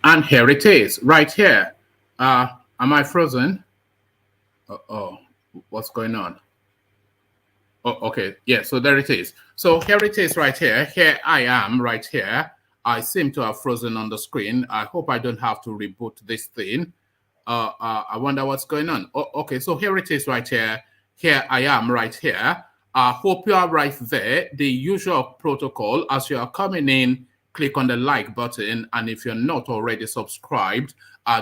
And here it is, right here. Am I frozen? Oh, what's going on? Oh, okay. Yeah, so there it is. So here it is right here. Here I am right here. I seem to have frozen on the screen. I hope I don't have to reboot this thing. I wonder what's going on. Oh, okay, so here it is right here. Here I am right here. I hope you are right there. The usual protocol, as you are coming in, click on the like button. And if you're not already subscribed,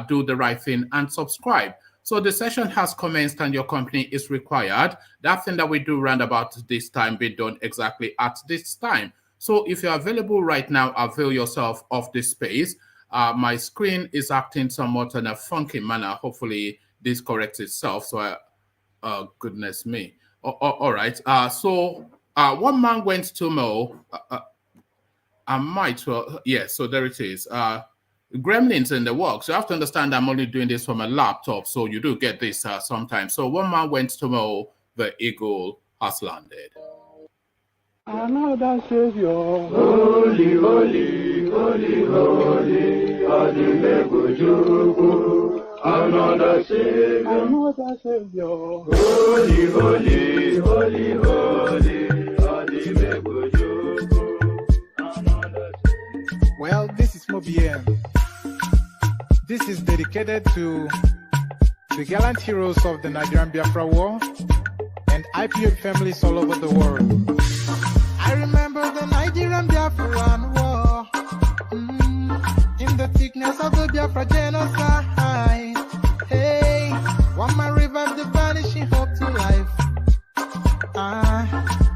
do the right thing and subscribe. So the session has commenced and your company is required. That thing that we do round about this time be done exactly at this time. So if you're available right now, avail yourself of this space. My screen is acting somewhat in a funky manner. Hopefully this corrects itself. So goodness me. All right. So one man went to mow. I might well. Yeah, so there it is. Gremlins in the works. You have to understand I'm only doing this from a laptop, so you do get this sometimes. So one man went to mow, the eagle has landed. Another Savior, holy, holy, holy, holy, Adimebujuku. Another Savior, holy, holy, holy, holy, Adimebujuku. Well, this is Mobien. This is dedicated to the gallant heroes of the Nigerian Biafra War and IPO families all over the world. I remember the Nigerian Biafran War, in the thickness of the Biafra genocide. Hey, one man revived the vanishing hope to life.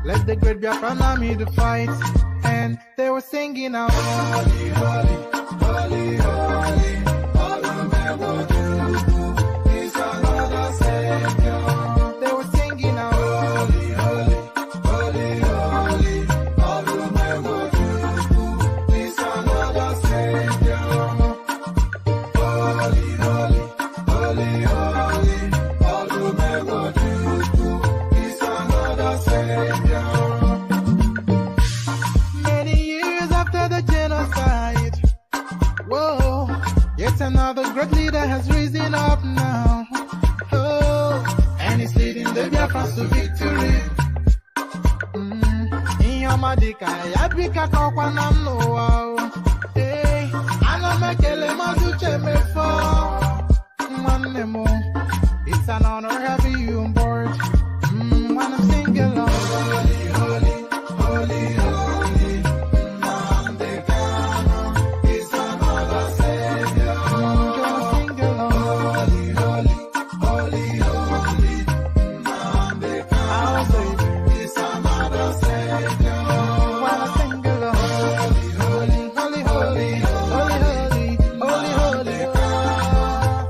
Let the great Biafran army to fight, and they were singing out, holy, holy, holy, holy, is another Savior. They were singing out, holy, holy, holy, holy, is another Savior. Holy, holy, holy, holy, is another Savior. Many years after the genocide, whoa, yet another great leader has risen up now. Oh, and he's leading the Biafrans to victory. In your madika, yabika kokwanam no wow. Hey, anamekele mazuche mefo. Manemo, it's an honor having you on board. When I'm singing along, holy, holy, holy, holy, is another Savior. Sing along, holy, holy, holy, is another Savior. When I sing along, holy, holy, holy, holy, holy, holy, holy,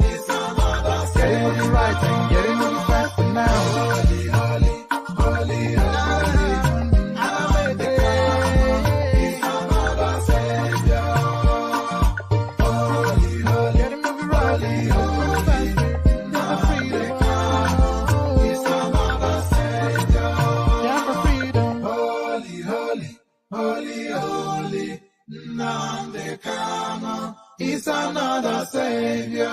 is another Savior. Getting moving right and getting moving fast now. Holy, holy, holy, holy, is another Savior. Holy, holy, getting moving right and moving faster. Never freedom. Is another Savior. Never freedom. Holy, holy, holy, holy, Nnamdi Kanu is another Savior.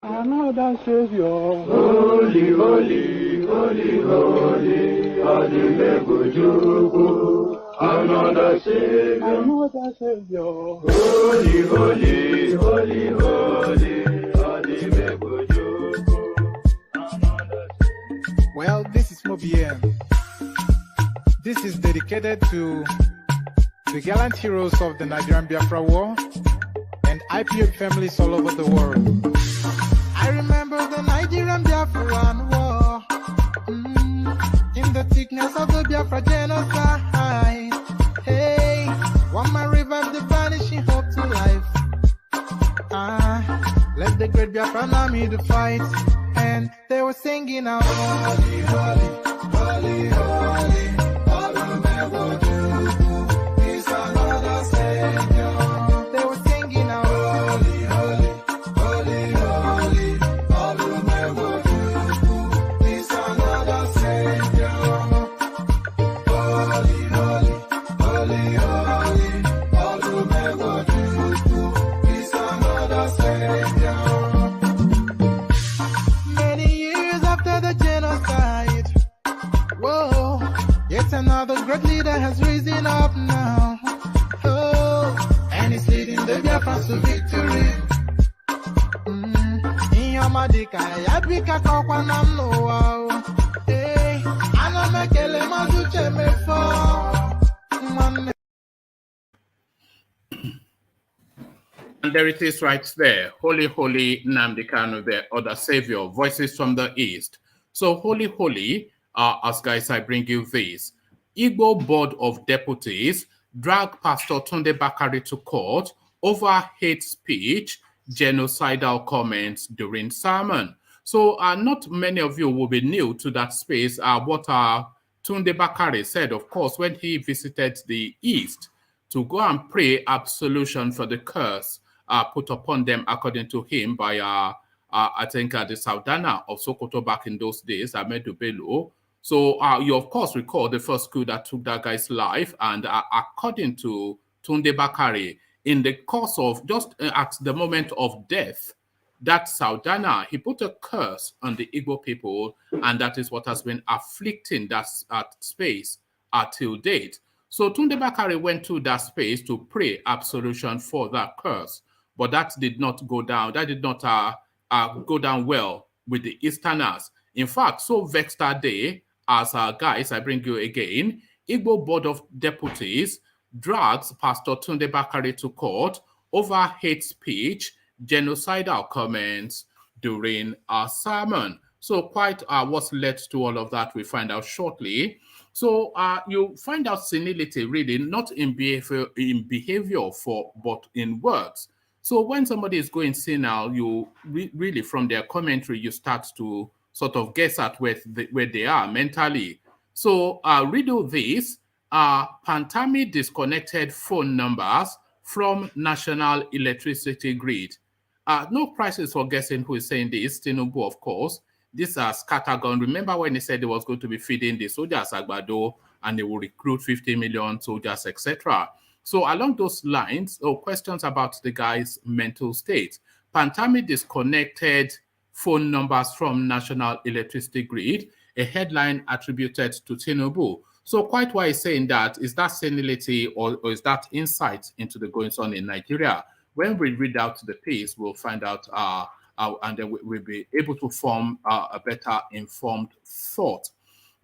Another Savior, holy, holy, holy, holy, Adimebujuku. Another Savior, holy, holy, holy, holy, Adimebujuku. Well, this is Mobien. This is dedicated to the gallant heroes of the Nigerian Biafra War and IPO families all over the world. I remember the Nigerian Biafran War, in the thickness of the Biafra genocide. Hey, one man revived the vanishing hope to life. Let the great Biafran army to fight, and they were singing out, holy, holy, holy, holy, is another Savior. They were singing out, holy, holy, holy, holy, is another Savior. Holy, holy, holy, holy. Yes, another great leader has risen up now. Oh, and he's leading the Biafrans to victory. In your madika, yabika kwa namno wow. Hey, ana mekele mazuche mefo. And there it is right there. Holy, holy Nnamdi Kanu, the other savior, voices from the east. So holy, holy, as guys, I bring you this. Igbo Board of Deputies drag Pastortunde Bakare to court over hate speech, genocidal comments during sermon. So not many of you will be new to that space. What Tunde Bakare said, of course, when he visited the east to go and pray absolution for the curse put upon them, according to him, by I think the Saudana of Sokoto back in those days, Ahmedu Bello. So you of course recall the first coup that took that guy's life, and according to Tunde Bakare, in the course of just at the moment of death, that Saudana, he put a curse on the Igbo people, and that is what has been afflicting that space till date. So Tunde Bakare went to that space to pray absolution for that curse, but that did not go down. That did not go down well with the Easterners. In fact, so vexed that day, as guys, I bring you again, Igbo Board of Deputies drags Pastortunde Bakare to court over hate speech, genocidal comments during our sermon. So quite what's led to all of that, we find out shortly. So you find out senility really not in behavior, but in words. So when somebody is going senile, you really from their commentary, you start to sort of guess at where they are mentally. So riddle this, Pantami disconnected phone numbers from national electricity grid. No prizes for guessing who is saying this, Tinubu, of course. These are scattergun. Remember when he said he was going to be feeding the soldiers Agbado and they will recruit 50 million soldiers, etc. So along those lines, questions about the guy's mental state. Pantami disconnected phone numbers from national electricity grid, a headline attributed to Tinubu. So quite why he's saying that, is that senility or is that insight into the goings on in Nigeria? When we read out the piece, we'll find out and then we'll be able to form a better informed thought.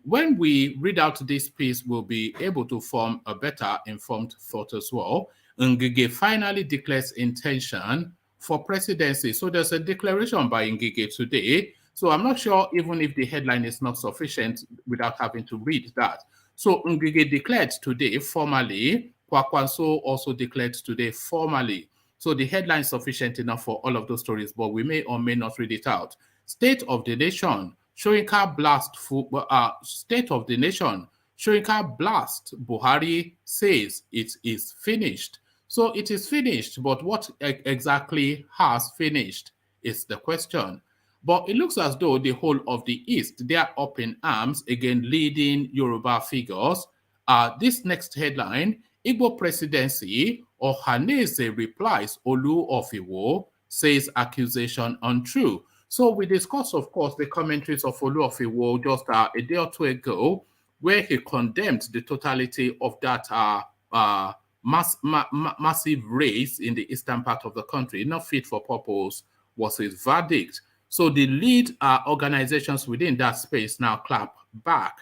When we read out this piece, we'll be able to form a better informed thought as well. Ngige finally declares intention for presidency. So there's a declaration by Ngige today. So I'm not sure even if the headline is not sufficient without having to read that. So Ngige declared today formally. Kwakwanso also declared today formally. So the headline is sufficient enough for all of those stories, but we may or may not read it out. State of the Nation, Soyinka blast. State of the Nation, Soyinka blast. Buhari says it is finished. So it is finished, but what exactly has finished is the question. But it looks as though the whole of the East, they are up in arms, again, leading Yoruba figures. This next headline, Igbo presidency, Ohanaeze replies, Oluwo Of Iwo says accusation untrue. So we discussed, of course, the commentaries of Oluwo Of Iwo just a day or two ago, where he condemned the totality of that massive race in the eastern part of the country, not fit for purpose, was his verdict. So the lead organizations within that space now clap back.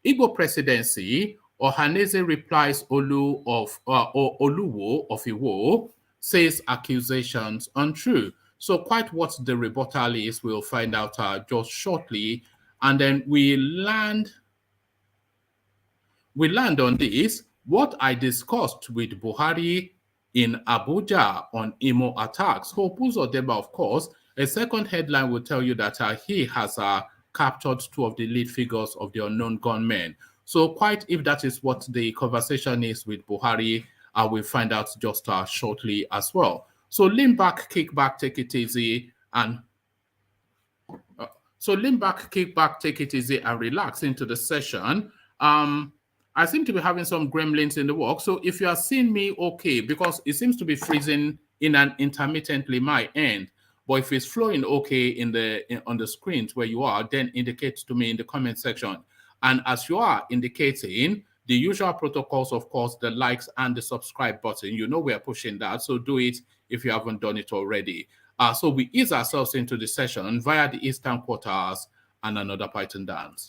Igbo presidency, Ohanaeze replies Oluwo Of Iwo says accusations untrue. So quite what the rebuttal is, we'll find out just shortly. And then we land on this, what I discussed with Buhari in Abuja on Imo attacks. Hope UZODINMA, of course, a second headline will tell you that he has captured two of the lead figures of the unknown gunmen. So quite if that is what the conversation is with Buhari, we'll find out just shortly as well. So lean back, kick back, take it easy, and relax into the session. I seem to be having some gremlins in the work. So if you are seeing me, okay, because it seems to be freezing in an intermittently my end. But if it's flowing okay on the screens where you are, then indicate to me in the comment section. And as you are indicating, the usual protocols, of course, the likes and the subscribe button, you know we are pushing that, so do it if you haven't done it already. So we ease ourselves into the session via the Eastern Quarters and another Python dance.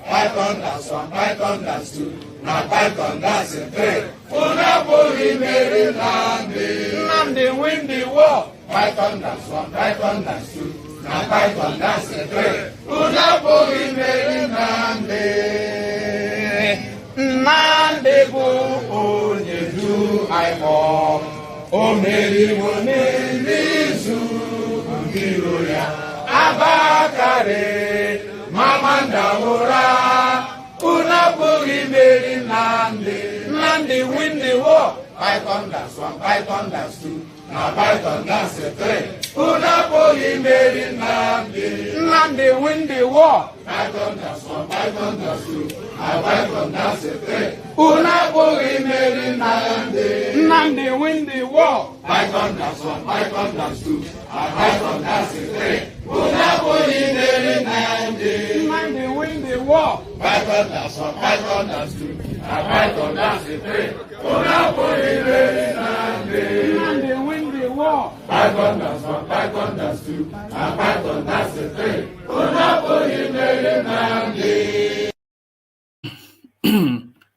Python dance 1, Python dance 2, now Python dance 3. Unapoli Mary Nandi win the war. Python dance 1, Python dance 2, now Python dance 3. Unapoli Mary Nandi go onye do I more. O Mary Wonendizu Ngiroya Abakare Mamanda Ora, Unapuri Mary Nandi win the war. Python dance 1, Python dance 2, now Python dance 3. Unapuri Mary Nandi win the war. Python dance 1, Python dance 2, now Python dance 3. Unapuri Mary Nandi win the war. Python dance 1, Python dance 2, now Python dance 3. Unapoli Mary Nandi win the war. Python dance 1, Python dance 2, now Python dance 3. Unapoli Mary Nandi win the war. Python dance 1, Python dance 2, now Python dance 3. Unapoli Mary Nandi.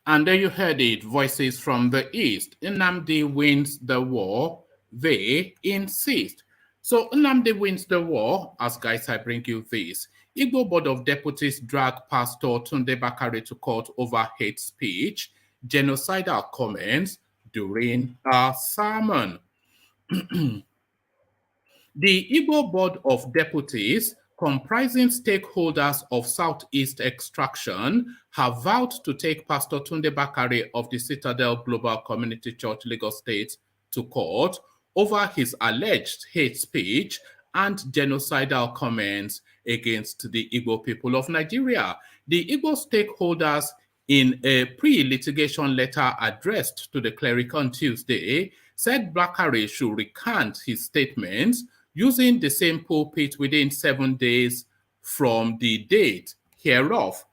And there you heard it, voices from the East. Nnamdi wins the war, they insist. So Nnamdi wins the war. As guys, I bring you this. Igbo Board of Deputies drag Pastortunde Bakare to court over hate speech, genocidal comments during a sermon. The Igbo Board of Deputies, comprising stakeholders of Southeast extraction, have vowed to take Pastortunde Bakare of the Citadel Global Community Church, Lagos State, to court over his alleged hate speech and genocidal comments against the Igbo people of Nigeria. The Igbo stakeholders, in a pre-litigation letter addressed to the cleric on Tuesday, said Bakare should recant his statements using the same pulpit within 7 days from the date hereof.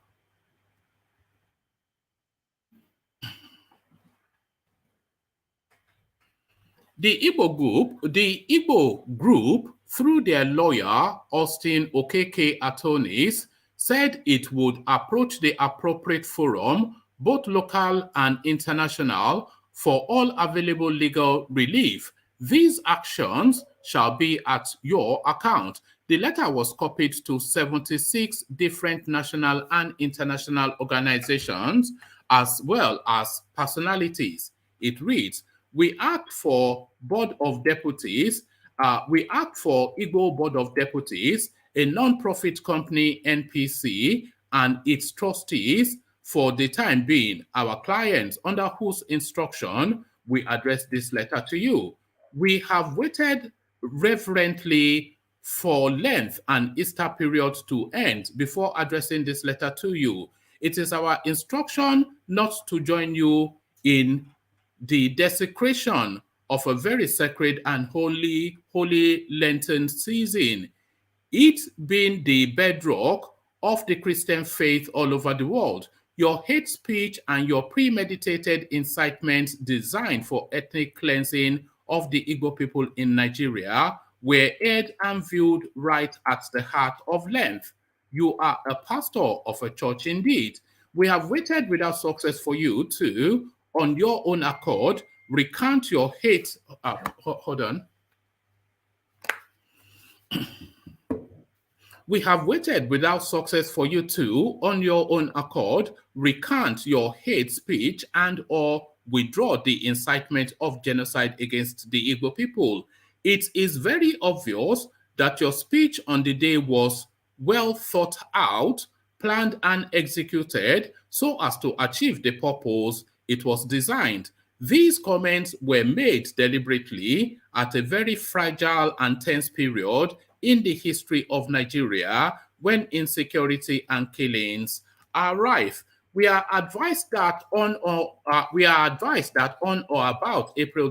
The Igbo group, through their lawyer, Austin Okeke Attorneys, said it would approach the appropriate forum, both local and international, for all available legal relief. These actions shall be at your account. The letter was copied to 76 different national and international organizations, as well as personalities. It reads, we act for Board of Deputies, we act for Igbo Board of Deputies, a non-profit company, NPC, and its trustees, for the time being, our clients, under whose instruction we address this letter to you. We have waited reverently for length and Easter period to end before addressing this letter to you. It is our instruction not to join you in the desecration of a very sacred and holy Lenten season, it being the bedrock of the Christian faith all over the world. Your hate speech and your premeditated incitements designed for ethnic cleansing of the Igbo people in Nigeria were aired and viewed right at the heart of Lent. You are a pastor of a church indeed. We have waited without success for you to, on your own accord, recant your hate. Hold on. We have waited without success for you to, on your own accord, recant your hate speech and or withdraw the incitement of genocide against the Igbo people. It is very obvious that your speech on the day was well thought out, planned and executed so as to achieve the purpose it was designed. These comments were made deliberately at a very fragile and tense period in the history of Nigeria, when insecurity and killings are rife. We are advised that on or about April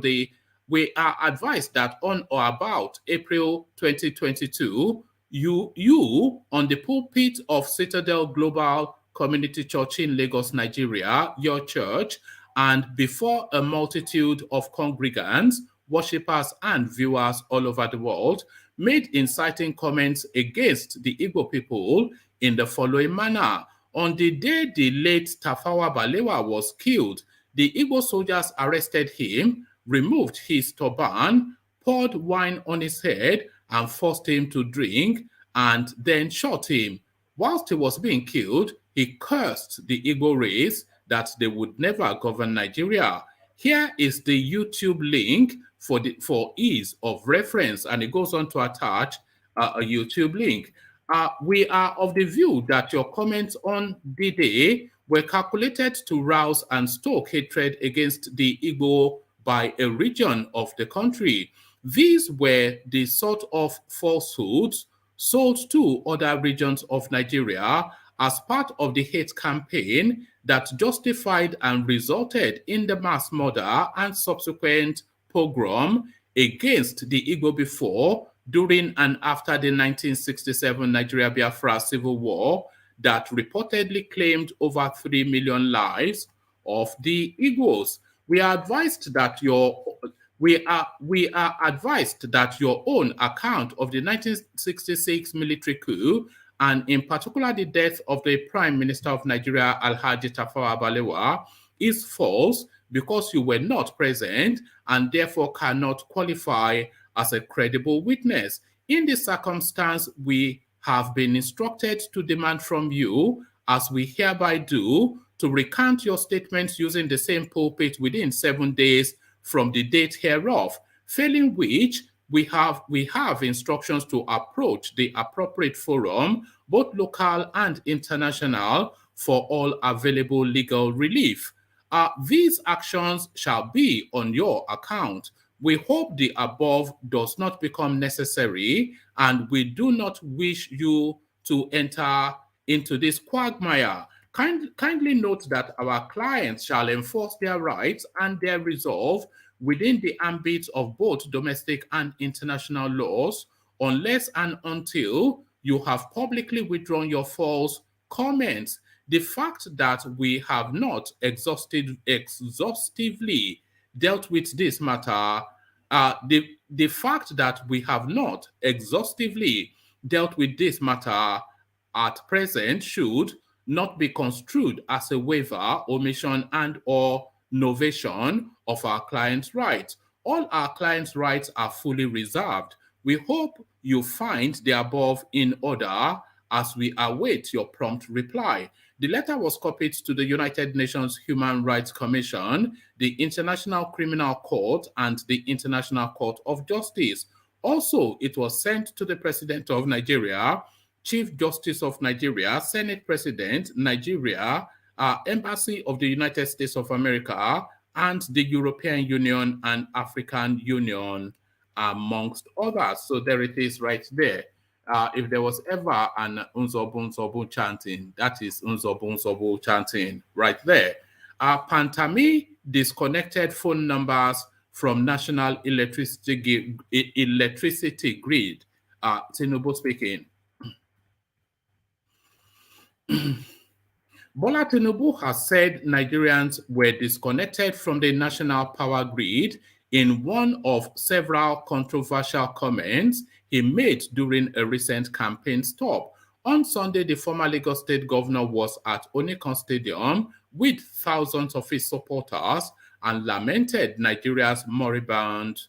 April 2022, you on the pulpit of Citadel Global Community Church in Lagos, Nigeria, your church, and before a multitude of congregants, worshippers, and viewers all over the world, made inciting comments against the Igbo people in the following manner. On the day the late Tafawa Balewa was killed, the Igbo soldiers arrested him, removed his turban, poured wine on his head, and forced him to drink, and then shot him. Whilst he was being killed, he cursed the Igbo race that they would never govern Nigeria. Here is the YouTube link for ease of reference, and it goes on to attach a YouTube link. We are of the view that your comments on the day were calculated to rouse and stoke hatred against the Igbo by a region of the country. These were the sort of falsehoods sold to other regions of Nigeria as part of the hate campaign that justified and resulted in the mass murder and subsequent pogrom against the Igbo before, during, and after the 1967 Nigeria-Biafra Civil War that reportedly claimed over 3 million lives of the Igbos. We are advised that your own account of the 1966 military coup, and in particular the death of the Prime Minister of Nigeria, Alhaji Tafawa Balewa, is false because you were not present and therefore cannot qualify as a credible witness. In this circumstance, we have been instructed to demand from you, as we hereby do, to recant your statements using the same pulpit within 7 days from the date hereof, failing which we have instructions to approach the appropriate forum, both local and international, for all available legal relief. These actions shall be on your account. We hope the above does not become necessary, and we do not wish you to enter into this quagmire. Kindly note that our clients shall enforce their rights and their resolve within the ambit of both domestic and international laws, unless and until you have publicly withdrawn your false comments. The fact that we have not exhaustively dealt with this matter, the fact that we have not exhaustively dealt with this matter at present should not be construed as a waiver, omission, and or novation of our clients' rights. All our clients' rights are fully reserved. We hope you find the above in order as we await your prompt reply. The letter was copied to the United Nations Human Rights Commission, the International Criminal Court, and the International Court of Justice. Also, it was sent to the President of Nigeria, Chief Justice of Nigeria, Senate President, Nigeria, Embassy of the United States of America, and the European Union and African Union, amongst others. So there it is right there. If there was ever an Unzobu chanting, that is Unzobu chanting right there. Pantami disconnected phone numbers from national electricity grid. Tinubu speaking. Bola Tinubu has said Nigerians were disconnected from the national power grid in one of several controversial comments he made during a recent campaign stop. On Sunday, the former Lagos State governor was at Onikan Stadium with thousands of his supporters and lamented Nigeria's moribund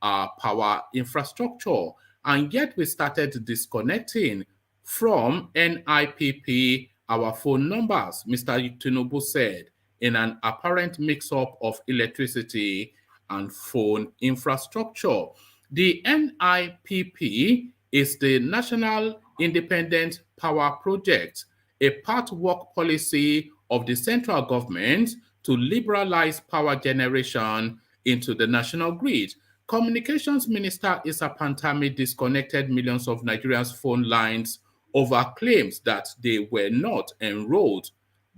power infrastructure. And yet we started disconnecting from NIPP our phone numbers, Mr. Tinubu said, in an apparent mix-up of electricity and phone infrastructure. The NIPP is the National Independent Power Project, a part-work policy of the central government to liberalize power generation into the national grid. Communications Minister Issa Pantami disconnected millions of Nigerians' phone lines over claims that they were not enrolled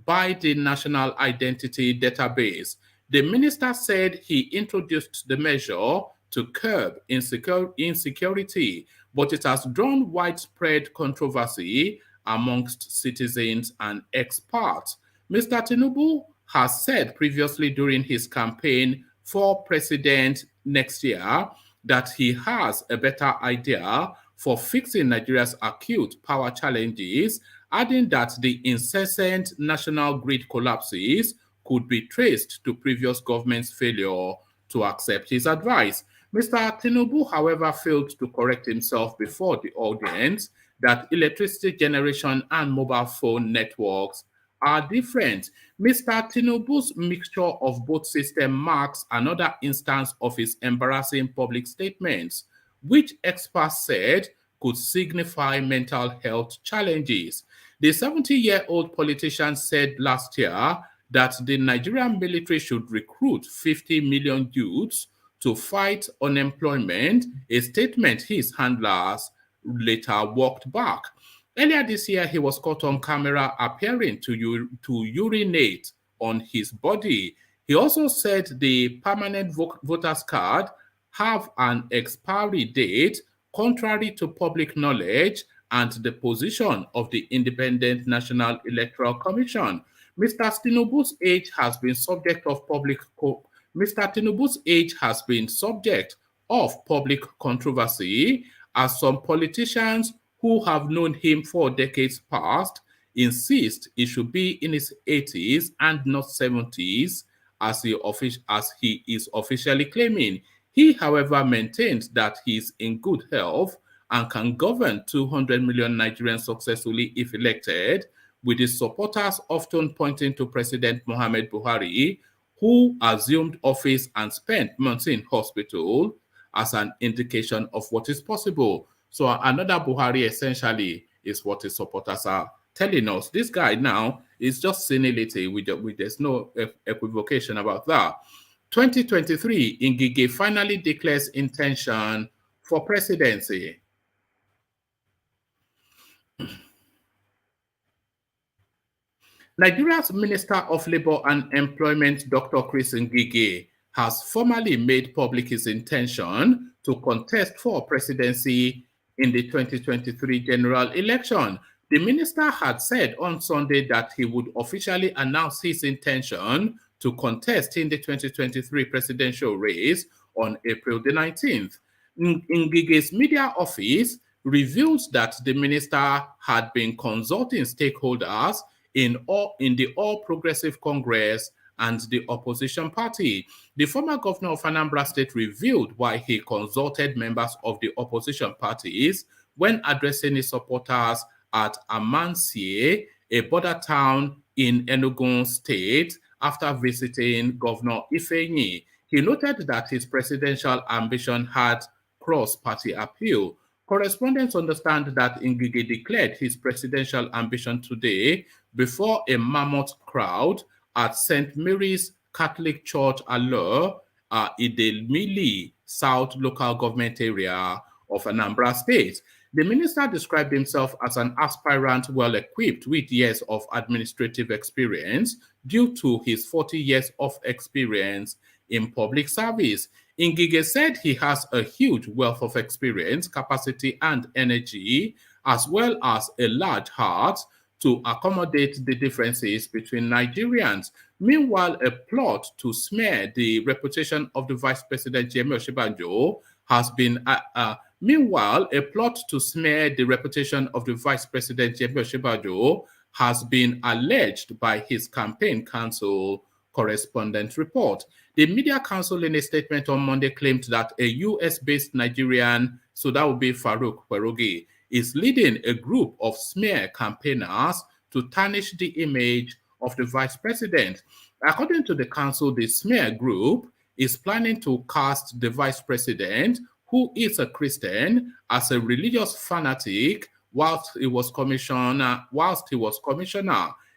by the National Identity Database. The minister said he introduced the measure to curb insecurity, but it has drawn widespread controversy amongst citizens and experts. Mr. Tinubu has said previously during his campaign for president next year that he has a better idea for fixing Nigeria's acute power challenges, adding that the incessant national grid collapses could be traced to previous government's failure to accept his advice. Mr. Tinubu, however, failed to correct himself before the audience that electricity generation and mobile phone networks are different. Mr. Tinubu's mixture of both systems marks another instance of his embarrassing public statements, which experts said could signify mental health challenges. The 70-year-old politician said last year that the Nigerian military should recruit 50 million youths to fight unemployment, a statement his handlers later walked back. Earlier this year, he was caught on camera appearing to urinate on his body. He also said the permanent voter's card have an expiry date contrary to public knowledge and the position of the Independent National Electoral Commission. Mr. Tinubu's age has been subject of public controversy as some politicians who have known him for decades past insist he should be in his 80s and not 70s as he is officially claiming. He, however, maintains that he is in good health and can govern 200 million Nigerians successfully if elected, with his supporters often pointing to President Muhammad Buhari, who assumed office and spent months in hospital, as an indication of what is possible. So another Buhari essentially is what his supporters are telling us. This guy now is just senility. There's no equivocation about that. 2023, Ngige finally declares intention for presidency. Nigeria's Minister of Labour and Employment, Dr. Chris Ngige, has formally made public his intention to contest for presidency in the 2023 general election. The minister had said on Sunday that he would officially announce his intention to contest in the 2023 presidential race on April the 19th. Ngige's media office revealed that the minister had been consulting stakeholders in the All Progressive Congress and the opposition party. The former governor of Anambra State revealed why he consulted members of the opposition parties when addressing his supporters at Amansie, a border town in Enugu State, after visiting Governor Ifeanyi. He noted that his presidential ambition had cross-party appeal. Correspondents understand that Ngige declared his presidential ambition today before a mammoth crowd at St. Mary's Catholic Church Allure, Idemili South local government area of Anambra State. The minister described himself as an aspirant well-equipped with years of administrative experience due to his 40 years of experience in public service. Ngige said he has a huge wealth of experience, capacity, and energy, as well as a large heart to accommodate the differences between Nigerians. Meanwhile, a plot to smear the reputation of the Vice President Yemi Osinbajo has been alleged by his campaign counsel, correspondent report. The media council in a statement on Monday claimed that a US-based Nigerian, so that would be Farouk Kwerogi, is leading a group of smear campaigners to tarnish the image of the vice president. According to the council, the smear group is planning to cast the vice president, who is a Christian, as a religious fanatic whilst he was commissioner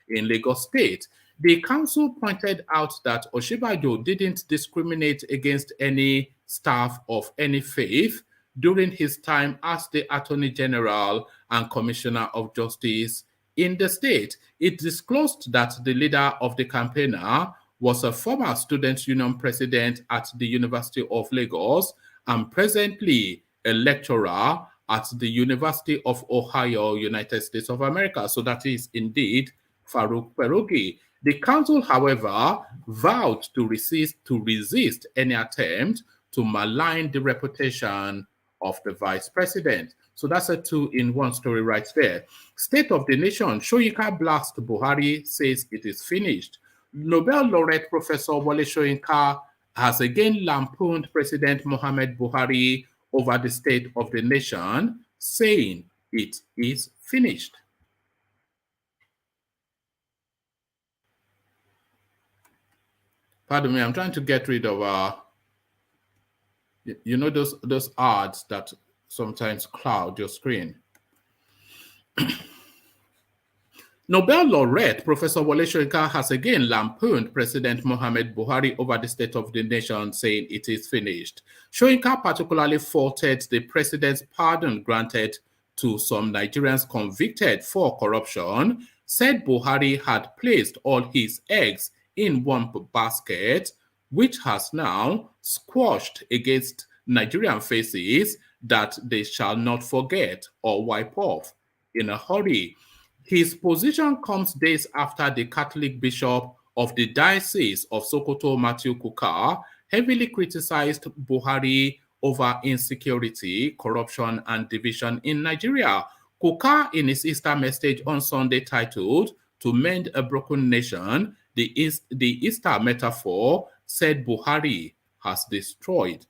in Lagos State. The council pointed out that Osinbajo didn't discriminate against any staff of any faith, during his time as the Attorney General and Commissioner of Justice in the state. It disclosed that the leader of the campaigner was a former Student Union president at the University of Lagos and presently a lecturer at the University of Ohio, United States of America. So that is indeed Farouk Perogi. The council, however, vowed to resist any attempt to malign the reputation of the vice president. So that's a two-in-one story right there. State of the Nation, Soyinka blast Buhari, says it is finished. Nobel laureate Professor Wole Soyinka has again lampooned President Muhammad Buhari over the state of the nation, saying it is finished. Pardon me, I'm trying to get rid of you know those ads that sometimes cloud your screen. Nobel laureate Professor Wole Soyinka has again lampooned President Muhammad Buhari over the state of the nation, saying it is finished. Soyinka particularly faulted the president's pardon granted to some Nigerians convicted for corruption, said Buhari had placed all his eggs in one basket, which has now squashed against Nigerian faces that they shall not forget or wipe off in a hurry. His position comes days after the Catholic Bishop of the Diocese of Sokoto, Matthew Kukah, heavily criticized Buhari over insecurity, corruption, and division in Nigeria. Kukah, in his Easter message on Sunday titled "To Mend a Broken Nation," the Easter metaphor, said Buhari has destroyed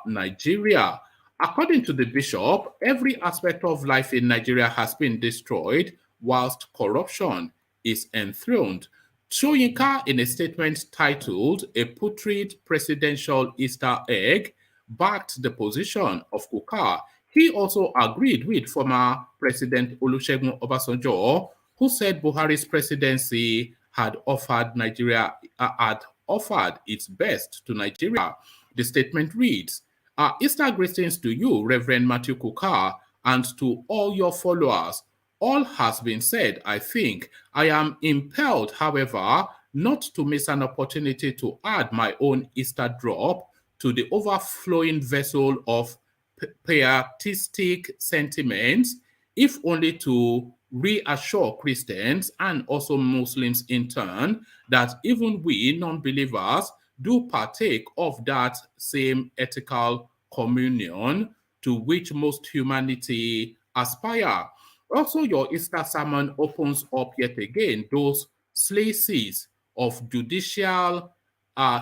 Nigeria. According to the bishop, every aspect of life in Nigeria has been destroyed, whilst corruption is enthroned. Soyinka, in a statement titled "A Putrid Presidential Easter Egg," backed the position of Kukah. He also agreed with former President Olusegun Obasanjo, who said Buhari's presidency had offered its best to Nigeria. The statement reads, "Easter greetings to you, Reverend Matthew Kukah, and to all your followers. All has been said, I think. I am impelled, however, not to miss an opportunity to add my own Easter drop to the overflowing vessel of pietistic sentiments, if only to reassure Christians and also Muslims in turn that even we non-believers do partake of that same ethical communion to which most humanity aspire." Also, your Easter sermon opens up yet again those slices of judicial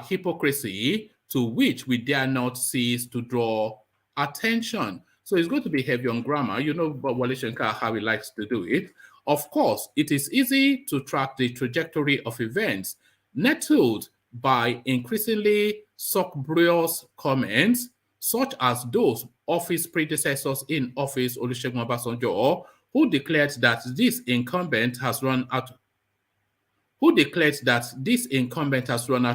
hypocrisy to which we dare not cease to draw attention. So it's going to be heavy on grammar. You know Wole Soyinka, how he likes to do it. Of course, it is easy to track the trajectory of events, nettled by increasingly salubrious comments, such as those of his predecessors in office, Olusegun Obasanjo, who declared that this incumbent has run out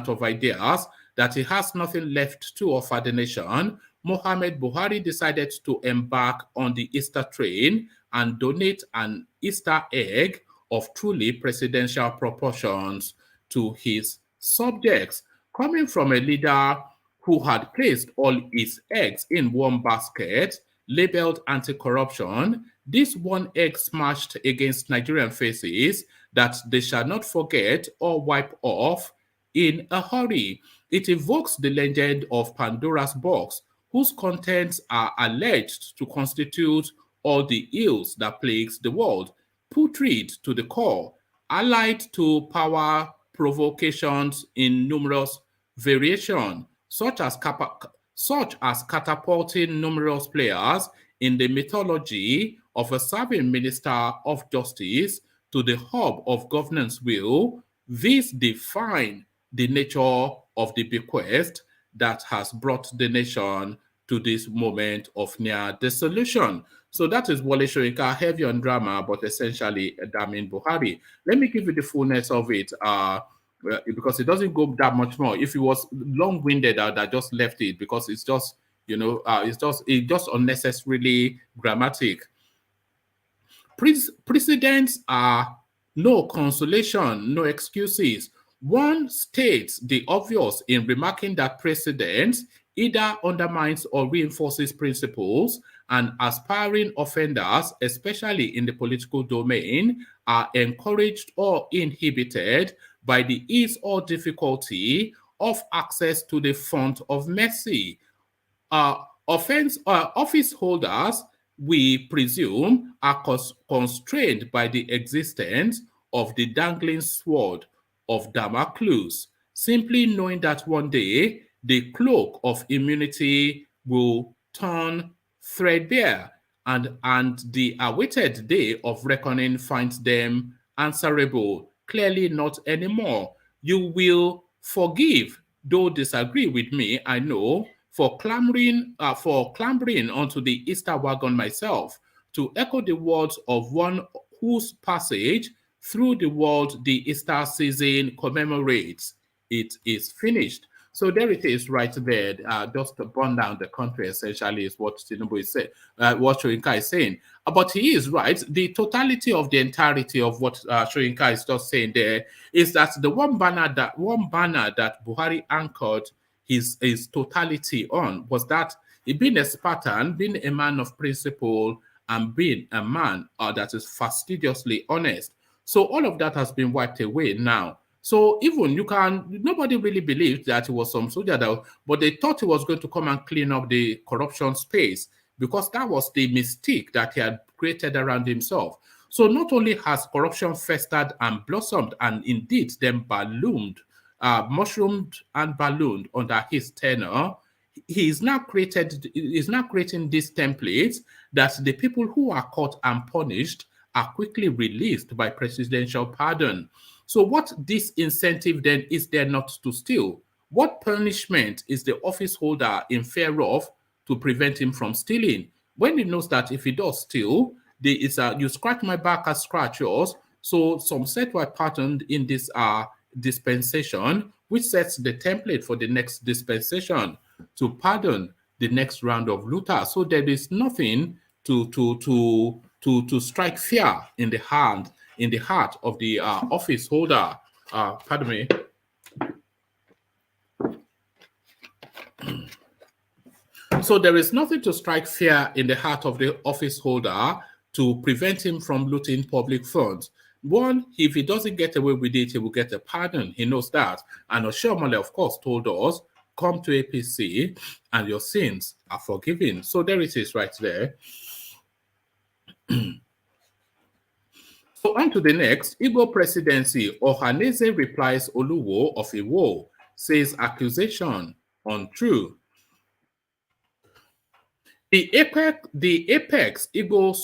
of ideas, that he has nothing left to offer the nation. Muhammad Buhari decided to embark on the Easter train and donate an Easter egg of truly presidential proportions to his subjects. Coming from a leader who had placed all his eggs in one basket, labeled anti-corruption, this one egg smashed against Nigerian faces that they shall not forget or wipe off in a hurry. It evokes the legend of Pandora's box, whose contents are alleged to constitute all the ills that plagues the world, putrid to the core, allied to power provocations in numerous variations, such as catapulting numerous players in the mythology of a serving minister of justice to the hub of governance will. These define the nature of the bequest that has brought the nation to this moment of near dissolution. So that is Wole Soyinka, heavy on drama, but essentially damning Buhari. Let me give you the fullness of it, because it doesn't go that much more. If it was long-winded, I just left it because it's just You know, it's just unnecessarily grammatic. Precedents are no consolation, no excuses. One states the obvious in remarking that precedents either undermines or reinforces principles, and aspiring offenders, especially in the political domain, are encouraged or inhibited by the ease or difficulty of access to the font of mercy. Office holders, we presume, are constrained by the existence of the dangling sword of Damocles, simply knowing that one day the cloak of immunity will turn threadbare, and the awaited day of reckoning finds them answerable. Clearly not anymore. You will forgive, though disagree with me, I know, for clambering onto the Easter wagon myself, to echo the words of one whose passage through the world the Easter season commemorates. It is finished. So there it is right there. Just to burn down the country, essentially, is what Tinubu is saying, what Soyinka is saying. But he is right. The totality of the entirety of what Soyinka is just saying there is that the one banner that Buhari anchored his totality on was that he being a Spartan, being a man of principle, and being a man that is fastidiously honest. So all of that has been wiped away now. So even nobody really believed that he was some soldier, but they thought he was going to come and clean up the corruption space, because that was the mystique that he had created around himself. So not only has corruption festered and blossomed and indeed then ballooned, mushroomed and ballooned under his tenure, he is now creating these templates that the people who are caught and punished are quickly released by presidential pardon. So what disincentive then is there not to steal? What punishment is the office holder in fear of to prevent him from stealing? When he knows that if he does steal, you scratch my back, I scratch yours. So some set-wide pattern in this dispensation, which sets the template for the next dispensation to pardon the next round of looters. So there is nothing to strike fear in the heart of the office holder. Pardon me. So there is nothing to strike fear in the heart of the office holder to prevent him from looting public funds. One, if he doesn't get away with it, he will get a pardon. He knows that. And Oshiomhole, of course, told us, come to APC and your sins are forgiven. So there it is right there. So on to the next, Igbo presidency. Ohanaeze replies Oluwo of Iwo, says accusation untrue. The Apex Igbo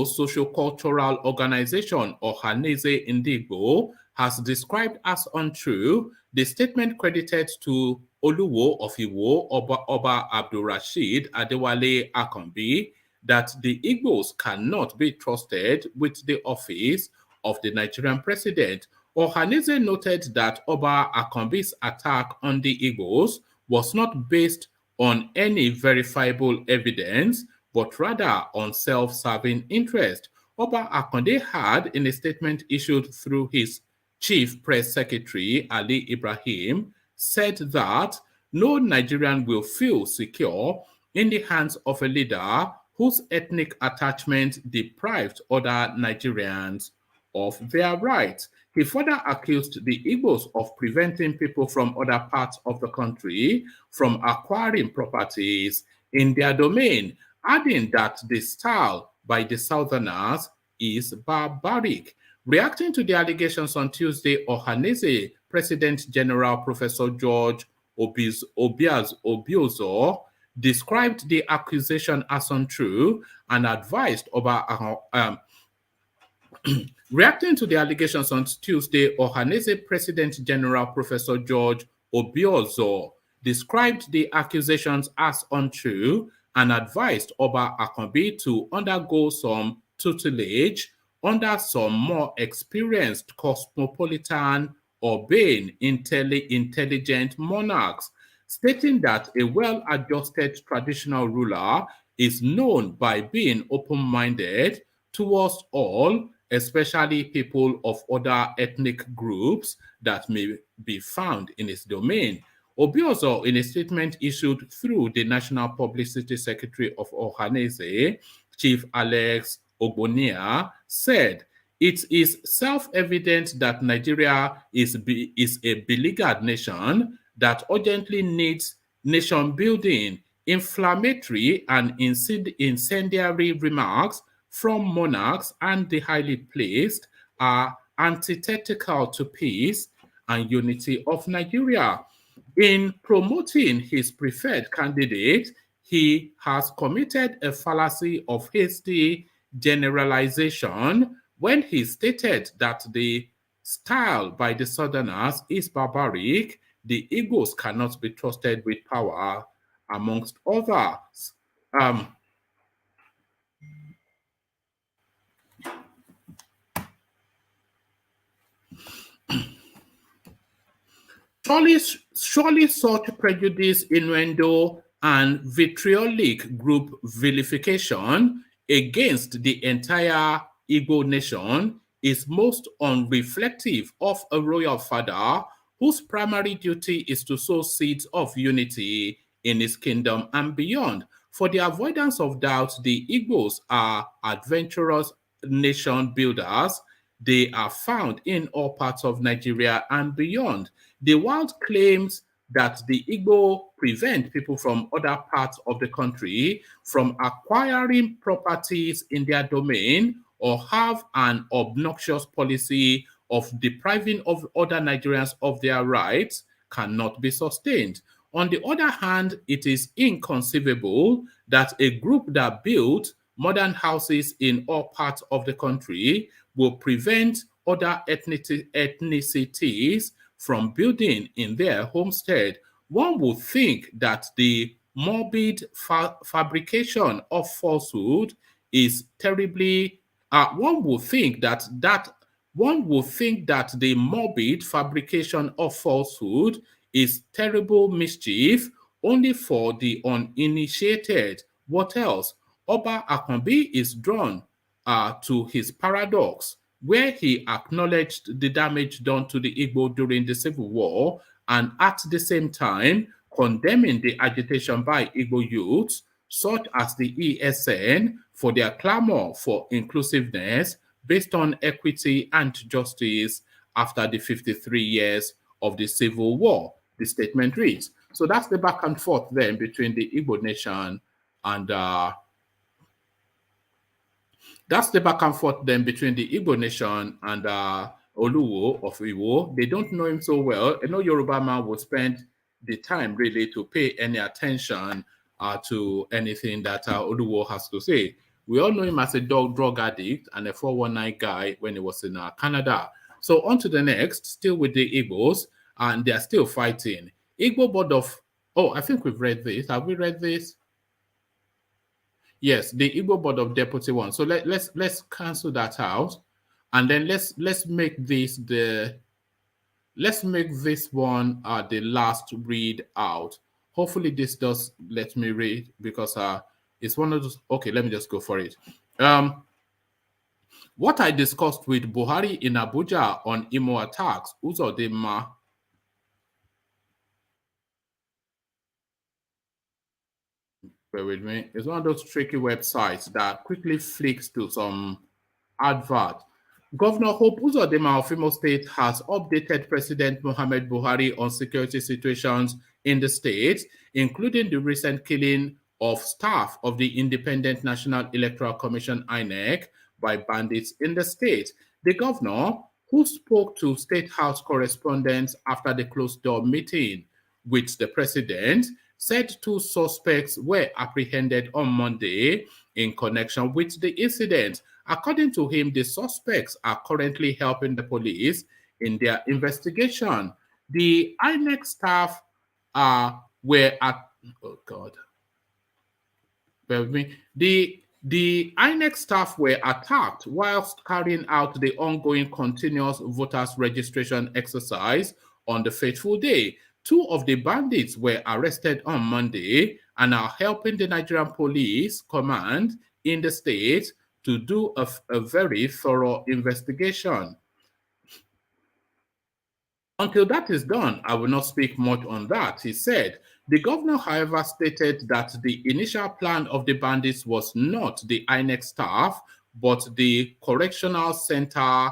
Social-Cultural Organization, Ohanaeze Ndigbo, has described as untrue the statement credited to Oluwo of Iwo, Oba Abdulrasheed Adewale Akanbi, that the Igbos cannot be trusted with the office of the Nigerian president. Ohanaeze noted that Oba Akanbi's attack on the Igbos was not based on any verifiable evidence, but rather on self-serving interest. Oba Akande had, in a statement issued through his chief press secretary, Ali Ibrahim, said that no Nigerian will feel secure in the hands of a leader whose ethnic attachment deprived other Nigerians of their rights. He further accused the Igbos of preventing people from other parts of the country from acquiring properties in their domain, adding that the style by the Southerners is barbaric. Reacting to the allegations on Tuesday, Ohanaeze President General Professor George Obiozo described the accusation as untrue and advised about reacting to the allegations on Tuesday, Ohanaeze President General Professor George Obiozo described the accusations as untrue and advised Oba Akanbi to undergo some tutelage under some more experienced cosmopolitan, urbane, intelligent monarchs, stating that a well-adjusted traditional ruler is known by being open-minded towards all, especially people of other ethnic groups that may be found in his domain. Obiozo, in a statement issued through the National Publicity Secretary of Ohanaeze, Chief Alex Ogbonia, said, "It is self-evident that Nigeria is a beleaguered nation that urgently needs nation building. Inflammatory and incendiary remarks from monarchs and the highly placed are antithetical to peace and unity of Nigeria. In promoting his preferred candidate, he has committed a fallacy of hasty generalization when he stated that the style by the Southerners is barbaric. The Igbos cannot be trusted with power, amongst others." Surely such prejudice, innuendo, and vitriolic group vilification against the entire Igbo nation is most unreflective of a royal father whose primary duty is to sow seeds of unity in his kingdom and beyond. For the avoidance of doubt, the Igbos are adventurous nation builders. They are found in all parts of Nigeria and beyond. The wild claims that the Igbo prevent people from other parts of the country from acquiring properties in their domain or have an obnoxious policy of depriving of other Nigerians of their rights cannot be sustained. On the other hand, it is inconceivable that a group that built modern houses in all parts of the country will prevent other ethnicities from building in their homestead. One would think that the morbid fabrication of falsehood is terribly. One would think that the morbid fabrication of falsehood is terrible mischief only for the uninitiated. What else? Oba Akonbi is drawn to his paradox, where he acknowledged the damage done to the Igbo during the Civil War and at the same time condemning the agitation by Igbo youths, such as the ESN, for their clamor for inclusiveness based on equity and justice after the 53 years of the Civil War, the statement reads. So that's the back and forth then between the Igbo nation and Igbo nation and Oluwo of Iwo. They don't know him so well. No Yoruba man would spend the time really to pay any attention to anything that Oluwo has to say. We all know him as a drug addict and a 419 guy when he was in Canada. So on to the next, still with the Igbos, and they're still fighting. Igbo board of, I think we've read this. Have we read this? Yes, the Igbo Board of Deputy one. So let's cancel that out, and then let's make this one the last read out. Hopefully this does let me read, because it's one of those. Okay, let me just go for it. What I discussed with Buhari in Abuja on Imo attacks, UZODINMA. Bear with me. It's one of those tricky websites that quickly flicks to some advert. Governor Hope UZODINMA of Imo State has updated President Muhammad Buhari on security situations in the state, including the recent killing of staff of the Independent National Electoral Commission (INEC) by bandits in the state. The governor, who spoke to State House correspondents after the closed-door meeting with the president, said 2 suspects were apprehended on Monday in connection with the incident. According to him, the suspects are currently helping the police in their investigation. The INEC staff were at, bear with me. The INEC staff were attacked whilst carrying out the ongoing continuous voters registration exercise on the fateful day. 2 of the bandits were arrested on Monday and are helping the Nigerian Police Command in the state to do a very thorough investigation. Until that is done, I will not speak much on that, he said. The governor, however, stated that the initial plan of the bandits was not the INEC staff, but the correctional center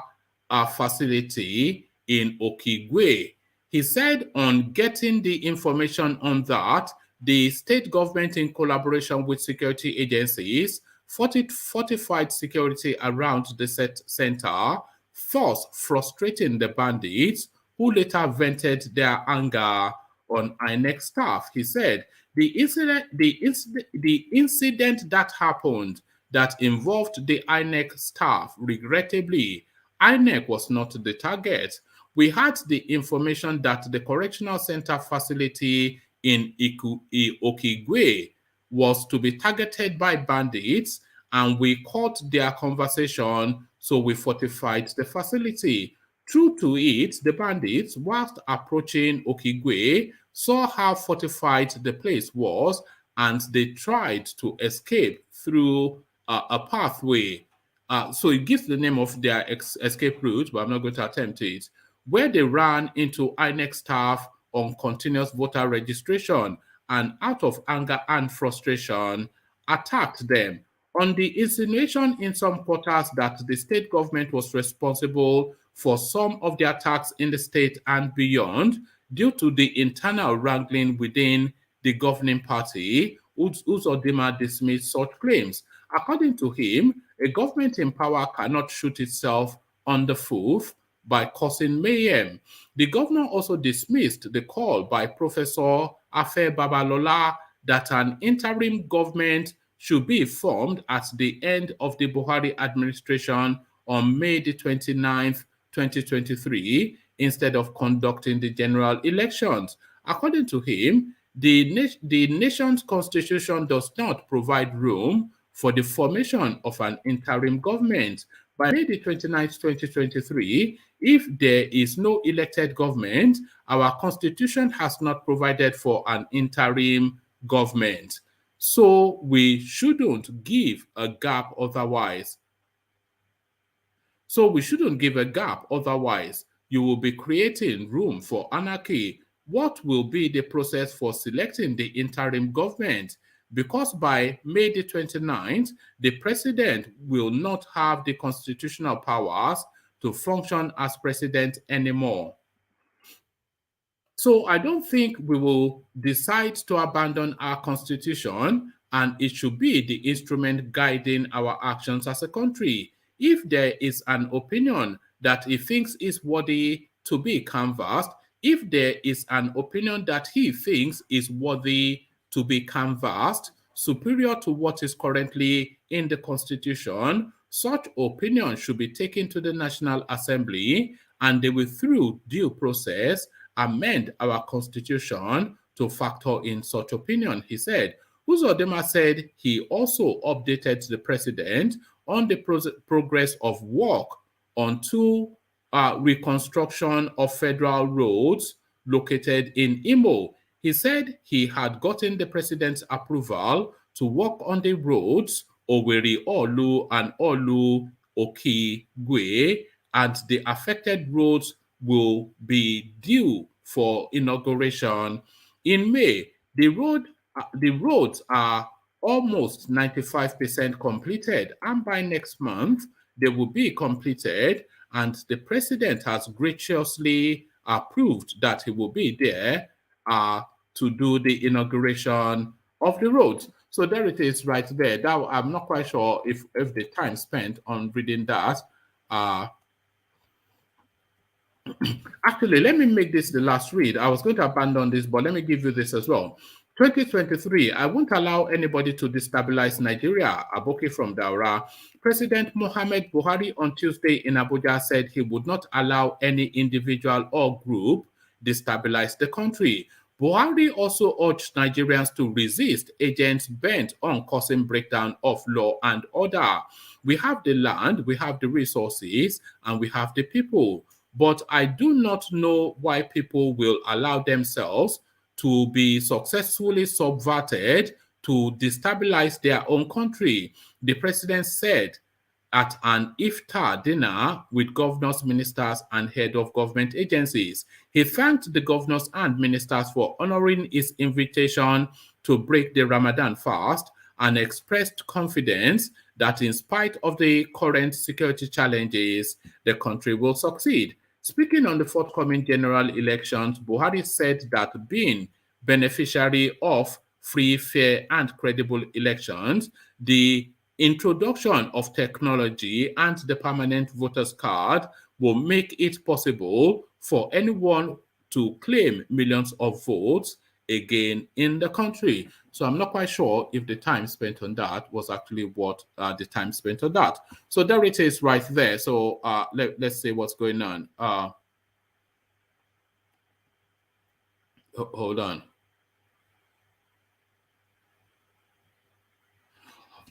facility in Okigwe. He said on getting the information on that, the state government, in collaboration with security agencies, fortified security around the center, thus frustrating the bandits, who later vented their anger on INEC staff. He said the incident that happened that involved the INEC staff, regrettably, INEC was not the target. We had the information that the correctional center facility in Okigwe was to be targeted by bandits, and we caught their conversation, so we fortified the facility. True to it, the bandits, whilst approaching Okigwe, saw how fortified the place was, and they tried to escape through a pathway. So it gives the name of their escape route, but I'm not going to attempt it, where they ran into INEC staff on continuous voter registration, and out of anger and frustration, attacked them. On the insinuation in some quarters that the state government was responsible for some of the attacks in the state and beyond, due to the internal wrangling within the governing party, UZODINMA dismissed such claims. According to him, a government in power cannot shoot itself on the foot by causing mayhem. The governor also dismissed the call by Professor Afe Babalola that an interim government should be formed at the end of the Buhari administration on May the 29th, 2023, instead of conducting the general elections. According to him, the nation's constitution does not provide room for the formation of an interim government. By May the 29th, 2023, if there is no elected government, our constitution has not provided for an interim government. So we shouldn't give a gap otherwise. Otherwise, you will be creating room for anarchy. What will be the process for selecting the interim government? Because by May the 29th, the president will not have the constitutional powers to function as president anymore. So I don't think we will decide to abandon our constitution, and it should be the instrument guiding our actions as a country. If there is an opinion that he thinks is worthy to be canvassed, if there is an opinion that he thinks is worthy to be canvassed, superior to what is currently in the Constitution, such opinion should be taken to the National Assembly, and they will, through due process, amend our Constitution to factor in such opinion, he said. UZODINMA said he also updated the president on the progress of work on 2 reconstruction of federal roads located in Imo. He said he had gotten the president's approval to work on the roads Owerri Olu and Olu Okigwe, and the affected roads will be due for inauguration in May. The roads are almost 95% completed, and by next month they will be completed, and the president has graciously approved that he will be there to do the inauguration of the roads. So there it is right there. That, I'm not quite sure if the time spent on reading that. Actually, let me make this the last read. I was going to abandon this, but let me give you this as well. 2023, I won't allow anybody to destabilize Nigeria, Aboki from Daura. President Muhammad Buhari on Tuesday in Abuja said he would not allow any individual or group destabilize the country. Buhari also urged Nigerians to resist agents bent on causing breakdown of law and order. We have the land, we have the resources, and we have the people. but I do not know why people will allow themselves to be successfully subverted to destabilize their own country. The president said at an iftar dinner with governors, ministers, and head of government agencies. He thanked the governors and ministers for honoring his invitation to break the Ramadan fast and expressed confidence that in spite of the current security challenges, the country will succeed. Speaking on the forthcoming general elections, Buhari said that being beneficiary of free, fair, and credible elections, the introduction of technology and the permanent voters card will make it possible for anyone to claim millions of votes again in the country. So I'm not quite sure if the time spent on that was actually what the time spent on that. So there it is right there. So let's see what's going on. Hold on.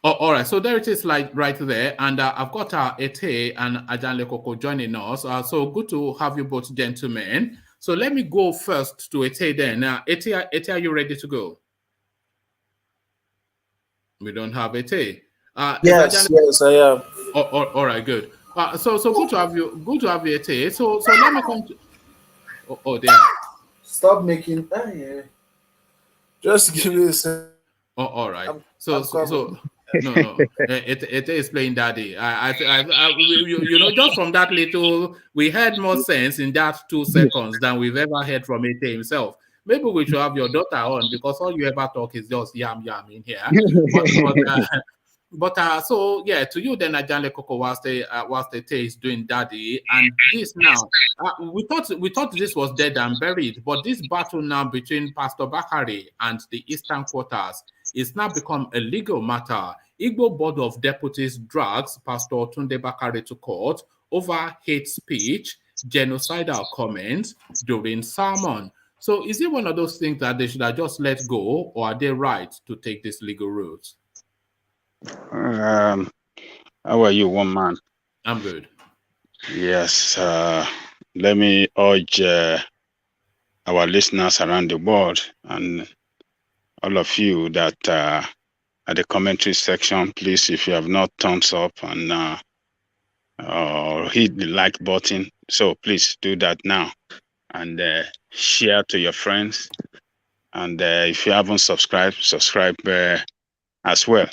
Oh, all right, so there it is, like right there, and I've got Ete and Ajan Lekoko joining us. So good to have you both, gentlemen. So let me go first to Ete then. Ete, are you ready to go? We don't have Ete. Yes, I am. All right, good. So good to have you. Good to have you, Ete. So let me come to. Oh, there. Stop making. Yeah. Just give me a second. Oh, all right. So no. It is playing daddy. You know, just from that little, we had more sense in that 2 seconds than we've ever heard from Ete himself. Maybe we should have your daughter on, because all you ever talk is just yam in here. So yeah, to you then, Ajanle Koko, whilst Ete is doing daddy, and this now, we thought this was dead and buried, but this battle now between Pastor Bakare and the Eastern Quarters is now become a legal matter. Igbo Board of Deputies drags Pastortunde Bakare to court over hate speech, genocidal comments during sermon. So is it one of those things that they should have just let go, or are they right to take this legal route? How are you, one man? I'm good. Yes. Let me urge our listeners around the world and all of you that at the commentary section, please, if you have not thumbs up and or hit the like button, so please do that now, and share to your friends. And if you haven't subscribed, subscribe as well.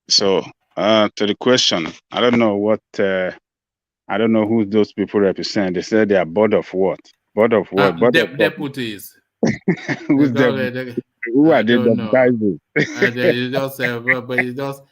So to the question, I don't know what I don't know who those people represent. They said they are board of what? Board of what? Board of deputies. Who's them? Who are they? It's just, but it's just,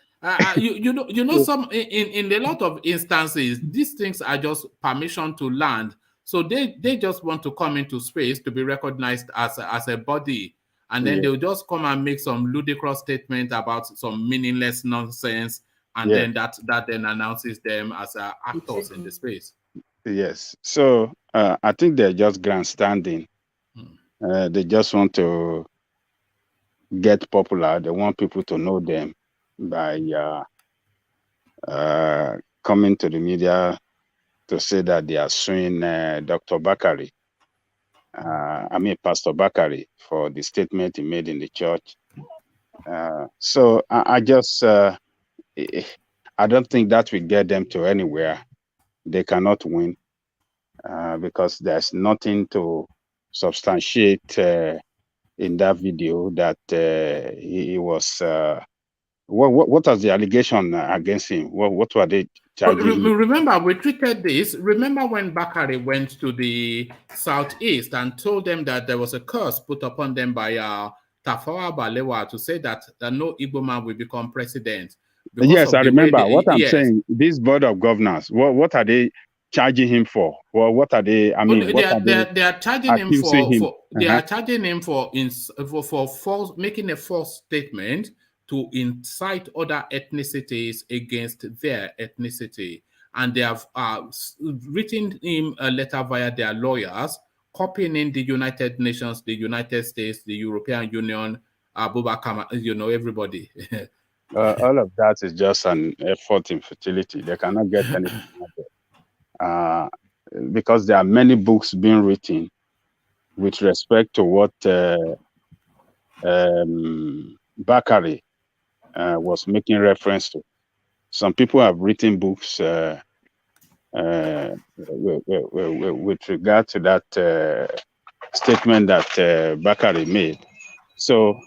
you know, some in a lot of instances, these things are just permission to land. So they just want to come into space to be recognized as a body, and then they'll just come and make some ludicrous statement about some meaningless nonsense, and then that then announces them as actors in the space. Yes. So I think they're just grandstanding. They just want to get popular. They want people to know them by coming to the media to say that they are suing Dr. Bakare. I mean, Pastor Bakare, for the statement he made in the church. So I just, I don't think that will get them to anywhere. They cannot win because there's nothing to substantiate in that video that he was. What was the allegation against him? What were they charging? Remember, we treated this. Remember when Bakare went to the southeast and told them that there was a curse put upon them by Tafawa Balewa to say that no Igbo man will become president. Yes, I remember. What I'm saying, this board of governors, what are they charging him for? Well, what are they? I mean, they are charging him for they are charging him for false, making a false statement to incite other ethnicities against their ethnicity, and they have written him a letter via their lawyers, copying in the United Nations, the United States, the European Union, Abubakar, you know, everybody. All of that is just an effort in futility. They cannot get anything out of it. because there are many books being written with respect to what Bakare was making reference to. Some people have written books with regard to that statement that Bakare made. So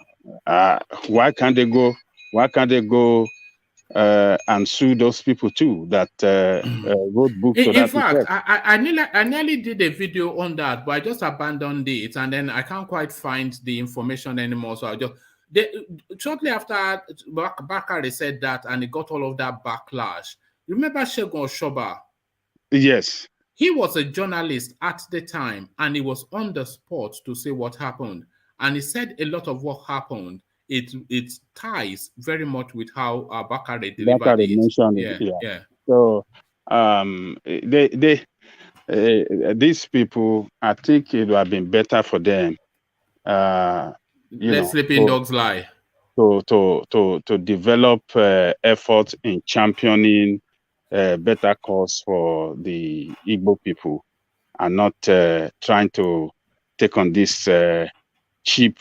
why can't they go? Why can't they go and sue those people too that wrote books? In fact, I nearly did a video on that, but I just abandoned it, and then I can't quite find the information anymore. So I just shortly after Bakare said that, and he got all of that backlash. Remember Segun Oshoba? Yes. He was a journalist at the time, and he was on the spot to say what happened. And he said a lot of what happened. It ties very much with how Bakare delivered it. Mentioned Yeah. So these people, I think it would have been better for them. Let sleeping dogs lie. To develop efforts in championing better cause for the Igbo people, and not trying to take on this cheap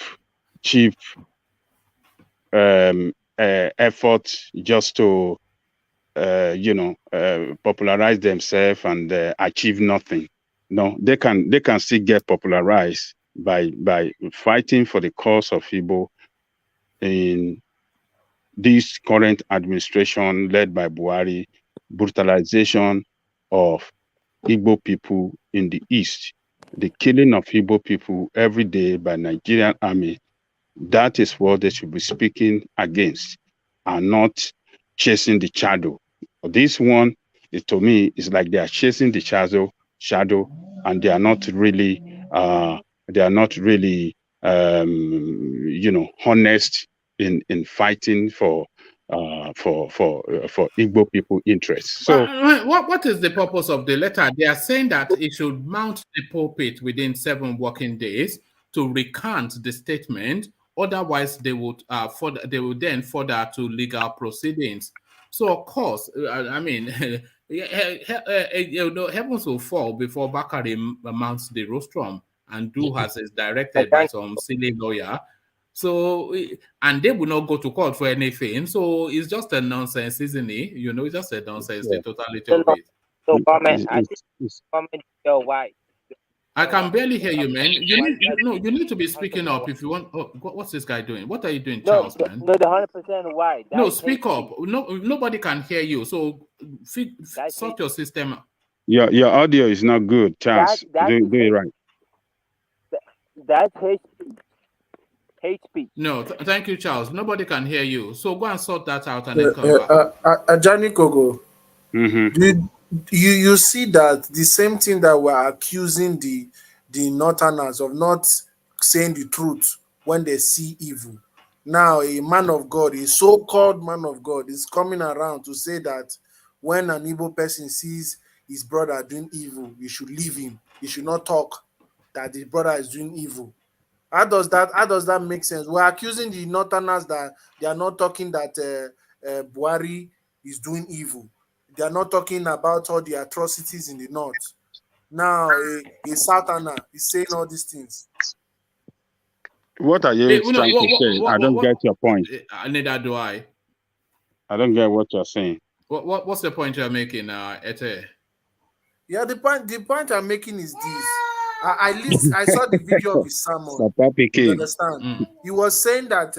effort just to popularize themselves and achieve nothing. No, they can still get popularized by fighting for the cause of Igbo in this current administration led by Buhari, brutalization of Igbo people in the East, the killing of Igbo people every day by Nigerian army. That is what they should be speaking against, and not chasing the shadow. This one, to me, is like they are chasing the shadow, and they are not really, honest in fighting for Igbo people interests. So, what is the purpose of the letter? They are saying that it should mount the pulpit within 7 working days to recant the statement. Otherwise, they would then further to legal proceedings. So, of course, I mean, heavens will fall before Bakare mounts the rostrum and do as is directed by some silly lawyer. So, and they will not go to court for anything. So it's just a nonsense, isn't it? It's just a nonsense, the totality of it. So, comment, I think comment your why. I can barely hear you, man. You need to be speaking up if you want. Oh, what's this guy doing? What are you doing, Charles, man? No, the 100% why. No, speak up. No, nobody can hear you. So sort your system. Your audio is not good, Charles. Do it right. That's hate speech. No, thank you, Charles. Nobody can hear you. So go and sort that out and then come back. Ajani Kogo, Mm-hmm. you see that the same thing that we're accusing the Northerners of not saying the truth when they see evil. Now a man of God, a so-called man of God, is coming around to say that when an Igbo person sees his brother doing evil, you should leave him. You should not talk that his brother is doing evil. How does that make sense? We're accusing the Northerners that they are not talking that Buhari is doing evil. They are not talking about all the atrocities in the north. Now a Southerner is saying all these things. What are you trying to say? I don't get your point. Neither do I. I don't get what you're saying. What's the point you're making, Ete? Yeah, the point I'm making is this. I saw the video of his sermon. You understand? He was saying that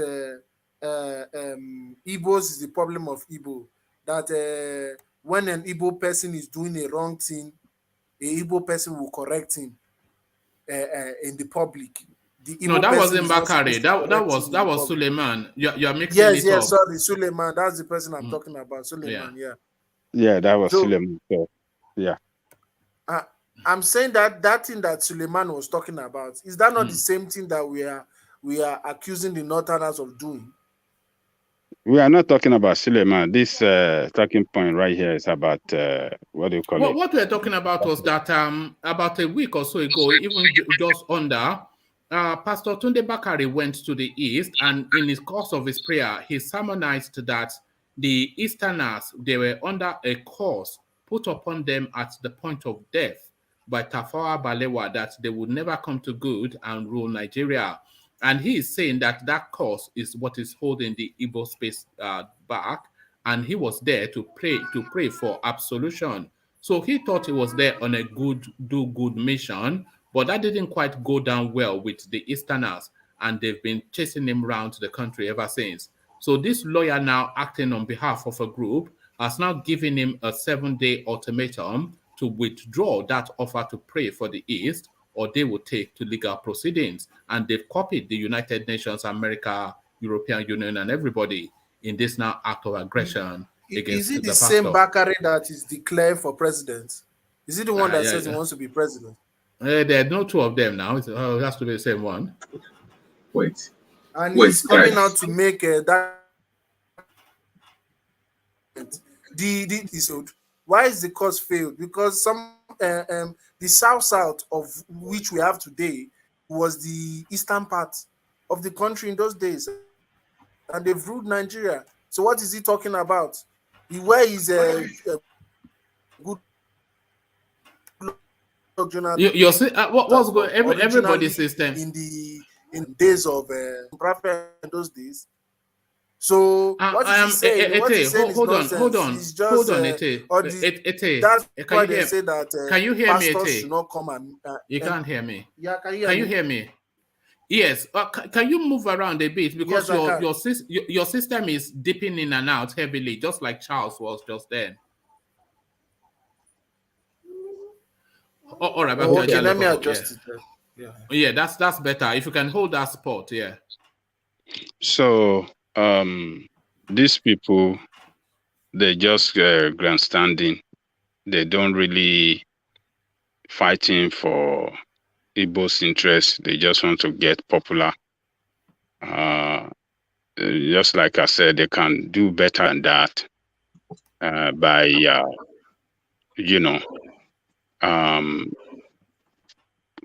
Igbos is the problem of Igbo. That when an Igbo person is doing a wrong thing, a Igbo person will correct him in the public. No, that wasn't Bakare. That was Suleiman. You're mixing it up. Yes, sorry, Suleiman. That's the person I'm talking about. Suleiman, yeah, that was Suleiman. So, yeah. I'm saying that thing that Suleiman was talking about, is that not the same thing that we are accusing the Northerners of doing? We are not talking about Suleiman. This talking point right here is about what do you call it? What we're talking about was that about a week or so ago, even just under, Pastortunde Bakare went to the east, and in his course of his prayer, he sermonized that the Easterners, they were under a curse put upon them at the point of death. by Tafawa Balewa that they would never come to good and rule Nigeria. And he is saying that that cause is what is holding the Igbo space back. And he was there to pray for absolution. So he thought he was there on a do-good mission, but that didn't quite go down well with the Easterners, and they've been chasing him around the country ever since. So this lawyer now acting on behalf of a group has now given him a 7-day ultimatum to withdraw that offer to pray for the East, or they will take to legal proceedings. And they've copied the United Nations, America, European Union, and everybody in this now act of aggression against Is it the pastor. same Bakare that is declared for president? Is it the one that says he wants to be president? There are no two of them now. It has to be the same one. Wait. And he's coming out to make that. Why is the cause failed? Because the south of which we have today was the eastern part of the country in those days, and they've ruled Nigeria. So what is he talking about? Where is a good you see what's going everybody's system in days of prophet in those days. So what is he saying? What he's saying is nonsense. Hold on, Ete. That's why they say that can you hear me, pastors should not come and you can't hear me. Yeah, can you hear me? Yes. Can you move around a bit, because your system is dipping in and out heavily, just like Charles was just then. All right. Okay, let me adjust it. Yeah, that's better. If you can hold that spot, yeah. So these people, they're just grandstanding. They don't really fighting for Igbo's interest. They just want to get popular. Just like I said, they can do better than that by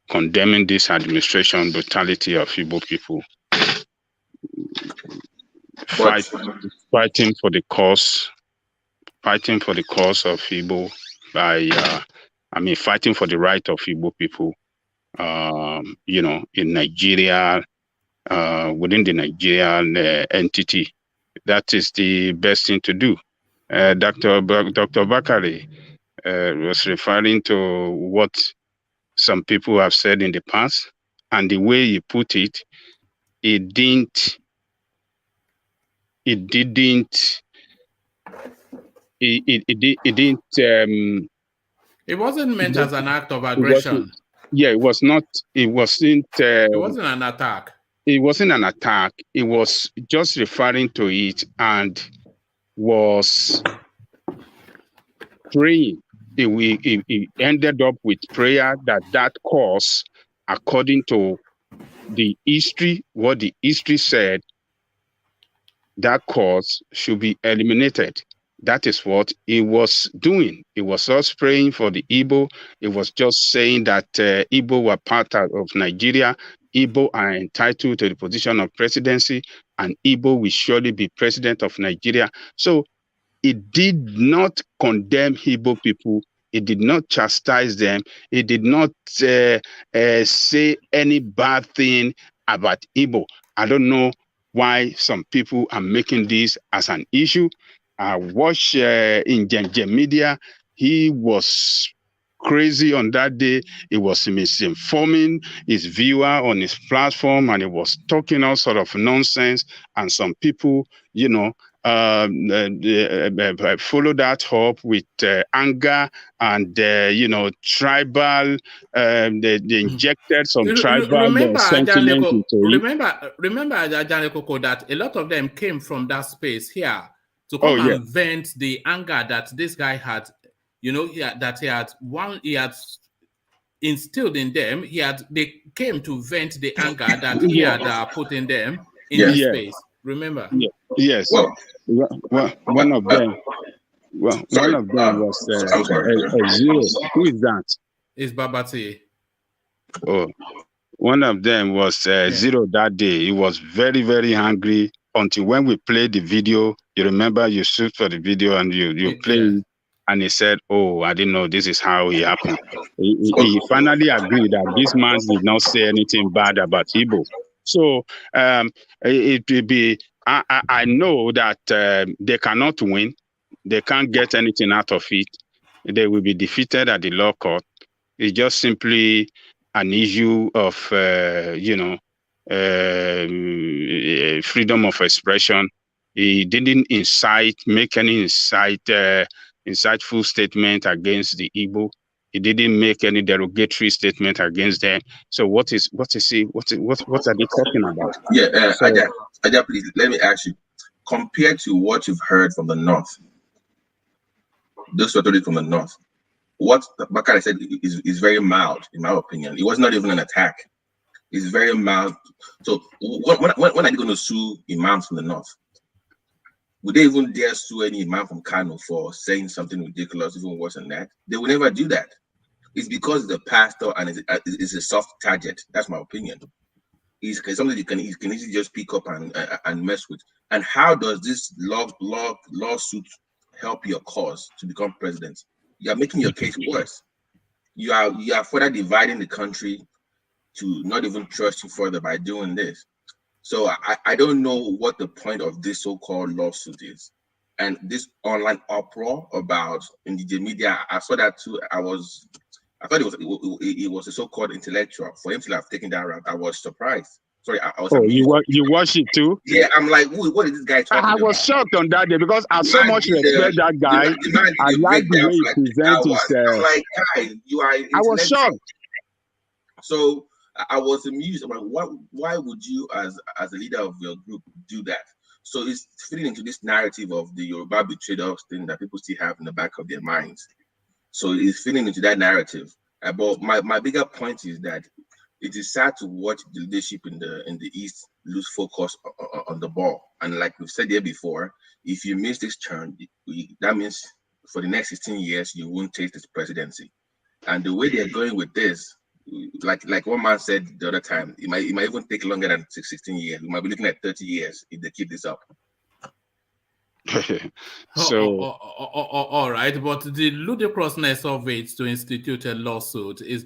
condemning this administration brutality of Igbo people, fighting for the cause of Igbo by fighting for the right of Igbo people, in Nigeria, within the Nigerian entity. That is the best thing to do. Dr. Bakare was referring to what some people have said in the past, and the way he put it, it wasn't meant as an act of aggression. It was not. It wasn't. It wasn't an attack. It wasn't an attack. It was just referring to it and was praying. It ended up with prayer that cause, according to the history, what the history said, that cause should be eliminated. That is what he was doing. He was just praying for the Igbo. It was just saying that Igbo were part of Nigeria. Igbo are entitled to the position of presidency, and Igbo will surely be president of Nigeria. So it did not condemn Igbo people. It did not chastise them. It did not say any bad thing about Igbo. I don't know why some people are making this as an issue. I watched in Genje Media. He was crazy on that day. He was misinforming his viewer on his platform, and he was talking all sort of nonsense. And some people, follow that up with anger and tribal. They injected some tribal sentiment into it. Remember, Ajane Koko, that a lot of them came from that space here to come and vent the anger that this guy had. He had instilled in them. They came to vent the anger that he had put in them in this space. Remember? Yes. One of them was Zero. Who is that? It's Babati. Oh, one of them was Zero that day. He was very, very angry until when we played the video. You remember, you shoot for the video and you played. and he said, "Oh, I didn't know this is how it happened." He finally agreed that this man did not say anything bad about Igbo. So it will be. I know that they cannot win. They can't get anything out of it. They will be defeated at the law court. It's just simply an issue of, freedom of expression. He didn't make any insightful statement against the Igbo. He didn't make any derogatory statement against them. So what are they talking about? Yeah, Aja, please let me ask you. Compared to what you've heard from the north, those rhetoric from the north, what Bakare said is very mild, in my opinion. It was not even an attack. It's very mild. So when are they going to sue imams from the north? Would they even dare sue any imam from Kano for saying something ridiculous, even worse than that? They will never do that. It's because the pastor and it's a soft target. That's my opinion. It's something you can easily just pick up and mess with. And how does this lawsuit help your cause to become president? You are making your case worse. You are further dividing the country to not even trust you further by doing this. So I don't know what the point of this so-called lawsuit is. And this online uproar about in the media, I saw that too. I thought it was a so-called intellectual. For him to have taken that route, I was surprised. Sorry, I was. Oh, you watch it too? Yeah, I'm like, what is this guy talking about? I was shocked on that day because I so much respect that guy. I like the way he presents himself. I'm like, guy, you are. I was shocked. So I was amused. I'm like, why would you, as a leader of your group, do that? So it's fitting into this narrative of the Yoruba betrayed us thing that people still have in the back of their minds. So it's fitting into that narrative. But my bigger point is that it is sad to watch the leadership in the East lose focus on the ball. And like we've said here before, if you miss this turn, that means for the next 16 years, you won't take this presidency. And the way they're going with this, like one man said the other time, it might even take longer than 16 years. We might be looking at 30 years if they keep this up. So all right, but the ludicrousness of it to institute a lawsuit is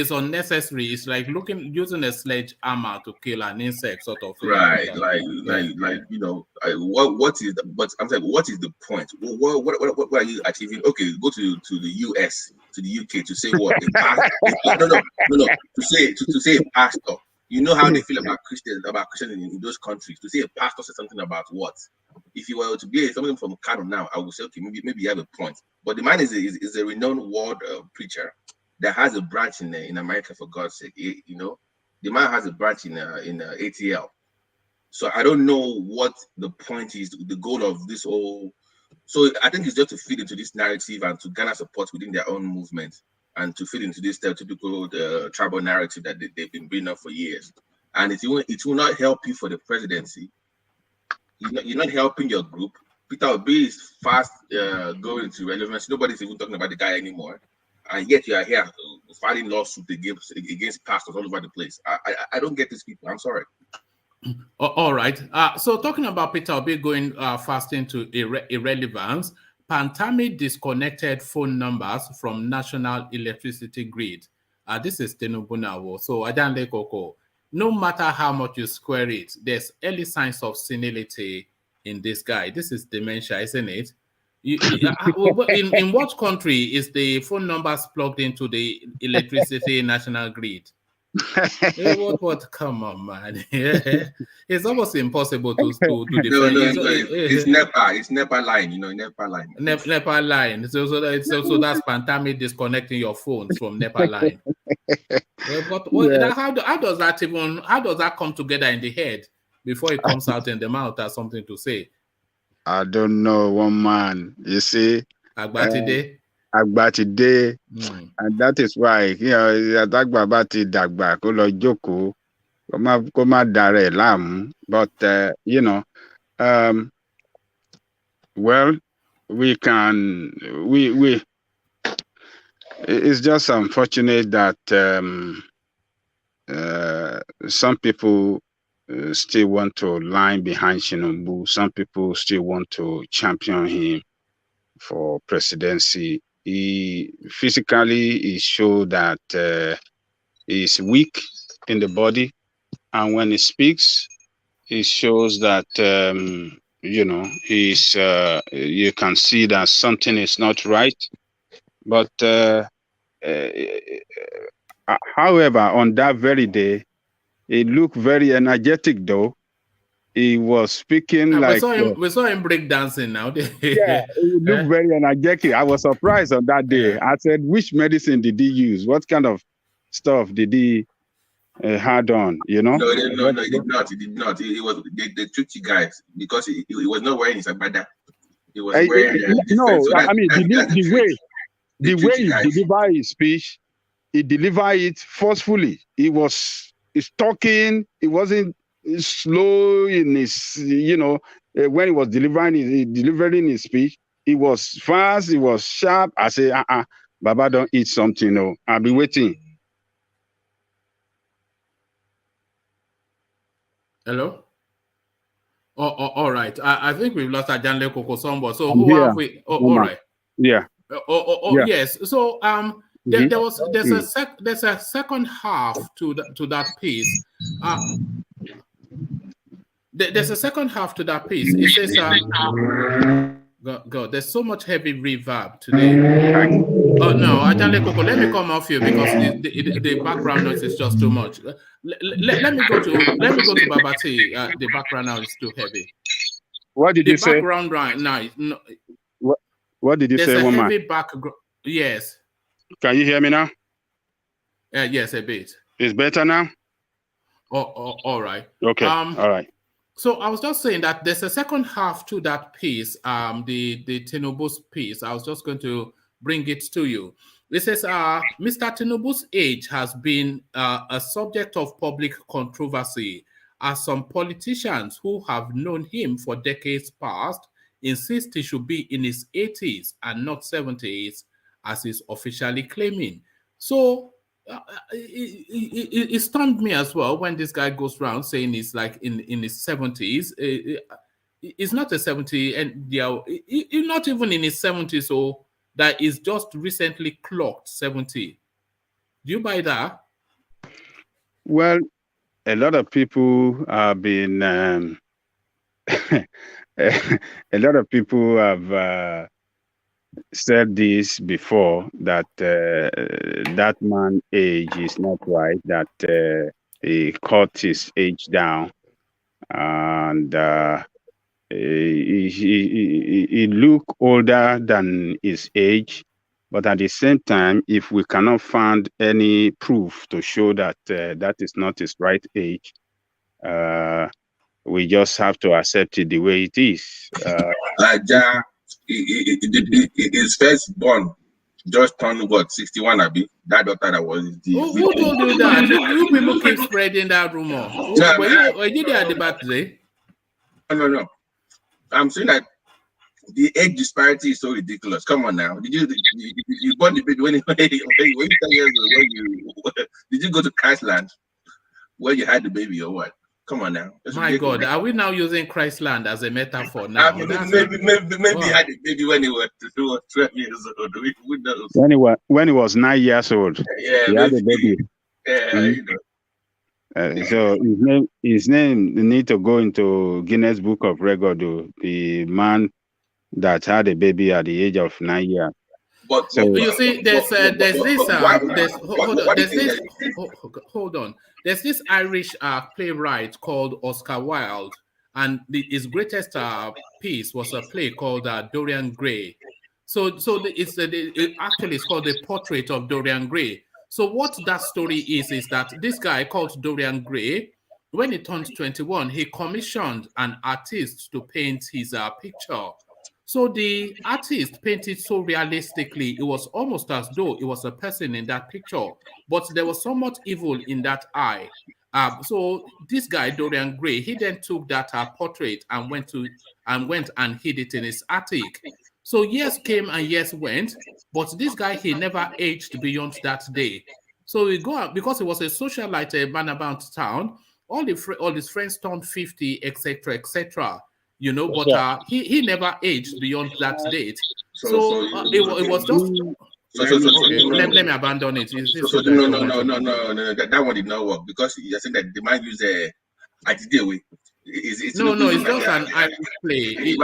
unnecessary. It's like using a sledgehammer to kill an insect, sort of thing. Right, like what is the point? What are you achieving? Okay, go to the US, to the UK to say what? No, to say a pastor. You know how they feel about Christians in those countries. To say a pastor said something about what? If you were to be something from Kano now, I would say, okay, maybe you have a point. But the man is a renowned world preacher that has a branch in America, for God's sake. The man has a branch in ATL. So I don't know what the point is, the goal of this whole. So I think it's just to feed into this narrative and to garner support within their own movement and to fit into this stereotypical tribal narrative that they've been bringing up for years. And it will not help you for the presidency. You're not helping your group. Peter Obi is fast going into relevance. Nobody's even talking about the guy anymore. And yet you are here filing lawsuits against pastors all over the place. I don't get these people. I'm sorry. All right. So talking about Peter Obi going fast into irrelevance, Pantami disconnected phone numbers from national electricity grid. This is Tinubu now. So Adanle Koko, no matter how much you square it, there's early signs of senility in this guy. This is dementia, isn't it? In what country is the phone numbers plugged into the electricity national grid? What? Come on, man. It's almost impossible to defend. It's NEPA. It's NEPA line. NEPA line. NEPA line. So that's Pantami disconnecting your phones from NEPA line. How does that come together in the head before it comes out in the mouth as something to say? I don't know, one man. You see, Agbatide. And that is why Agbati Dagba Kolo Joko Koma Dare Lam. But well, we it's just unfortunate that some people still want to line behind Tinubu. Some people still want to champion him. for presidency. He physically showed that he's weak in the body, and when he speaks, it shows that he's you can see that something is not right. But however, on that very day, he looked very energetic. Though he was speaking like we saw him break dancing now. yeah, he looked very energetic. I was surprised on that day. I said, which medicine did he use? What kind of stuff did he had on? You know? No, he did not. He did not. He was they tricked you guys because he was not wearing his agbada. He was wearing no. So I mean, the way he delivered his speech, he delivered it forcefully. He's talking. He wasn't slow in his, when he was delivering his speech. He was fast. He was sharp. I say, Baba, don't eat something. No, I'll be waiting. Hello? All right. I think we've lost Ajanle Kokosombo. So who have we? All right. Yeah. Yeah. Yes. So there's a second half to that piece. There's a second half to that piece. It says, God, there's so much heavy reverb today. Oh no, Ajanle Koko, let me come off you because the background noise is just too much. Let me go to Babati. The background now is too heavy. What did you say? The background right now. No. What did you say, woman? Heavy background. Yes. Can you hear me now? Yes, a bit. It's better now. All right. Okay. All right. So I was just saying that there's a second half to that piece, the Tinubu's piece. I was just going to bring it to you. It says, Mr. Tinubu's age has been a subject of public controversy as some politicians who have known him for decades past insist he should be in his 80s and not 70s, as he's officially claiming. So it stunned me as well when this guy goes around saying he's like in his 70s. It's not a 70, and not even in his 70s, so that is just recently clocked 70. Do you buy that? Well, a lot of people have been a lot of people have said this before, that that man's age is not right, that he cut his age down, and he look older than his age. But at the same time, if we cannot find any proof to show that that is not his right age, we just have to accept it the way it is. His first born just turned what, 61, Abi? That daughter that was who told you that? You people keep spreading that rumor. Were you there at the back today? No. I'm saying that the age disparity is so ridiculous. Come on now. Did you born the baby when you 10 years old? Did you go to Christland where you had the baby or what? Come on now. That's my ridiculous. God, are we now using Christland as a metaphor now? Maybe he had a baby when he was 12 years old. Who knows? When he was 9 years old, he had a baby. So his name need to go into Guinness Book of Record. The man that had a baby at the age of 9 years. But so you see, there's this Irish playwright called Oscar Wilde, and his greatest piece was a play called Dorian Gray. So it's called The Portrait of Dorian Gray. So what that story is that this guy called Dorian Gray, when he turned 21, he commissioned an artist to paint his picture. So the artist painted so realistically, it was almost as though it was a person in that picture, but there was somewhat evil in that eye. So this guy, Dorian Gray, he then took that portrait and went and hid it in his attic. So years came and years went, but this guy, he never aged beyond that day. So we go out, because he was a socialite, man about town, all his friends turned 50, etc., etc. But he never aged beyond that date. It was just. Okay, let me abandon it. No, that one did not work because you said that the man used a way. It's just an Irish play.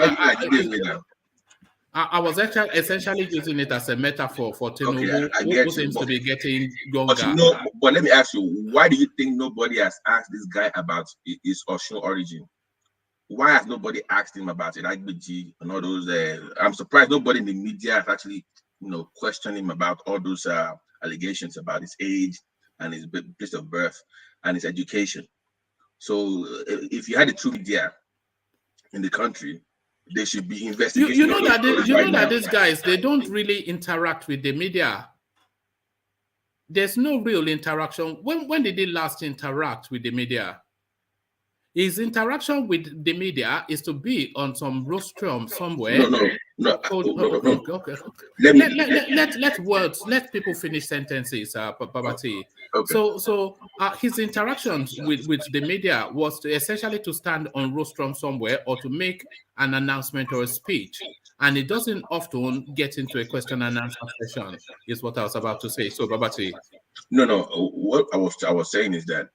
I was actually essentially using it as a metaphor for Tinubu, who seems to be getting younger. But let me ask you, why do you think nobody has asked this guy about his Osun origin? Why has nobody asked him about it? Agbeji and all those. I'm surprised nobody in the media has actually, questioned him about all those allegations about his age and his place of birth and his education. So if you had a true media in the country, they should be investigating. You know that these guys, they don't really interact with the media. There's no real interaction. When did they last interact with the media? His interaction with the media is to be on some rostrum somewhere. No. Okay. Let people finish sentences, Babati. Okay. So his interactions with the media was essentially to stand on rostrum somewhere or to make an announcement or a speech. And it doesn't often get into a question and answer session, is what I was about to say. So, Babati. No. What I was saying is that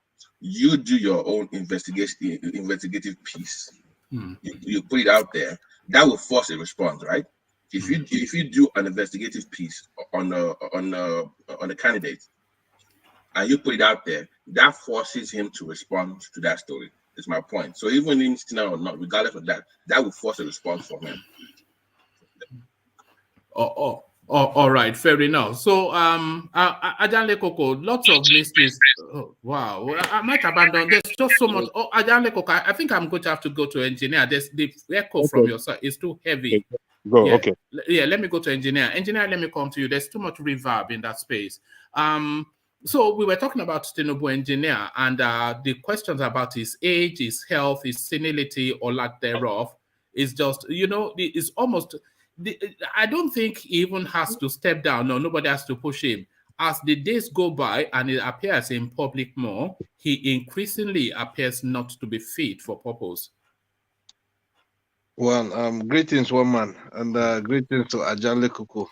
you do your own investigative piece. You put it out there. That will force a response, right? If you do an investigative piece on a candidate and you put it out there, that forces him to respond to that story. Is my point. So even in or not, regardless of that will force a response from him. All right, fair enough. So, Ajanle Koko, lots of mysteries. Oh, wow, I might abandon. There's just so much. Oh, Ajanle Koko, I think I'm going to have to go to engineer. There's the echo from your side is too heavy. Okay. Yeah, let me go to engineer. Engineer, let me come to you. There's too much reverb in that space. So we were talking about Tinubu engineer and the questions about his age, his health, his senility or lack thereof is just, it's almost. I don't think he even has to step down. No, nobody has to push him. As the days go by and he appears in public more, he increasingly appears not to be fit for purpose. Well, greetings, one man, and greetings to Ajanle Kuku.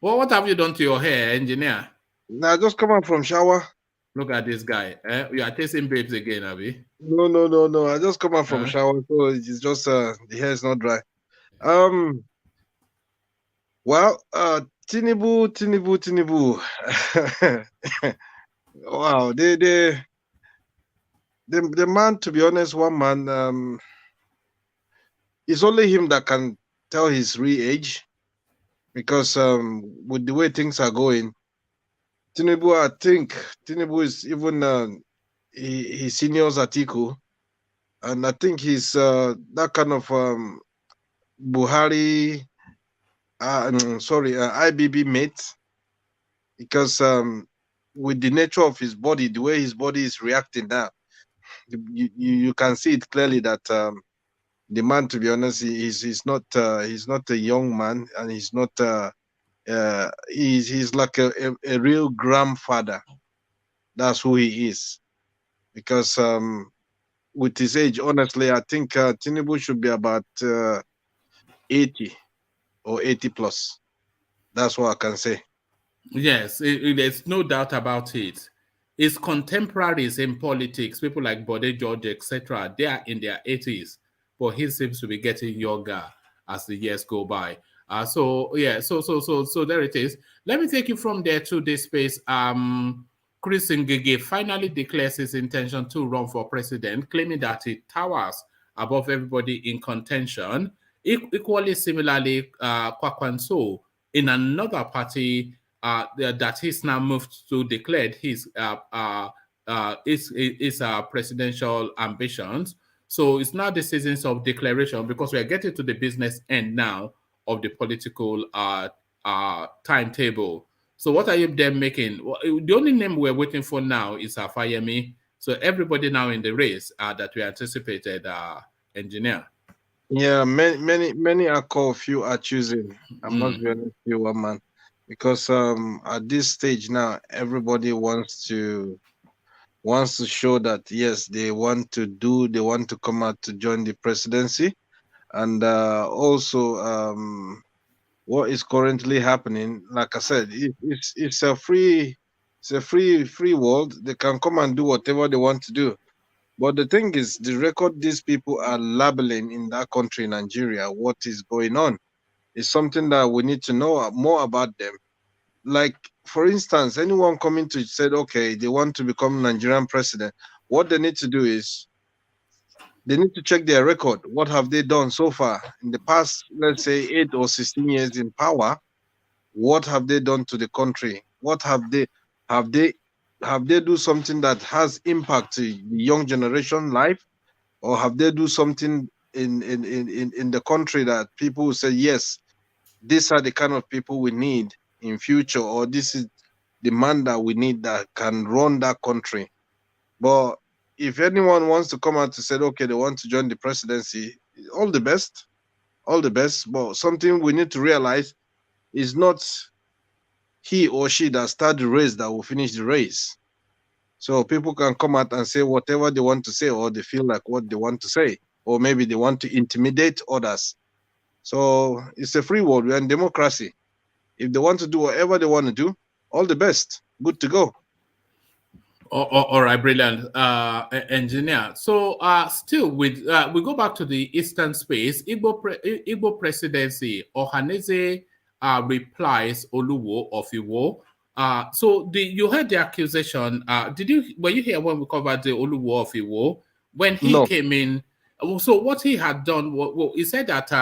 Well, what have you done to your hair, engineer? Now, just come out from shower. Look at this guy. You are tasting babes again, Abby? No. I just come out from shower, so it's just the hair is not dry. Well, Tinubu. Wow, the man, to be honest, one man, it's only him that can tell his real age, because with the way things are going, Tinubu, I think Tinubu is even he seniors Atiku, and I think he's that kind of Buhari, IBB mate, because with the nature of his body, the way his body is reacting now, you can see it clearly that the man, to be honest, he's not a young man, and he's not he's like a real grandfather. That's who he is, because with his age, honestly, I think Tinubu should be about 80 or 80 plus. That's what I can say. Yes, there's no doubt about it. His contemporaries in politics, people like Bode George, etc., they are in their 80s, but he seems to be getting younger as the years go by. So there it is. Let me take you from there to this space. Chris Ngige finally declares his intention to run for president, claiming that he towers above everybody in contention. Equally, similarly, Kwakwanso in another party that he's now moved to declared his presidential ambitions. So it's now the seasons of declaration, because we are getting to the business end now of the political timetable. So what are you then making? The only name we're waiting for now is Afayemi. So everybody now in the race that we anticipated, engineer. Yeah, many are called, few are choosing. I must be honest with you, one man, because at this stage now, everybody wants to show that yes, they want to come out to join the presidency. and also what is currently happening. Like I said, it's a free world. They can come and do whatever they want to do. But the thing is, the record these people are labeling in that country, Nigeria, what is going on, is something that we need to know more about them. Like, for instance, anyone coming to said, okay, they want to become Nigerian president, what they need to do is they need to check their record. What have they done so far in the past, let's say 8 or 16 years in power? What have they done to the country? What have they do something that has impact to the young generation life, or have they do something in the country that people will say, yes, these are the kind of people we need in future, or this is the man that we need that can run that country. But if anyone wants to come out to say, okay, they want to join the presidency, all the best. But something we need to realize is not he or she that start the race that will finish the race. So people can come out and say whatever they want to say, or they feel like what they want to say, or maybe they want to intimidate others. So it's a free world. We're in democracy. If they want to do whatever they want to do, all the best. Good to go. All right, brilliant, engineer. So, still with we go back to the eastern space. Igbo presidency. Ohanaeze replies Oluwo Of Iwo. So you heard the accusation. Were you here when we covered the Oluwo Of Iwo when he came in? So what he had done, he said that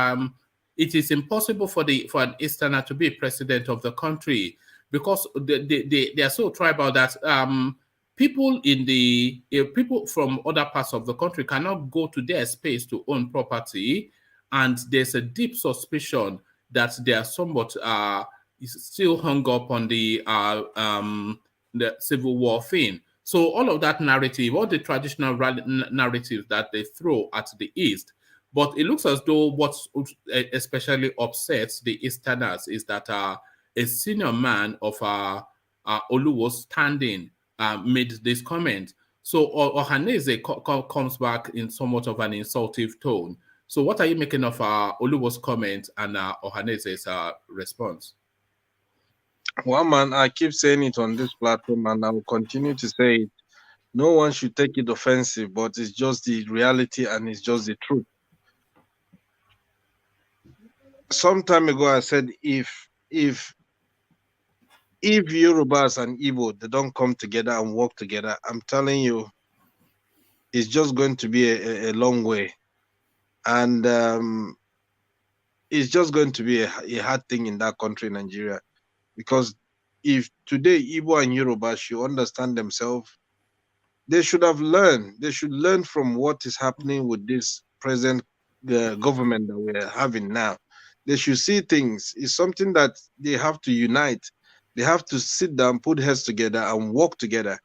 it is impossible for an Easterner to be president of the country because they are so tribal that people people from other parts of the country cannot go to their space to own property, and there's a deep suspicion that they are somewhat still hung up on the Civil War thing. So all of that narrative, all the traditional narratives that they throw at the East, but it looks as though what especially upsets the Easterners is that a senior man of Oluwo's standing made this comment. So Ohanaeze comes back in somewhat of an insultive tone. So what are you making of Oluwo's comment and Ohanaeze's response? Well, man, I keep saying it on this platform, and I will continue to say it. No one should take it offensive, but it's just the reality and it's just the truth. Some time ago, I said if Yorubas and Igbo, they don't come together and work together, I'm telling you, it's just going to be a long way. And it's just going to be a hard thing in that country, Nigeria. Because if today Igbo and Yoruba should understand themselves, they should have learned. They should learn from what is happening with this present government that we're having now. They should see things. It's something that they have to unite. They have to sit down, put heads together, and work together.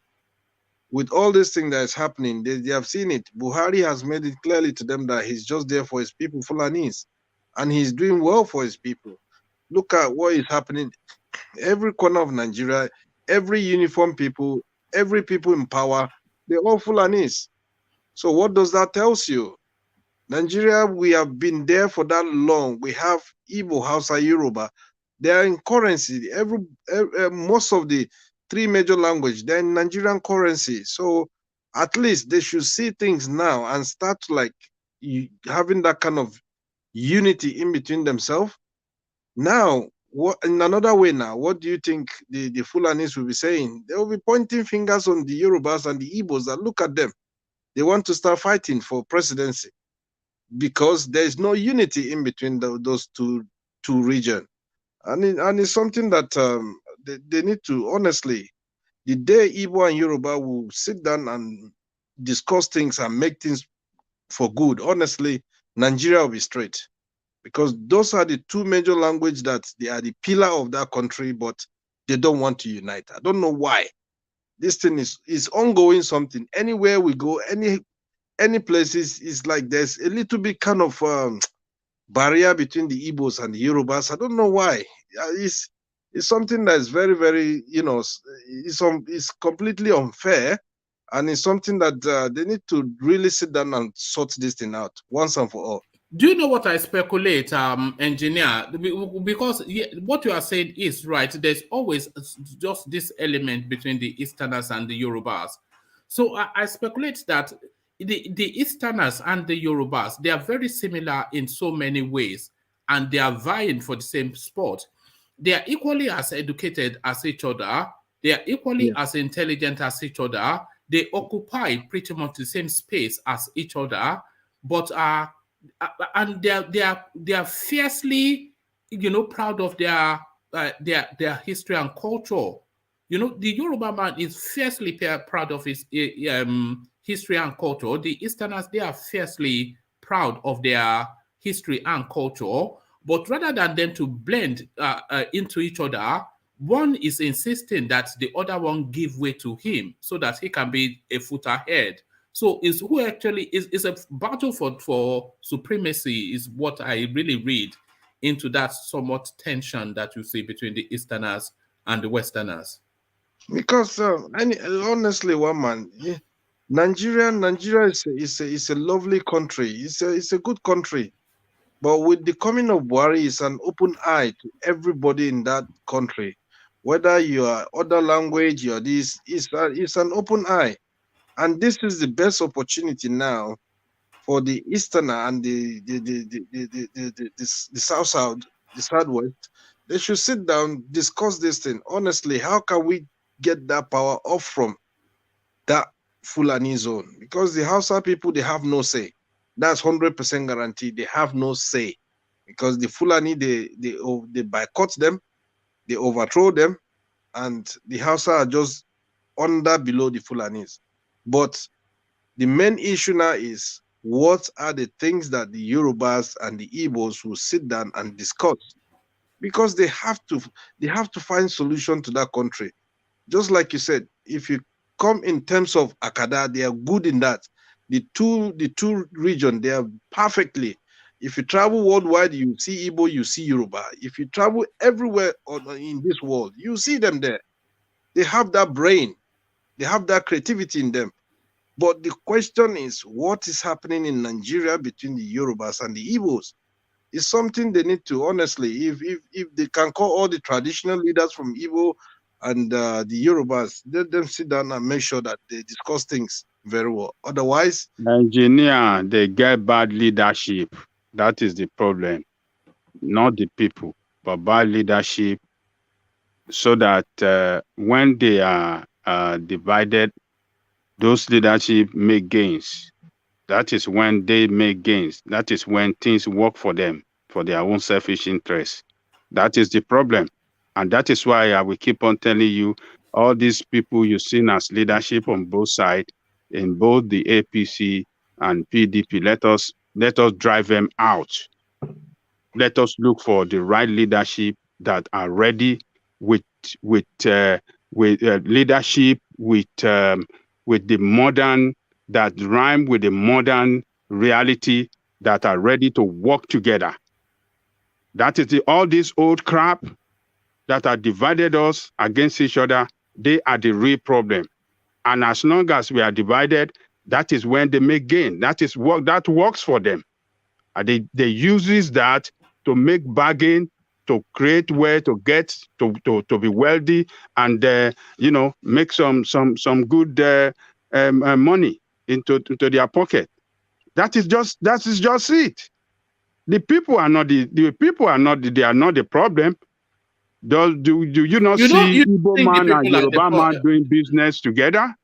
With all this thing that is happening, they have seen it. Buhari has made it clearly to them that he's just there for his people, Fulanis, and he's doing well for his people. Look at what is happening. Every corner of Nigeria, every uniform people, every people in power, they're all Fulanis. So what does that tell you? Nigeria, we have been there for that long. We have Igbo, Hausa, Yoruba. They are in currency. Most of the three major languages, they're in Nigerian currency. So at least they should see things now and start like having that kind of unity in between themselves. Now, in another way now, what do you think the Fulanis will be saying? They will be pointing fingers on the Yorubas and the Igbos that look at them. They want to start fighting for presidency because there is no unity in between those two regions. And it's something that they need to, honestly, the day Igbo and Yoruba will sit down and discuss things and make things for good, honestly, Nigeria will be straight. Because those are the two major languages that they are the pillar of that country, but they don't want to unite. I don't know why. This thing is ongoing something. Anywhere we go, any places, it's like there's a little bit kind of barrier between the Igbos and the Yorubas. I don't know why. It's something that's very, very, it's completely unfair, and it's something that they need to really sit down and sort this thing out once and for all. Do you know what I speculate, engineer? Because what you are saying is right. There's always just this element between the Easterners and the Yorubas. So I speculate that the Easterners and the Yorubas, they are very similar in so many ways, and they are vying for the same spot. They are equally as educated as each other. They are equally as intelligent as each other. They occupy pretty much the same space as each other, but and they are fiercely, proud of their history and culture. The Yoruba man is fiercely proud of his history and culture. The Easterners, they are fiercely proud of their history and culture. But rather than them to blend into each other, one is insisting that the other one give way to him so that he can be a foot ahead. So is who actually is a battle for supremacy is what I really read into that somewhat tension that you see between the Easterners and the Westerners. Because honestly, one man, Nigeria is a lovely country. It's a good country. But with the coming of Buhari, it's an open eye to everybody in that country. Whether you are other language, you're this, it's an open eye. And this is the best opportunity now for the Easterner and the South, the Southwest. They should sit down, discuss this thing. Honestly, how can we get that power off from that Fulani zone? Because the Hausa people, they have no say. That's 100% guaranteed. They have no say because the Fulani, they boycott them, they overthrow them, and the Hausa are just below the Fulanis. But the main issue now is what are the things that the Yorubas and the Igbos will sit down and discuss, because they have to find solution to that country. Just like you said, if you come in terms of Akada, they are good in that. The two region, they are perfectly. If you travel worldwide, you see Igbo, you see Yoruba. If you travel everywhere in this world, you see them there. They have that brain, they have that creativity in them. But the question is, what is happening in Nigeria between the Yorubas and the Igbos? It's something they need to, honestly, if they can call all the traditional leaders from Igbo and the Yorubas, let them sit down and make sure that they discuss things very well. Otherwise, engineer, they get bad leadership. That is the problem. Not the people, but bad leadership. So that when they are divided, those leadership make gains. That is when they make gains. That is when things work for them, for their own selfish interests. That is the problem. And that is why I will keep on telling you, all these people you've seen as leadership on both sides, in both the APC and PDP, let us drive them out. Let us look for the right leadership that are ready with leadership with the modern, that rhyme with the modern reality, that are ready to work together. That is all this old crap that are divided us against each other. They are the real problem. And as long as we are divided, that is when they make gain. That is what that works for them. And they uses that to make bargain, to create way to get to be wealthy, and make some good money into their pocket. That is just it. The people are not they are not the problem. Do you not see Igbo man and Yoruba man doing business together?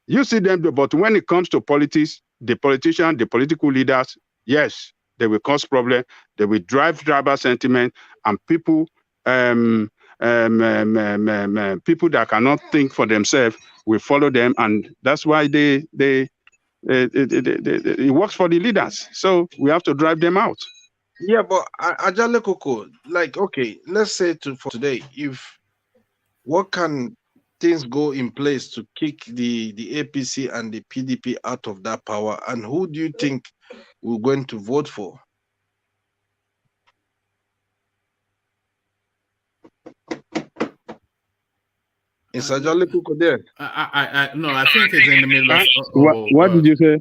You see them, but when it comes to politics, the politicians, the political leaders, yes, they will cause problem. They will drive tribal sentiment, and people, people that cannot think for themselves will follow them, and that's why it works for the leaders. So we have to drive them out. Yeah, but Ajale Koko, like, okay, let's say for today, what can things go in place to kick the APC and the PDP out of that power, and who do you think we're going to vote for? Is Ajale Koko there? No, I think it's in the middle of. What did you say?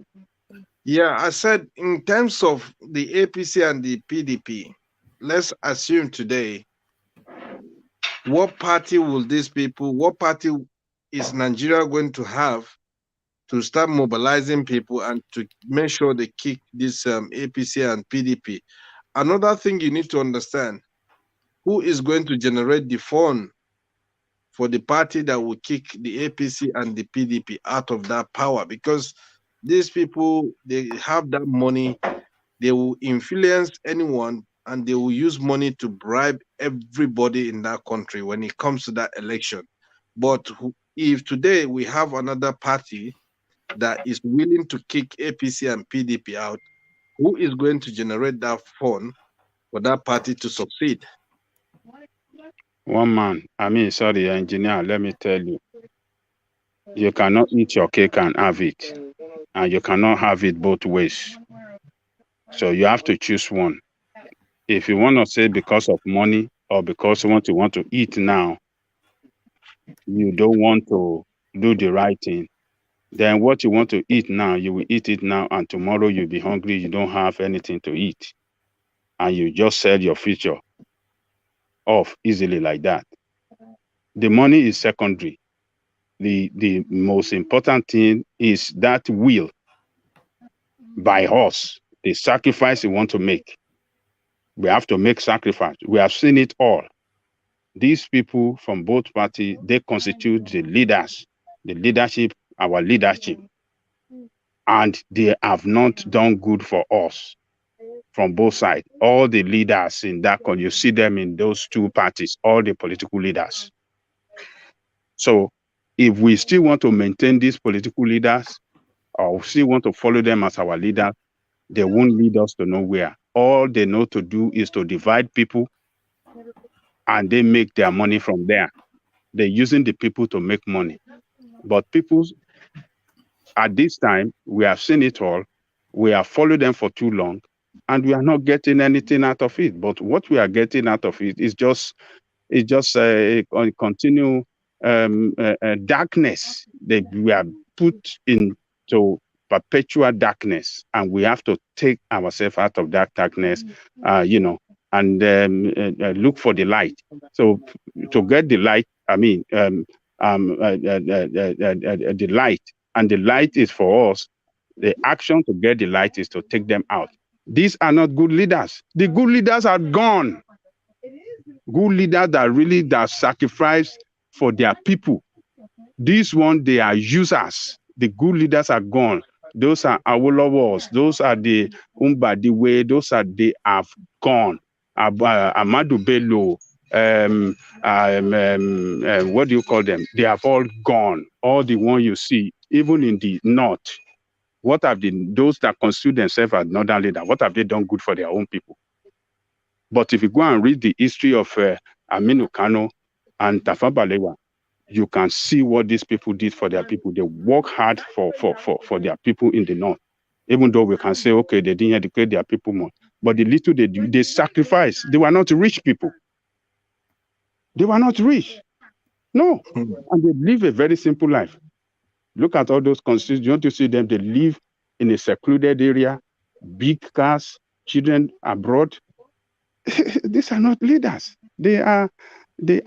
Yeah, I said in terms of the APC and the PDP, let's assume today, what party will these people, what party is Nigeria going to have to start mobilizing people and to make sure they kick this APC and PDP? Another thing you need to understand, who is going to generate the fund for the party that will kick the APC and the PDP out of that power? Because these people, they have that money, they will influence anyone, and they will use money to bribe everybody in that country when it comes to that election. But if today we have another party that is willing to kick APC and PDP out, who is going to generate that fund for that party to succeed? One man, sorry, engineer, let me tell you, you cannot eat your cake and have it, and you cannot have it both ways. So you have to choose one. If you want to say because of money or because you want to eat now, you don't want to do the right thing, then what you want to eat now, you will eat it now, and tomorrow you'll be hungry, you don't have anything to eat, and you just sell your future off easily like that. The money is secondary. The most important thing is that will by us, the sacrifice you want to make. We have to make sacrifice. We have seen it all. These people from both parties, they constitute the leaders, the leadership, our leadership. And they have not done good for us from both sides. All the leaders in that country, you see them in those two parties, all the political leaders. So if we still want to maintain these political leaders, or still want to follow them as our leaders, they won't lead us to nowhere. All they know to do is to divide people, and they make their money from there. They're using the people to make money. But people, at this time, we have seen it all. We have followed them for too long, and we are not getting anything out of it. But what we are getting out of it is just a continual darkness that we are put into perpetual darkness, and we have to take ourselves out of that darkness, and look for the light. So to get the light, the light, and the light is for us. The action to get the light is to take them out. These are not good leaders. The good leaders are gone. Good leaders that sacrifice for their people. These ones, they are users. The good leaders are gone. Those are Awolowos. Those are the Umbadiwe. They have gone. Amadu Bello. What do you call them? They have all gone. All the ones you see, even in the north. What have those that constitute themselves as northern leaders, what have they done good for their own people? But if you go and read the history of Aminu Kano and Tafawa Balewa, you can see what these people did for their people. They work hard for their people in the north. Even though we can say, okay, they didn't educate their people more. But the little they do, they sacrifice. They were not rich people. They were not rich. No. And they live a very simple life. Look at all those constituents. Don't you see them? They live in a secluded area, big cars, children abroad. These are not leaders. They are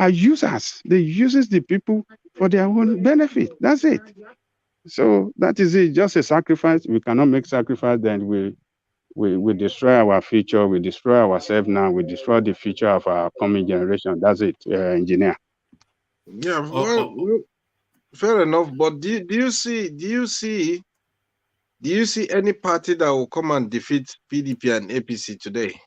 users. They uses the people for their own benefit. That's it. So that is it. Just a sacrifice. We cannot make sacrifice. Then we destroy our future. We destroy ourselves now. We destroy the future of our coming generation. That's it, engineer. Yeah. Well, fair enough. But do you see any party that will come and defeat PDP and APC today?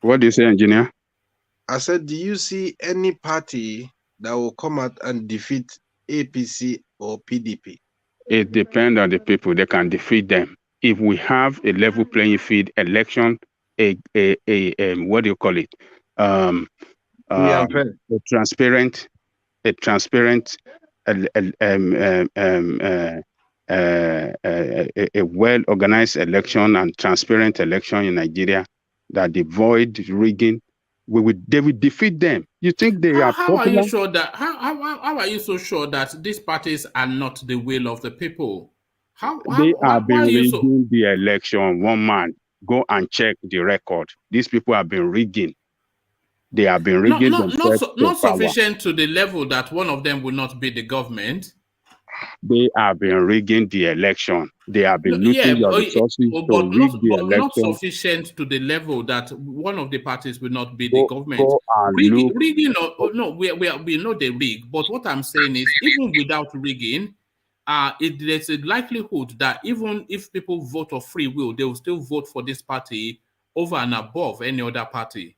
What do you say, engineer? I said, do you see any party that will come out and defeat APC or PDP? It depends on the people. They can defeat them. If we have a level playing field election, what do you call it? A transparent, a well-organized election and transparent election in Nigeria that devoid rigging, they will defeat them. You think they are How are popular? you sure that? How are you so sure that these parties are not the will of the people? They have Why been are you so? rigging the election. One man, go and check the record. These people have been rigging. They have been rigging themselves to Not power. sufficient to the level that one of them will not be the government. They have been rigging the election. They have been looting your resources to rig the but not election. sufficient to the level that one of the parties will not be the government. Go and look. Rigging, no, we know they rig. But what I'm saying is, even without rigging, there's a likelihood that even if people vote of free will, they will still vote for this party over and above any other party.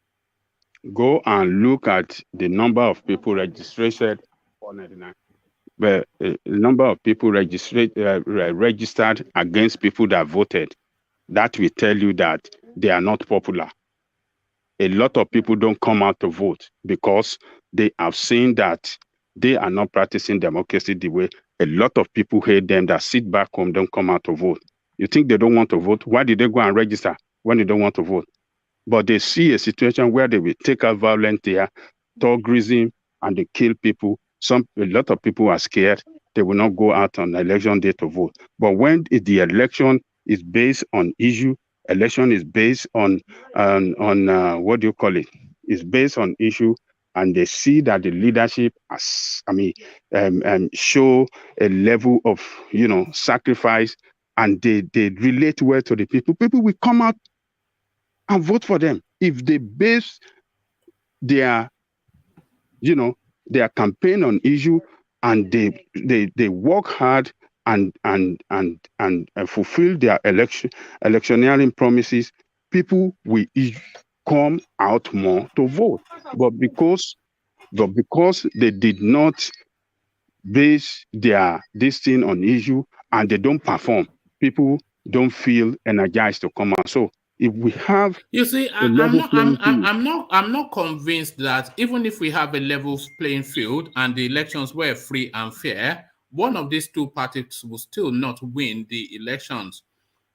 Go and look at the number of people registered 499. But the number of people registered against people that voted, that will tell you that they are not popular. A lot of people don't come out to vote because they have seen that they are not practicing democracy the way. A lot of people hate them that sit back home, don't come out to vote. You think they don't want to vote? Why did they go and register when they don't want to vote? But they see a situation where they will take out violence there, thuggerism, and they kill people. A lot of people are scared. They will not go out on election day to vote. But when the election is based on issue, election is based on what do you call it? It's based on issue, and they see that the leadership show a level of sacrifice, and they relate well to the people. People will come out and vote for them if they base their campaign on issue, and they work hard and fulfill their electioneering promises. People will come out more to vote. But because they did not base this thing on issue and they don't perform, people don't feel energized to come out. So if we have, you see, I'm not convinced that even if we have a level playing field and the elections were free and fair, one of these two parties will still not win the elections,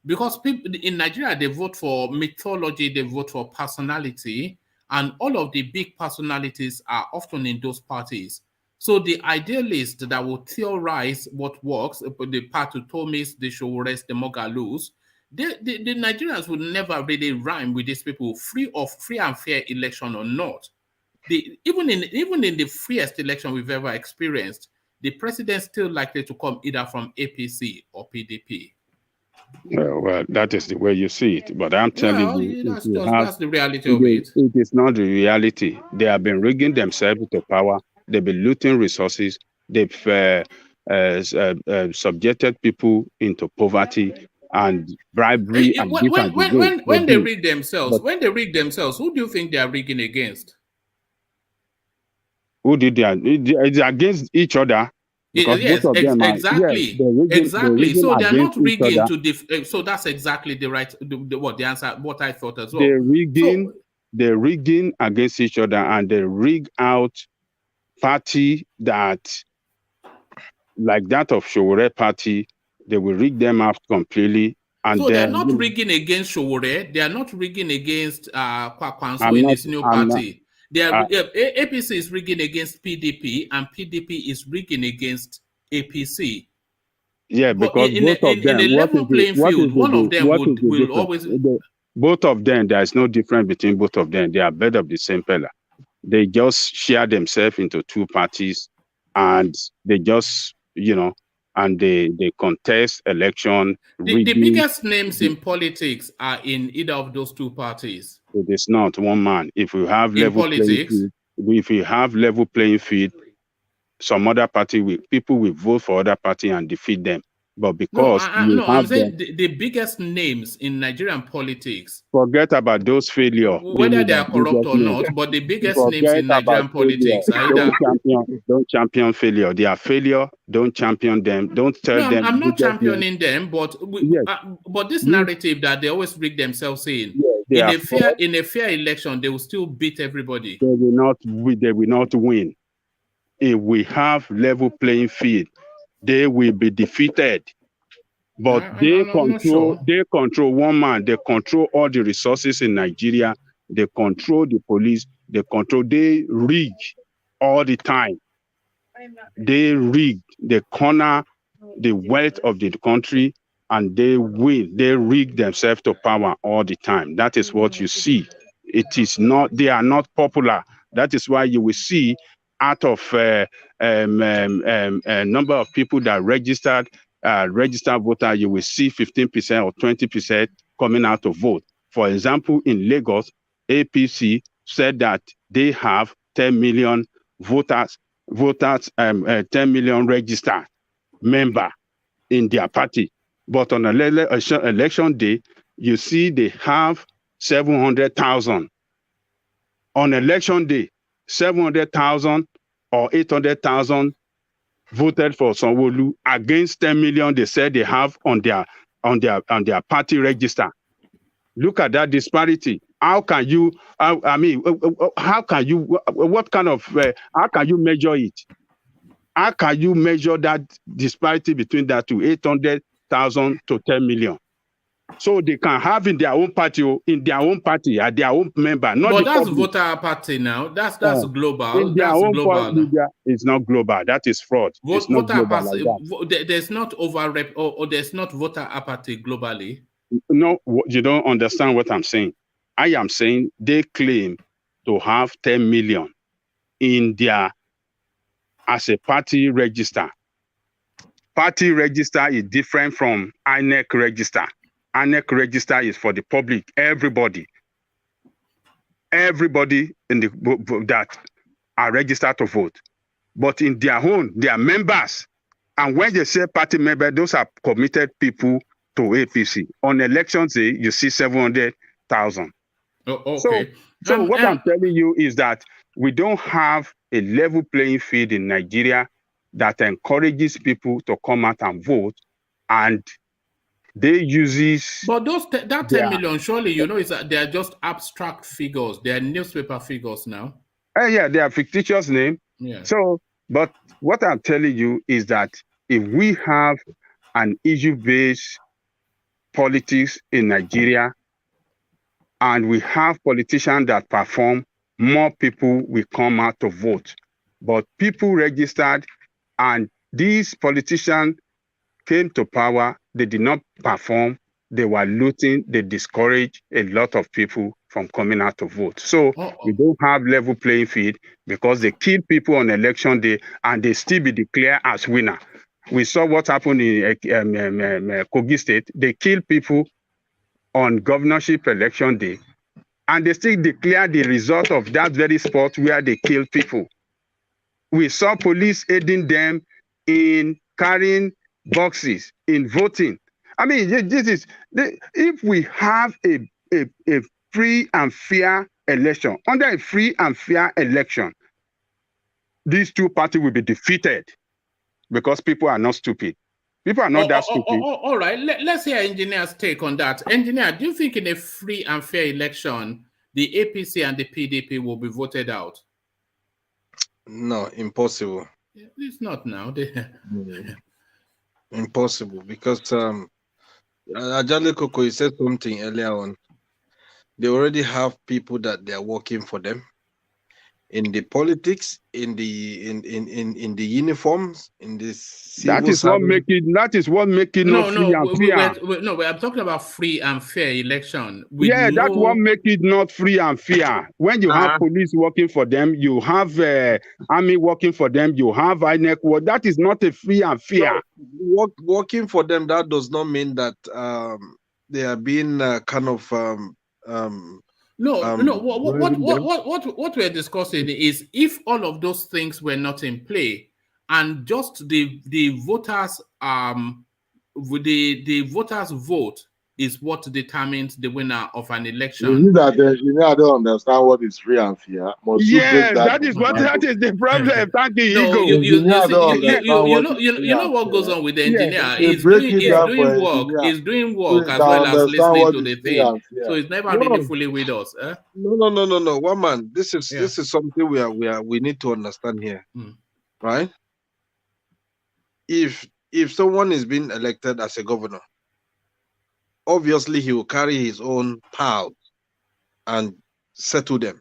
because people in Nigeria, they vote for mythology, they vote for personality, and all of the big personalities are often in those parties. So the idealist that will theorize what works, the Pastortundes, the Showores, the Mogalus, the Nigerians would never really rhyme with these people, free and fair election or not. Even in the freest election we've ever experienced, the president still likely to come either from APC or PDP. Well, that is the way you see it. But I'm telling you, that's the reality of it. It is not the reality. They have been rigging themselves to power. They've been looting resources. They've subjected people into poverty and bribery. When they rig themselves, who do you think they are rigging against? Who did that? It's against each other. Yes, exactly. So they're not rigging to so that's exactly the right the answer. What I thought as well. They're rigging against each other, and they rig out party that, like that of Showore party, they will rig them out completely. And so they're not rigging against Showore. They are not rigging against Kwakwanso in his new party. APC is rigging against PDP, and PDP is rigging against APC. Yeah, because both of them, in a level playing field, one of them will always. Both of them, there is no difference between both of them. They are bed of the same fella. They just share themselves into two parties, and they just, and they contest election. The biggest names in politics are in either of those two parties. It is not one man. If you have level playing field, some other party people will vote for other party and defeat them. But because I'm saying the biggest names in Nigerian politics. Forget about those failures. Whether they are corrupt or not, but the biggest names in Nigerian politics are don't champion failure. They are failure. Don't champion them. Don't tell them. I'm not championing them, but this narrative that they always rig themselves in. Yes, in a fair election, they will still beat everybody. They will not win. If we have level playing field, they will be defeated. But they control one man. They control all the resources in Nigeria. They control the police. they control, they rig all the time. They rig, they corner the wealth of the country, and they rig themselves to power all the time. That is what you see. It is not, they are not popular. That is why you will see out of a number of people that registered voter, you will see 15% or 20% coming out to vote. For example, in Lagos, APC said that they have 10 million voters, 10 million registered member in their party. But on election day, you see they have 700,000. On election day, 700,000 or 800,000 voted for Sanwo-Olu against 10 million they said they have on their party register. Look at that disparity. How can you? How can you? What kind of? How can you measure it? How can you measure that disparity between that to 800,000 to 10 million? So they can have in their own party, at their own member. Not but that's public. voter party now. That's global. In their That's own global. media, it's not global. That is fraud. It's not Voter global party. like that. There's not or there's not voter apathy globally. No, you don't understand what I'm saying. I am saying they claim to have 10 million in their as a party register. Party register is different from INEC register. INEC register is for the public, everybody in the that are registered to vote. But in their own, they are members. And when they say party member, those are committed people to APC. On election day, you see 700,000. Oh, okay. So what I'm telling you is that we don't have a level playing field in Nigeria that encourages people to come out and vote, and they use. But that 10 million, surely they are just abstract figures. They are newspaper figures now. Yeah, they are fictitious name. Yeah. So, but what I'm telling you is that if we have an issue-based politics in Nigeria, and we have politicians that perform, more people will come out to vote. But people registered, and these politicians came to power, they did not perform, they were looting, they discouraged a lot of people from coming out to vote. So we don't have level playing field because they kill people on election day and they still be declared as winner. We saw what happened in Kogi State. They kill people on governorship election day, and they still declare the result of that very spot where they killed people. We saw police aiding them in carrying boxes, in voting. I mean, this is if we have a free and fair election, under a free and fair election, these two parties will be defeated because people are not stupid. People are not that stupid. All right, let's hear engineer's take on that. Engineer, do you think in a free and fair election, the APC and the PDP will be voted out? No, impossible. It's not now. Impossible, because Ajale Koko, you said something earlier on. They already have people that they are working for them in the politics, in the uniforms, in this. That is what make it not free and fair. No, I'm talking about free and fair election. That's what make it not free and fair. When you have police working for them, you have army working for them, you have INEC. That is not a free and fair. Working for them, that does not mean that they are being kind of What we're discussing is if all of those things were not in play, and just the voters the voters vote is what determines the winner of an election. You that the engineer don't understand what is free and fair. Yes, that is the problem. Thank you, Ego. You know what goes on with the engineer. He's doing work as well as listening to the thing. So he's never really fully with us. No. One man, this is something we need to understand here, right? If someone is being elected as a governor, obviously he will carry his own pals and settle them.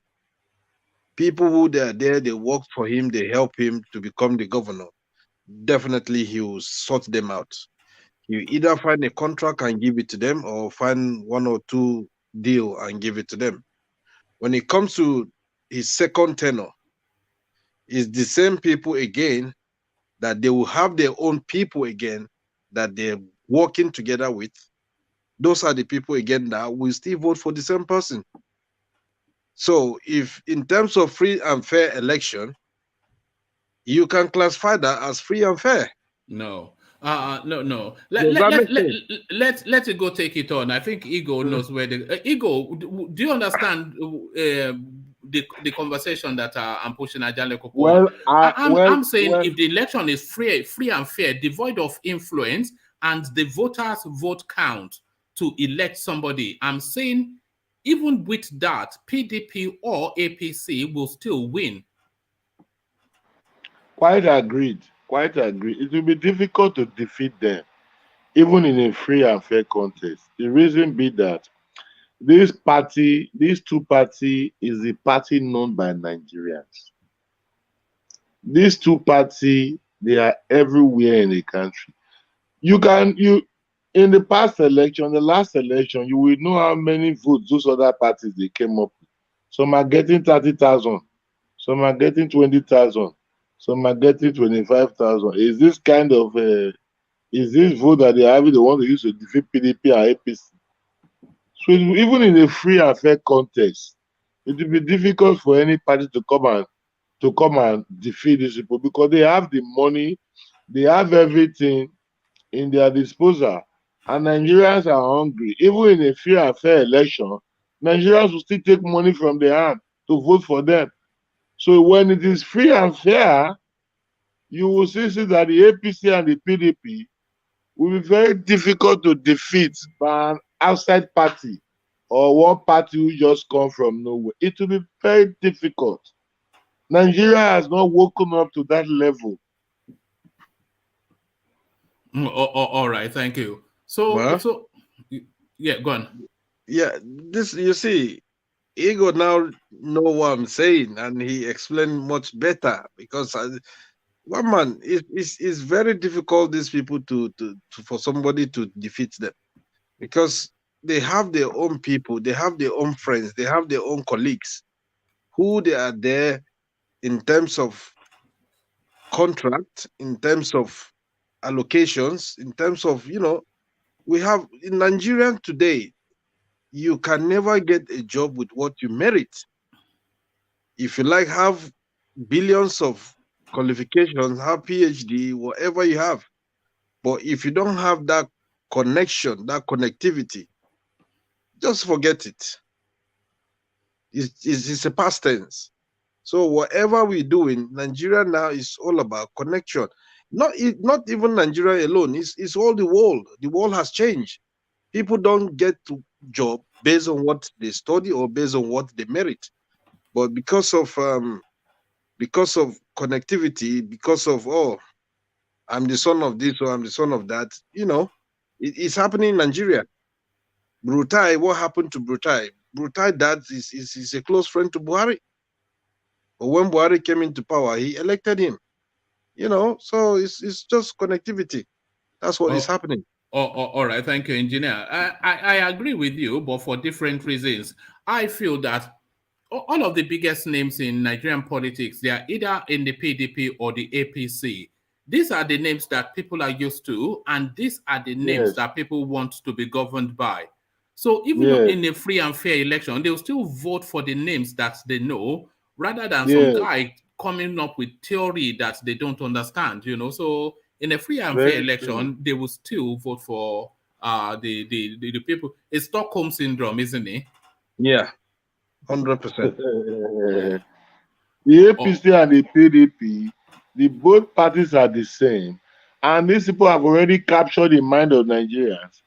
people who they are there, they work for him, they help him to become the governor. Definitely he will sort them out. You either find a contract and give it to them, or find one or two deal and give it to them. When it comes to his second tenure, it's the same people again, that they will have their own people again that they're working together with. Those are the people again that will still vote for the same person. So if in terms of free and fair election, you can classify that as free and fair. No. No. Let it go take it on. I think Ego knows where the Ego. Do you understand the conversation that I'm pushing Ajale Koko? Well, I'm saying if the election is free and fair, devoid of influence, and the voters vote count to elect somebody, I'm saying even with that, PDP or APC will still win. Quite agreed. Quite agreed. It will be difficult to defeat them, even in a free and fair contest. The reason be that these two parties, is the party known by Nigerians. These two parties, they are everywhere in the country. In the past election, the last election, you will know how many votes those other parties they came up with. Some are getting 30,000, some are getting 20,000, some are getting 25,000. Is this kind of is this vote that they have, they want to use to defeat PDP and APC? So even in a free and fair contest, it will be difficult for any party to come and defeat these people, because they have the money, they have everything in their disposal, and Nigerians are hungry. Even in a free and fair election, Nigerians will still take money from their hand to vote for them. So when it is free and fair, you will see that the APC and the PDP will be very difficult to defeat by an outside party or one party who just come from nowhere. It will be very difficult. Nigeria has not woken up to that level. All right, thank you. So yeah, go on. Yeah, this, you see, Ego now know what I'm saying, and he explained much better, because one man, it's very difficult, these people to for somebody to defeat them, because they have their own people, they have their own friends, they have their own colleagues who they are there in terms of contract, in terms of allocations, in terms of, we have in Nigeria today, you can never get a job with what you merit. If you have billions of qualifications, have PhD, whatever you have, but if you don't have that connection, that connectivity, just forget it. It's a past tense. So whatever we do in Nigeria now is all about connection. Not even Nigeria alone. It's all the world. The world has changed. People don't get to job based on what they study or based on what they merit, but because of connectivity, because of, I'm the son of this or I'm the son of that, it's happening in Nigeria. Brutai, what happened to Brutai? Brutai, dad is a close friend to Buhari. But when Buhari came into power, he elected him. So it's just connectivity. That's what is happening. All right, thank you, engineer. I agree with you, but for different reasons. I feel that all of the biggest names in Nigerian politics, they are either in the PDP or the APC. These are the names that people are used to, and these are the names that people want to be governed by. So even in a free and fair election, they'll still vote for the names that they know, rather than some guy coming up with theory that they don't understand, So in a free and fair election, they will still vote for the people. It's Stockholm syndrome, isn't it? Yeah, 100%. The APC and the PDP, both parties are the same, and these people have already captured the mind of Nigerians,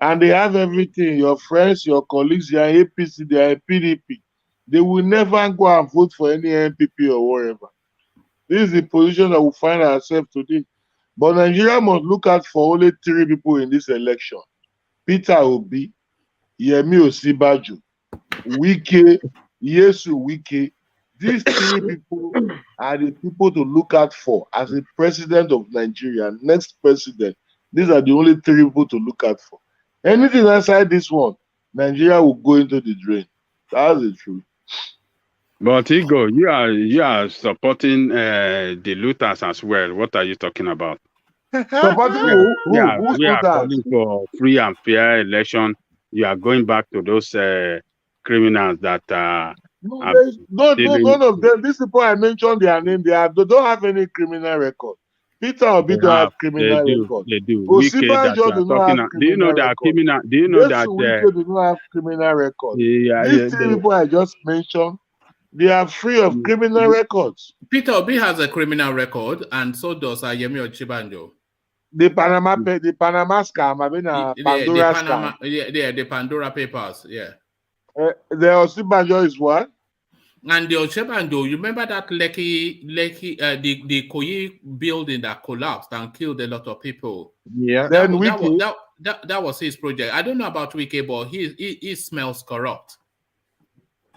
and they have everything. Your friends, your colleagues, they are APC, they are PDP. They will never go and vote for any MPP or whatever. This is the position that we find ourselves today. But Nigeria must look out for only 3 people in this election: Peter Obi, Yemi Osinbajo, Wike, Yesu Wike, These three people are the people to look out for as the president of Nigeria, next president. These are the only three people to look out for. Anything outside this one, Nigeria will go into the drain. That's the truth. But Igo, you are supporting the looters as well. What are you talking about? Supporting who? We are Looters? calling for free and fair election. You are going back to those criminals that none of them. These people I mentioned their name. They don't have any criminal record. Peter Obi don't have criminal record. They do. Osibanjo do not have do you know that criminal? Do you know that Wike do not have criminal record? These three people I just mentioned, they are free of criminal records. Peter Obi has a criminal record, and so does Yemi Osibanjo. The Panama scam, I mean, Pandora scam. Yeah, the Pandora papers. Yeah. The Osibanjo is what? And the Osibanjo, you remember that Lekki, the Koyi building that collapsed and killed a lot of people. Yeah. That was his project. I don't know about Wike, but he smells corrupt.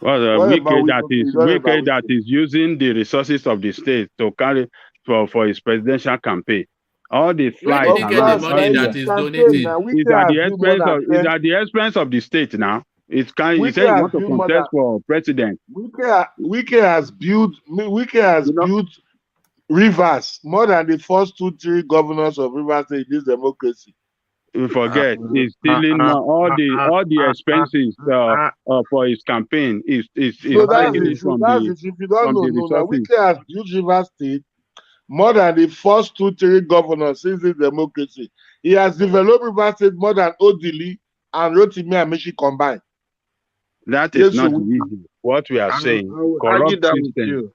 Well, Wike that is using the resources of the state to carry for his presidential campaign. All the flights and all the money that is donated is at the expense of the state now. It's kind. He said he wants to contest for president. Wike has built rivers more than the first 2-3 governors of Rivers State in this democracy. You forget, he's stealing all the expenses for his campaign. Is so that's if you don't know, Wike has built Rivers State more than the first 2-3 governors since this democracy. He has developed Rivers State more than Odili and Rotimi and Mishi combined. That is not easy. What we are saying, corrupt system.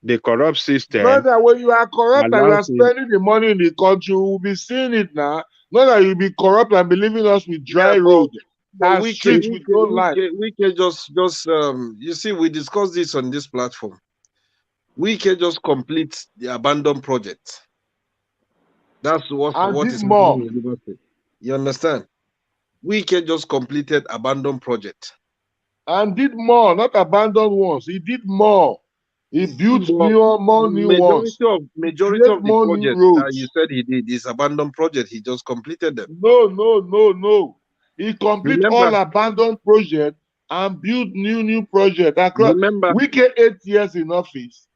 The corrupt system. Brother, when you are corrupt and you are spending the money in the country, we will be seeing it now. Not that you'll be corrupt and be leaving us with dry road. We can just you see, we discussed this on this platform. We can just complete the abandoned project. That's what is more. You understand? We can just completed abandoned project. And did more, not abandoned ones. He did more. He built more new ones. Majority of the projects that you said he did is abandoned project. He just completed them. No. He completed all abandoned projects and built new projects. Wike 8 years in office.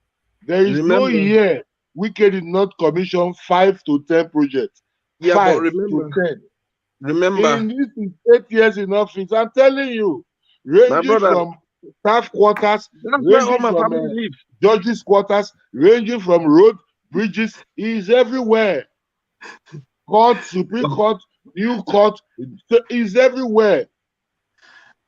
There is no year Wike did not commission 5 to 10 projects. Yeah, 5 but to 10. Remember, in this 8 years in office, I'm telling you, ranging from staff quarters, ranging from judges' quarters, ranging from road, bridges, he's everywhere. Court, Supreme Court, new court, he's everywhere.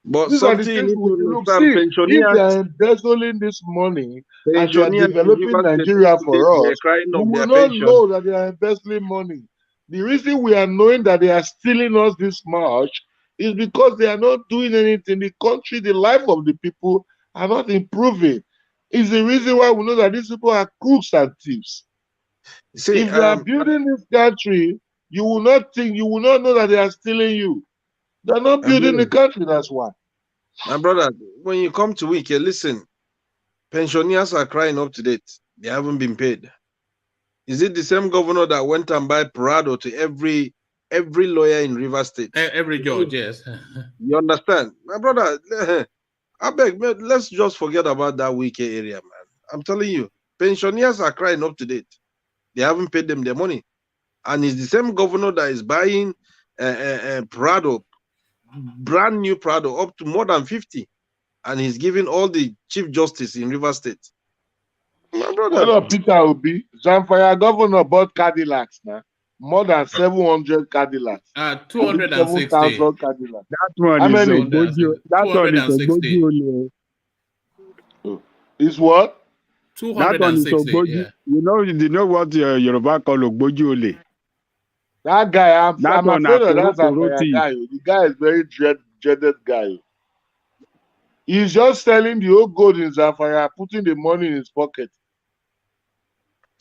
But these something you need to understand, if they are embezzling this money and they are developing Nigeria for us, we will not know that they are embezzling money. The reason we are knowing that they are stealing us this much is because they are not doing anything. The country, the life of the people are not improving. It's the reason why we know that these people are crooks and thieves. See, if they are building this country, you will not know that they are stealing you. They're not building the country, that's why. My brother, when you come to Wike, listen, pensioners are crying up to date. They haven't been paid. Is it the same governor that went and buy Prado to every lawyer in River State? Every judge, yes. You understand? My brother, I beg, let's just forget about that Wike area, man. I'm telling you, pensioners are crying up to date. They haven't paid them their money. And it's the same governor that is buying Prado, brand new Prado, up to more than 50. And he's giving all the chief justice in River State. My brother, Peter Obi, Zamfara governor bought Cadillacs now. More than 700 Cadillacs. 260. Cadillacs. That one is is what? 260. Yeah. You know what Yoruba call Ogbojiole. That guy, I'm afraid of that Zamfara guy. The guy is very dreaded guy. He's just selling the old gold in Zamfara, putting the money in his pocket.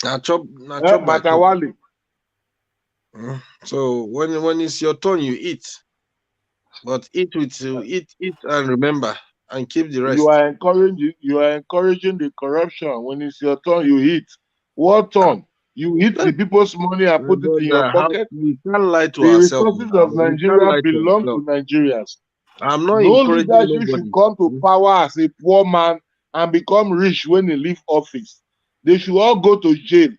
Matawali. So when it's your turn, you eat. But eat and remember, and keep the rest. You are encouraging the corruption. When it's your turn, you hit. What turn? You hit the people's money and put it in your pocket. We can't lie to The ourselves. resources Now. of We can't Nigeria lie to belong to ourselves. Nigerians. I'm not No encouraging leadership should nobody. come to power as a poor man and become rich when they leave office. They should all go to jail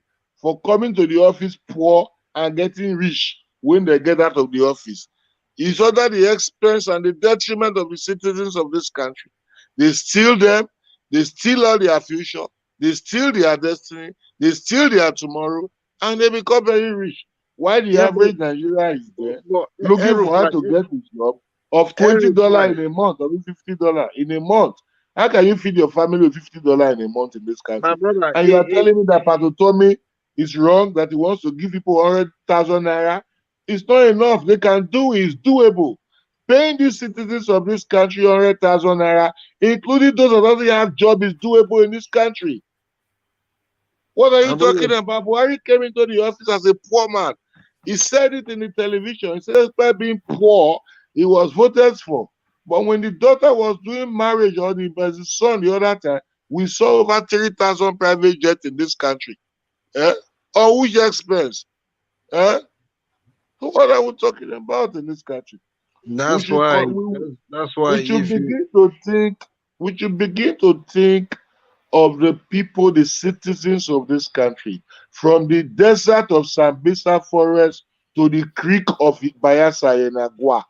for coming to the office poor and getting rich when they get out of the office. It's under the expense and the detriment of the citizens of this country. They steal them, they steal all their future, they steal their destiny, they steal their tomorrow, and they become very rich. While the average Nigerian is there looking for how to get his job of $20 in a month or $50 in a month. How can you feed your family with $50 in a month in this country? My brother, And you are telling me that Pastortunde is wrong, that he wants to give people 100,000 naira? It's not enough. They can do it. It's doable. Paying the citizens of this country 100,000 naira, including those that doesn't have job, is doable in this country. What are you talking about? Buhari came into the office as a poor man. He said it in the television. He said, despite being poor, he was voted for. But when the daughter was doing marriage or the son the other time, we saw over 3,000 private jets in this country. On which expense? What are we talking about in this country? That's why we should begin to think of the people, the citizens of this country, from the desert of Sambisa Forest to the creek of Bayelsa and Agua,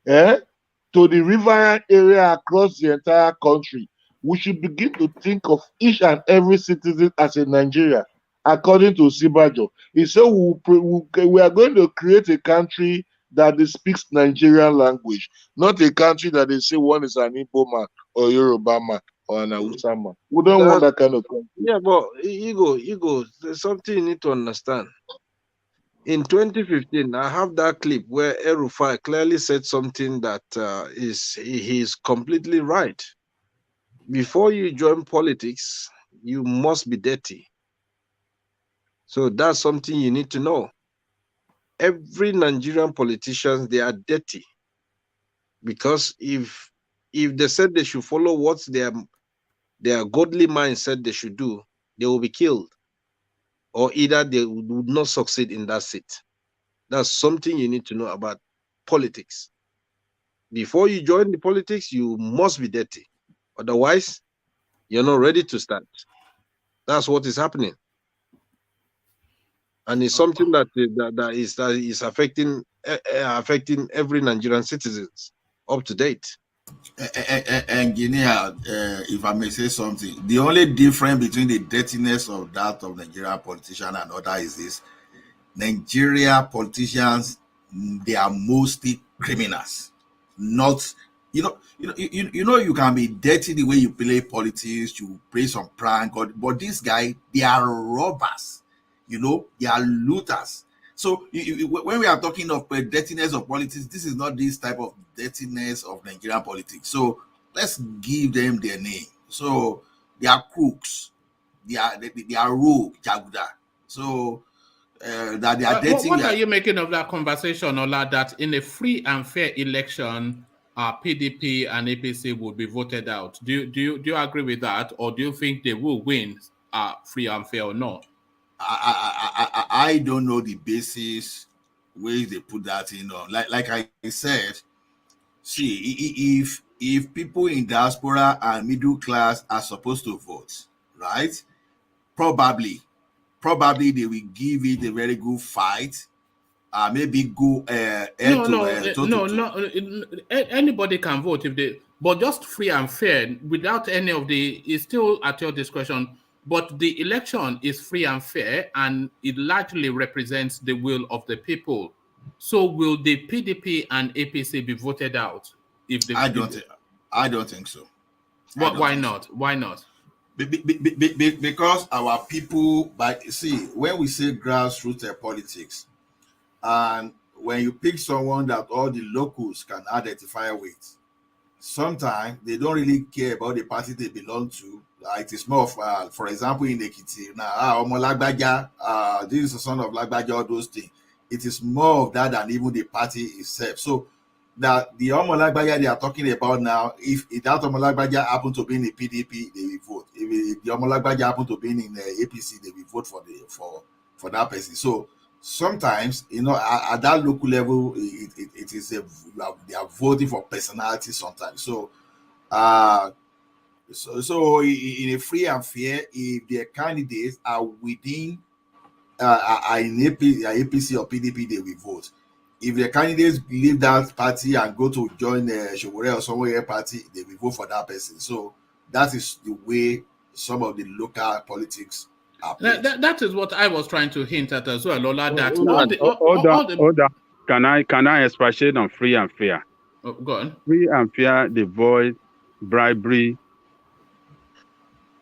to the riverine area across the entire country. We should begin to think of each and every citizen as a Nigerian, according to Sibajo. He said we are going to create a country that speaks Nigerian language, not a country that they say one is an Igbo man or Yoruba man or an Hausa man. We don't want that kind of country. Yeah, but Ego, there's something you need to understand. In 2015, I have that clip where El-Rufai clearly said something that he's completely right. Before you join politics, you must be dirty. So that's something you need to know. Every Nigerian politician, they are dirty. Because if they said they should follow what their godly mind said they should do, they will be killed. Or either they would not succeed in that seat. That's something you need to know about politics. Before you join the politics, you must be dirty. Otherwise, you're not ready to start. That's what is happening. And it's something that is affecting every Nigerian citizens up to date. Engineer, if I may say something, the only difference between the dirtiness of that of Nigerian politician and other is this: Nigeria politicians, they are mostly criminals. Not, you can be dirty the way you play politics, you play some prank, but this guy, they are robbers. They are looters. So when we are talking of dirtiness of politics, this is not this type of dirtiness of Nigerian politics. So let's give them their name. So they are crooks. They are rogue, jaguda. So that they are dirty. What are you making of that conversation, Ola, that in a free and fair election, PDP and APC will be voted out? Do you agree with that, or do you think they will win free and fair or not? I don't know the basis where they put that in on. Like I said, see, if people in diaspora and middle class are supposed to vote, right? Probably they will give it a very good fight. Maybe go anybody can vote if they, but just free and fair without any of the. It's still at your discretion. But the election is free and fair, and it largely represents the will of the people. So will the PDP and APC be voted out? I don't think so. Why not? Why not? Because our people, when we say grassroots politics, and when you pick someone that all the locals can identify with, sometimes they don't really care about the party they belong to. It is more of, for example, in Ekiti, this is the son of Lagbaja, all those things. It is more of that than even the party itself. So that the Omolagbaja they are talking about now, if that Omolagbaja happen to be in the PDP, they will vote. If the Omolagbaja happen to be in the APC, they will vote for that person. So sometimes, at that local level, it is they are voting for personality sometimes. So so in a free and fair, if their candidates are within in APC or PDP, they will vote. If the candidates leave that party and go to join Shogore or somewhere party, they will vote for that person. So that is the way some of the local politics are played. That is what I was trying to hint at as well, Lola. That Hold on. Can I expatiate on free and fair? Oh, go on. Free and fair, they avoid bribery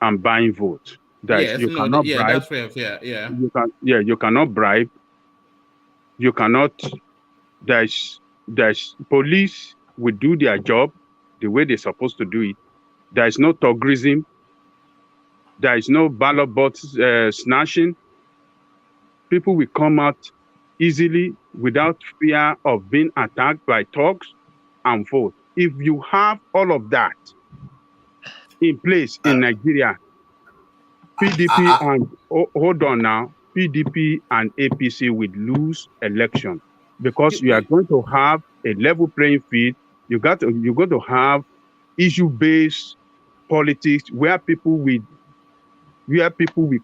and buying vote. You cannot bribe. That's fair. Yeah. You cannot bribe. You cannot. There's police will do their job the way they're supposed to do it. There is no tokenism. There is no ballot box snatching. People will come out easily without fear of being attacked by thugs and vote. If you have all of that in place in Nigeria, PDP and hold on now, PDP and APC will lose election because you are going to have a level playing field. You're going to have issue-based politics where people will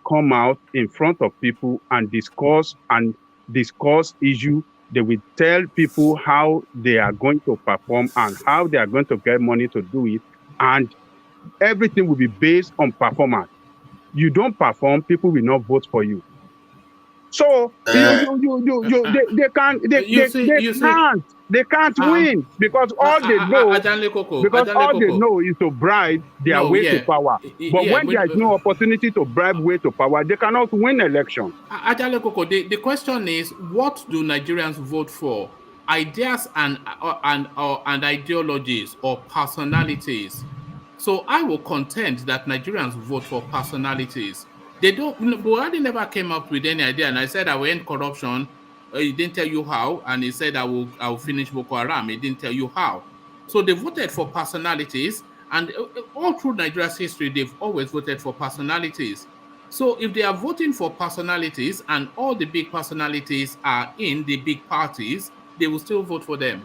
come out in front of people and discuss issue. They will tell people how they are going to perform and how they are going to get money to do it, and everything will be based on performance. You don't perform, people will not vote for you. So they can't win because all they know is to bribe their way to power. But when there is no opportunity to bribe way to power, they cannot win election. The question is, what do Nigerians vote for? Ideas and ideologies or personalities? So I will contend that Nigerians vote for personalities. They don't. Buhari never came up with any idea, and I said I will end corruption. He didn't tell you how, and he said I will finish Boko Haram. He didn't tell you how. So they voted for personalities, and all through Nigeria's history, they've always voted for personalities. So if they are voting for personalities, and all the big personalities are in the big parties, they will still vote for them.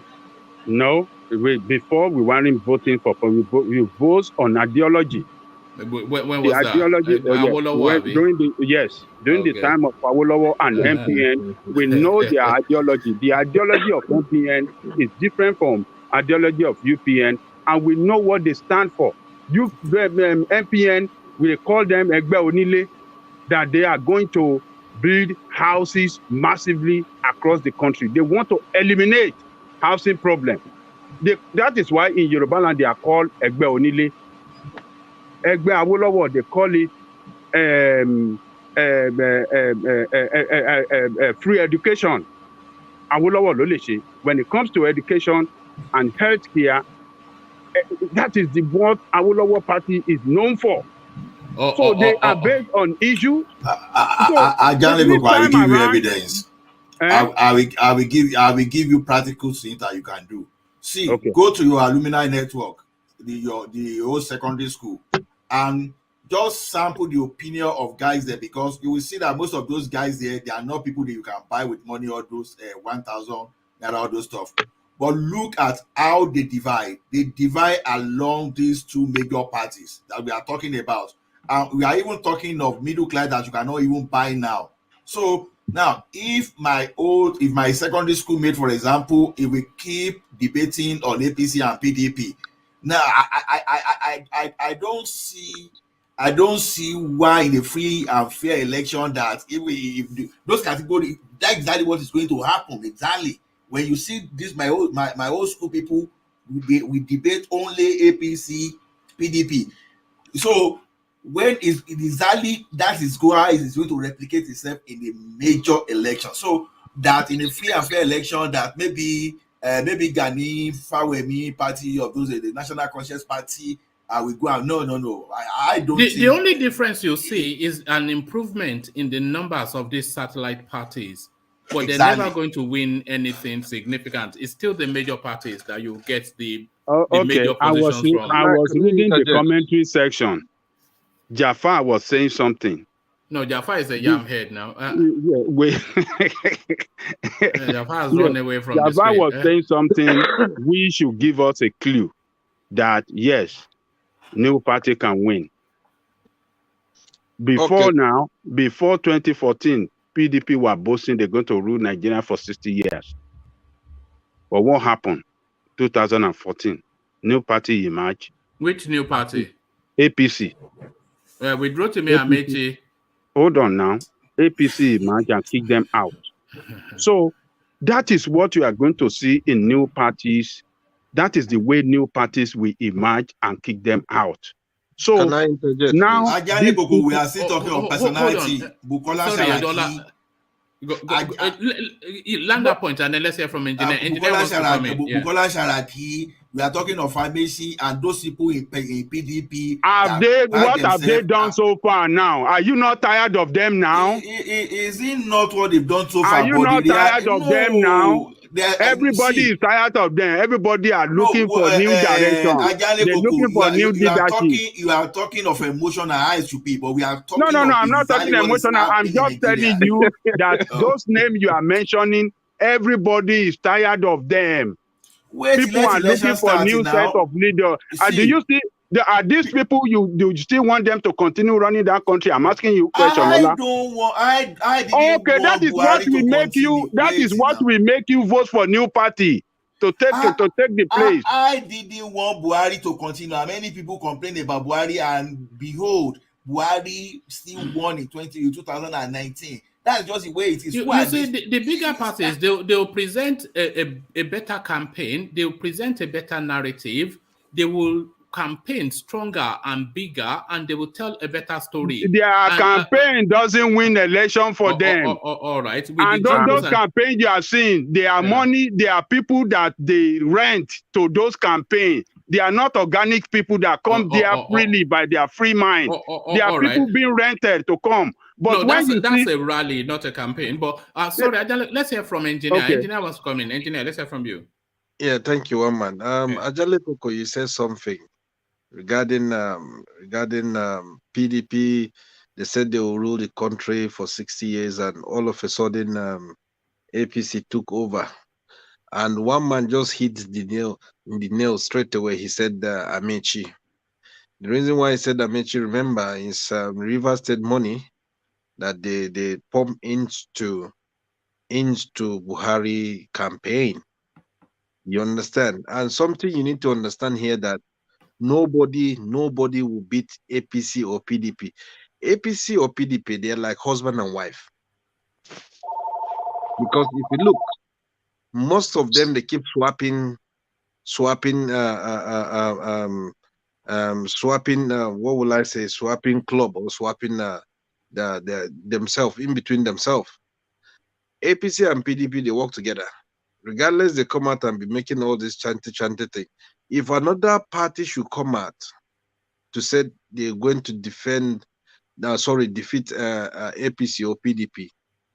No, before we weren't voting for we vote on ideology. When was that? During the time of Awolowo and MPN, we know their ideology. The ideology of MPN is different from ideology of UPN, and we know what they stand for. MPN, we call them Egbe Onile, that they are going to build houses massively across the country. They want to eliminate housing problem. That is why in Yoruba land they are called Egbe Onile. Egbe Awolowo, they call it free education. Awolowo Loleche. When it comes to education and healthcare, that is what Awolowo party is known for. So they are based on issue. I will give you evidence. I will give you practical things that you can do. See, go to your alumni network, the old secondary school, and just sample the opinion of guys there, because you will see that most of those guys there, they are not people that you can buy with money or those 1,000 and all those stuff. But look at how they divide. They divide along these two major parties that we are talking about. And we are even talking of middle class that you cannot even buy now. So now, if my secondary school mate, for example, if we keep debating on APC and PDP, now I don't see why in a free and fair election that if those categories, that's exactly what is going to happen. Exactly. When you see this, my old school people, we debate only APC, PDP. So when is exactly that is going to replicate itself in a major election, so that in a free and fair election that maybe Gani Fawemi party of those the National Conscience Party will go out. No. I don't. The only difference you see is an improvement in the numbers of these satellite parties. But they're never going to win anything significant. It's still the major parties that you get the major positions from. I was reading the commentary section. Jafar was saying something. No, Jafar is a yam head now. Jafar has run away from the screen. Jafar was saying something. We should give us a clue that yes, new party can win. Before 2014, PDP were boasting they're going to rule Nigeria for 60 years. But what happened? 2014, new party emerged. Which new party? APC. With Rotimi Amechi. Hold on now. APC emerged and kicked them out. So that is what you are going to see in new parties. That is the way new parties will emerge and kick them out. So now, we are still talking of personality. Land that point and then let's hear from engineer. Bukola Saraki, we are talking of Amaechi and those people in PDP. What have they done so far now? Are you not tired of them now? Is it not what they've done so far? Are you not tired of them now? Everybody is tired of them. Everybody are looking for new direction. They're looking for new leadership. You are talking of emotional eyes to people. We are talking. No. I'm not talking emotional. I'm just telling you that those names you are mentioning, everybody is tired of them. People are looking for a new set of leaders. Do you see? Are these people you still want them to continue running that country? I'm asking you a question. I don't want. Okay, that is what will make you. That is what will make you vote for new party to take the place. I didn't want Buhari to continue. Many people complain about Buhari, and behold, Buhari still won in 2019. That's just the way it is. You see, the bigger parties, they'll present a better campaign. They'll present a better narrative. They will campaign stronger and bigger, and they will tell a better story. Their campaign doesn't win election for them. All right. And those campaigns you are seeing, they are money, they are people that they rent to those campaigns. They are not organic people that come there freely by their free mind. They are people being rented to come. But no, that's a rally, not a campaign. But sorry, let's hear from engineer. Okay. Engineer wants to come in. Engineer, let's hear from you. Yeah, thank you, one man. Ajale Koko, you said something regarding PDP. They said they will rule the country for 60 years, and all of a sudden, APC took over. And one man just hit the nail straight away. He said Amaechi. The reason why he said Amaechi, remember, is River State money that they pump into Buhari campaign. You understand? And something you need to understand here, that nobody will beat APC or PDP. APC or PDP, they're like husband and wife. Because if you look, most of them, they keep swapping what will I say, swapping club, or swapping themselves, in between themselves. APC and PDP, they work together. Regardless, they come out and be making all this chanty thing. If another party should come out to say they're going to defeat APC or PDP,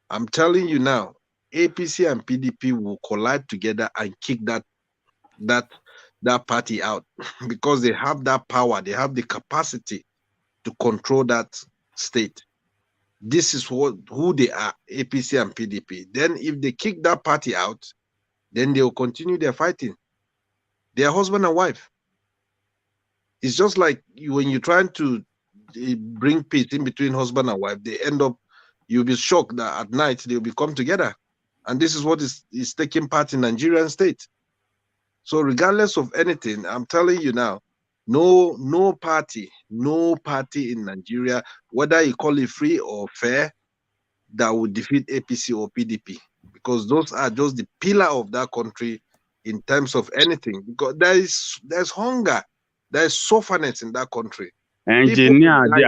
I'm telling you now, APC and PDP will collide together and kick that party out, because they have that power, they have the capacity to control that state. This is who they are, APC and PDP. Then if they kick that party out, then they will continue their fighting. They are husband and wife. It's just like when you're trying to bring peace in between husband and wife, they end up, you'll be shocked that at night they'll become together. And this is what is taking part in Nigerian state. So regardless of anything, I'm telling you now, no party in Nigeria, whether you call it free or fair, that will defeat APC or PDP, because those are just the pillar of that country in terms of anything. Because there's hunger, there's suffering in that country. Engineer, they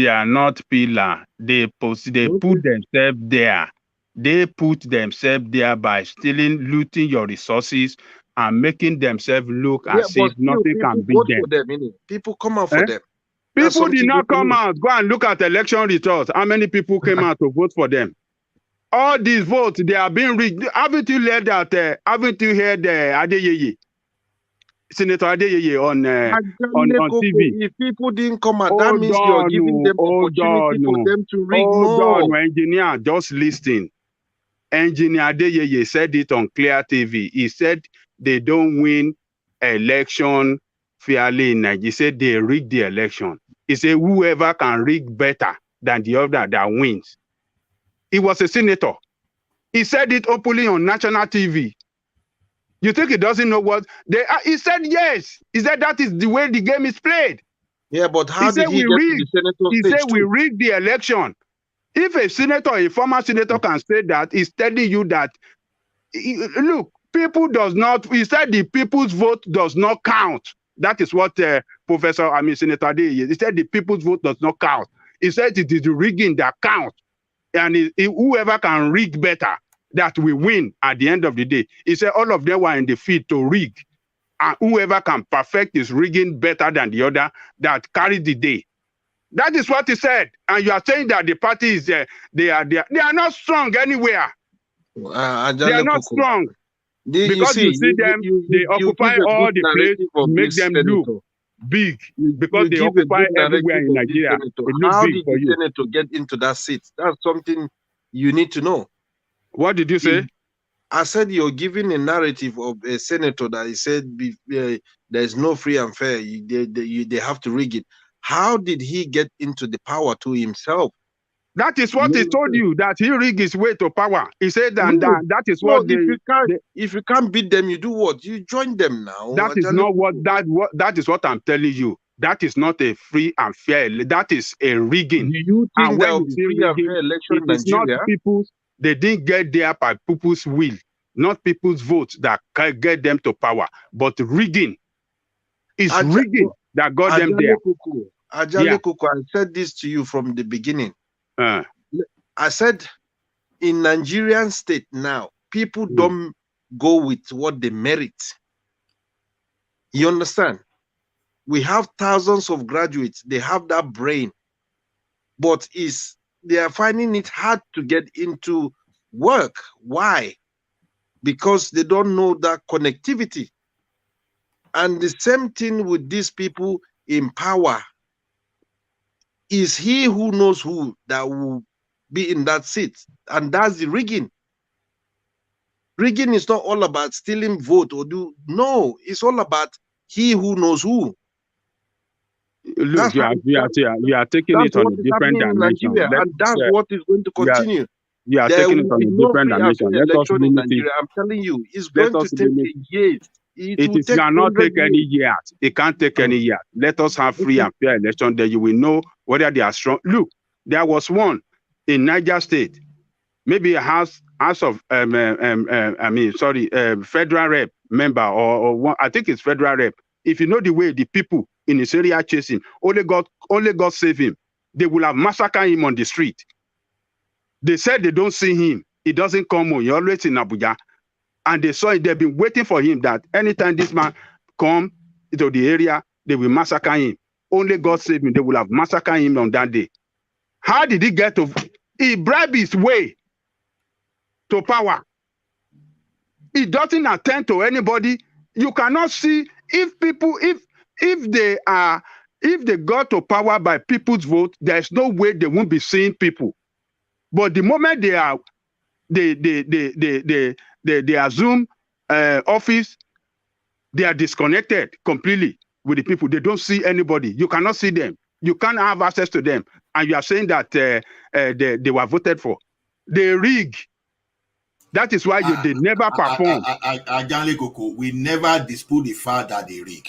are not pillar. They put themselves there. They put themselves there by looting your resources and making themselves look as if nothing can beat them. People come out for them. People did not come out. Go and look at election results. How many people came out to vote for them? all these votes, they are being rigged. Haven't you heard that? Haven't you heard Adeyeye, Senator Adeyeye on TV? If people didn't come out, that Hold means you're on, giving them hold opportunity for on, them to rig. hold No. on, engineer, just listen. Engineer Adeyeye said it on Clear TV. He said they don't win election fairly in Nigeria. He said they rig the election. He said whoever can rig better than the other that wins. He was a senator. He said it openly on national TV. You think he doesn't know what they are? He said yes. He said that is the way the game is played. Yeah, but how did he get to the senator He stage said we rigged the election. If a senator, a former senator can say that, he's telling you that, look, people does not, he said the people's vote does not count. That is what Senator Adeyeye, he said the people's vote does not count. He said it is the rigging that counts. And whoever can rig better, that we win at the end of the day. He said all of them were in the field to rig. And whoever can perfect his rigging better than the other, that carried the day. That is what he said. And you are saying that the party is they are not strong anywhere. They are not strong. Because you see them, they occupy all the place, make them look big. Because they occupy everywhere in Nigeria. How did the senator get into that seat? That's something you need to know. What did you say? I said you're giving a narrative of a senator that he said there's no free and fair. They have to rig it. How did he get into the power to himself? That is what he told you, that he rigged his way to power. He said that is what if you can't beat them, you do what? You join them now. That is not what that is what I'm telling you. That is not a free and fair. That is a rigging. Do you think there will be free and fair election in Nigeria? Not people's, they didn't get there by people's will, not people's votes that can get them to power, but rigging. It's rigging that got them there. Ajale Koko, I said this to you from the beginning. I said, in Nigerian state now, people don't go with what they merit. You understand? We have thousands of graduates. They have that brain. But they are finding it hard to get into work. Why? Because they don't know that connectivity. And the same thing with these people in power. Is he who knows who that will be in that seat. And that's the rigging. Rigging is not all about stealing vote or no, it's all about he who knows who. Look, you are taking it on a different dimension. And that's what is going to continue. You are taking it on a different dimension. Let us limit it. I'm telling you, it's going to take years. It cannot take any years. It can't take any years. Let us have free and fair election. Then you will know whether they are strong. Look, there was one in Niger State, maybe a house of federal rep member or one, I think it's federal rep. If you know the way the people in his area chase him, only God save him. They will have massacred him on the street. They said they don't see him. He doesn't come home. He's always in Abuja. And they saw it. They've been waiting for him that anytime this man come into the area, they will massacre him. Only God save him. They will have massacred him on that day. How did he get to? He bribed his way to power. He doesn't attend to anybody. You cannot see if people, if they got to power by people's vote, there's no way they won't be seeing people. But the moment they assume office, they are disconnected completely with the people. They don't see anybody. You cannot see them. You can't have access to them. And you are saying that they were voted for. They rig. That is why they never perform. Ajale Koko, we never dispute the fact that they rig.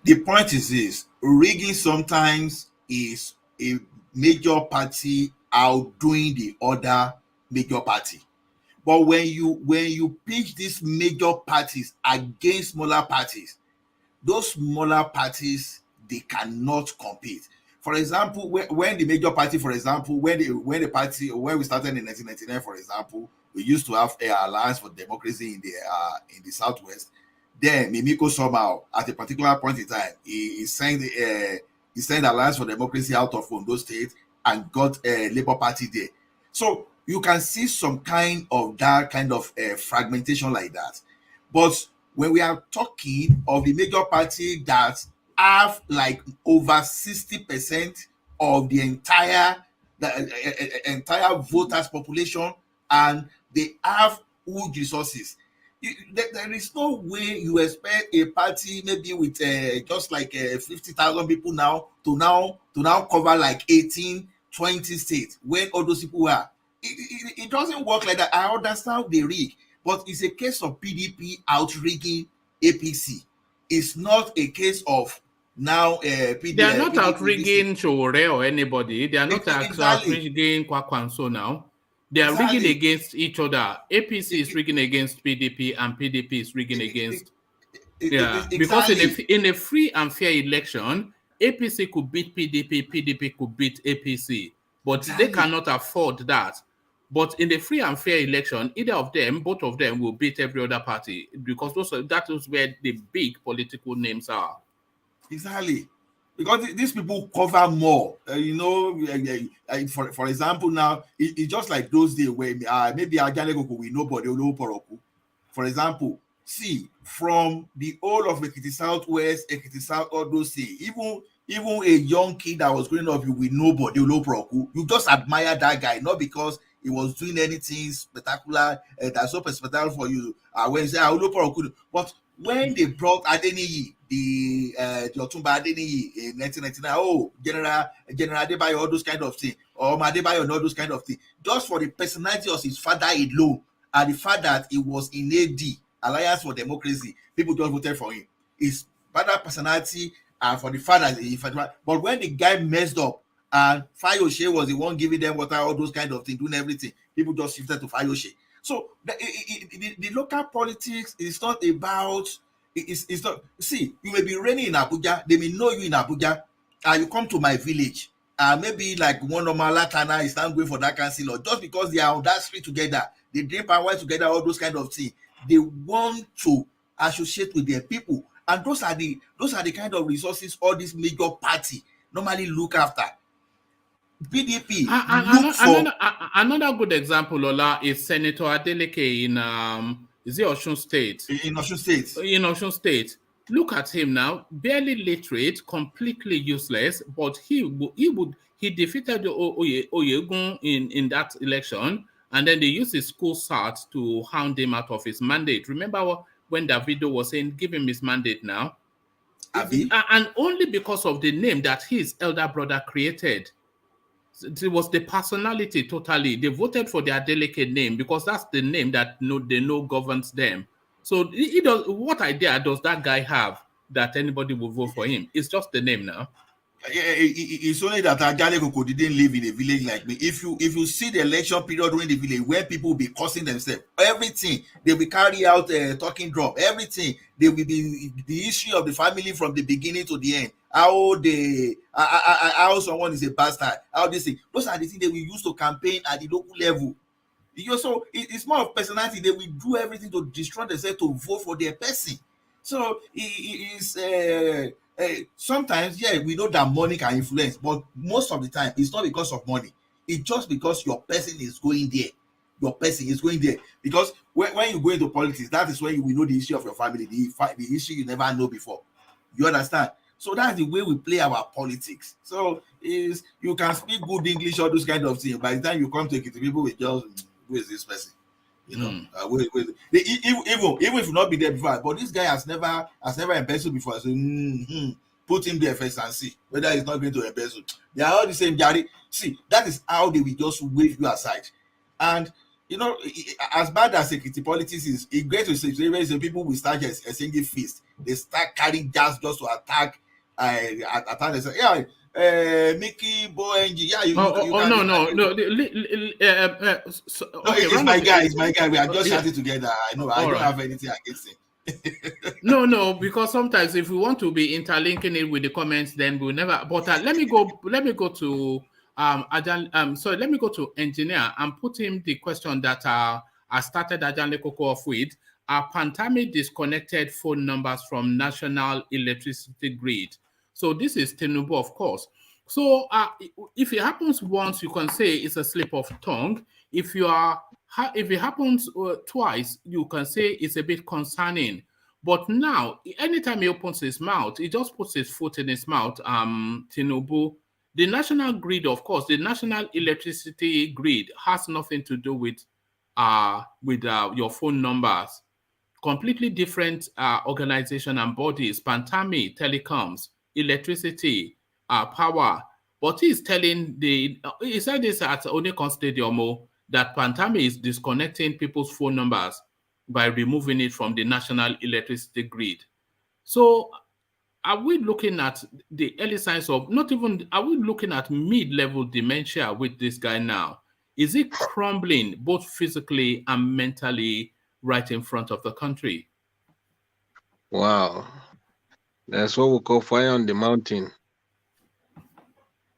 The point is this: rigging sometimes is a major party outdoing the other major party. But when you pitch these major parties against smaller parties, those smaller parties, they cannot compete. For example, when the major party, for example, when we started in 1999, for example, we used to have an Alliance for Democracy in the Southwest. Then Mimiko somehow, at a particular point in time, he sent Alliance for Democracy out of Ondo State and got a Labour Party there. So you can see some kind of that kind of fragmentation like that. But when we are talking of the major party that have like over 60% of the entire voters population, and they have huge resources, there is no way you expect a party maybe with just like 50,000 people now to cover like 18, 20 states when all those people are. It doesn't work like that. I understand the rig, but it's a case of PDP outrigging APC. It's not a case of now PDP. They are not outrigging Chowore or anybody. They are not outrigging Kwakwanso now. They are rigging against each other. APC is rigging against PDP, and PDP is rigging against. Because in a free and fair election, APC could beat PDP, PDP could beat APC, but they cannot afford that. But in the free and fair election, either of them, both of them will beat every other party, because that is where the big political names are. Exactly. Because these people cover more, for example, now it's just like those days where maybe Ajalekoko with nobody, Oluwo Poroku. For example, see, from the whole of Ekiti Southwest, Ekiti South, all those things, even a young kid that was growing up with nobody, Oluwo Poroku, you just admire that guy, not because he was doing anything spectacular that's so spectacular for you. When you say Oluwo Poroku, but when they brought Adeniyi, the Otumba Adeniyi in 1999, General Adebayo, all those kind of things, or Adebayo and all those kind of things, just for the personality of his father alone, and the fact that he was in AD, Alliance for Democracy, people just voted for him. His father personality, and for the fact that but when the guy messed up, and Fayose was the one giving them water, all those kind of things, doing everything, people just shifted to Fayose. So the local politics is not about, it's not, see, you may be reigning in Abuja, they may know you in Abuja, and you come to my village, maybe like one of my Latana is not going for that council, or just because they are on that street together, they drink and wine together, all those kind of things, they want to associate with their people, and those are the kind of resources all these major party normally look after. PDP another good example, Lola, is Senator Adeleke in is it Osun State? In Osun State. In Osun State. Look at him now, barely literate, completely useless, but he defeated Oyegun in that election, and then they used his school cert to hound him out of his mandate. Remember when Davido was saying, give him his mandate now? And only because of the name that his elder brother created. It was the personality totally. They voted for their delicate name because that's the name that they know governs them. So what idea does that guy have that anybody will vote for him? It's just the name now. It's only that Ajalekoko didn't live in a village like me. If you see the election period during the village where people will be cursing themselves, everything, they will carry out talking drum, everything, they will be the history of the family from the beginning to the end. How someone is a bastard, how this thing. Those are the things they will use to campaign at the local level. So it's more of personality. They will do everything to destroy themselves to vote for their person. So it is sometimes, yeah, we know that money can influence, but most of the time it's not because of money. It's just because your person is going there. Your person is going there. Because when you go into politics, that is when you will know the history of your family, the history you never know before. You understand? So that's the way we play our politics. So you can speak good English, all those kind of things. By the time you come to it, people will just, who is this person? You know, even if you not be there before, but this guy has never embezzled before. So put him there first and see whether he's not going to embezzle. They are all the same, Gary. See, that is how they will just wave you aside. And you know, as bad as security politics is, it's great to say people will start a single fist. They start carrying gas just to attack. They say, yeah. Mickey Boy, yeah. It's my guy. It's my guy. We are just chatting together. I know. I don't have anything against him. No, because sometimes if we want to be interlinking it with the comments, then we'll never. But let me go to let me go to engineer and put him the question that I started Ajanlekoko off with. Are Pantami disconnected phone numbers from national electricity grid? So this is Tinubu, of course. So if it happens once, you can say it's a slip of tongue. if it happens twice, you can say it's a bit concerning. But now, anytime he opens his mouth, he just puts his foot in his mouth. Tinubu, the national grid, of course, the national electricity grid has nothing to do with your phone numbers. Completely different organization and bodies. Pantami, telecoms, electricity, power. But he's telling he said this at Onikon Stadium that Pantami is disconnecting people's phone numbers by removing it from the national electricity grid. So are we looking at the early signs of are we looking at mid-level dementia with this guy now? Is he crumbling both physically and mentally right in front of the country? Wow. That's what we call fire on the mountain.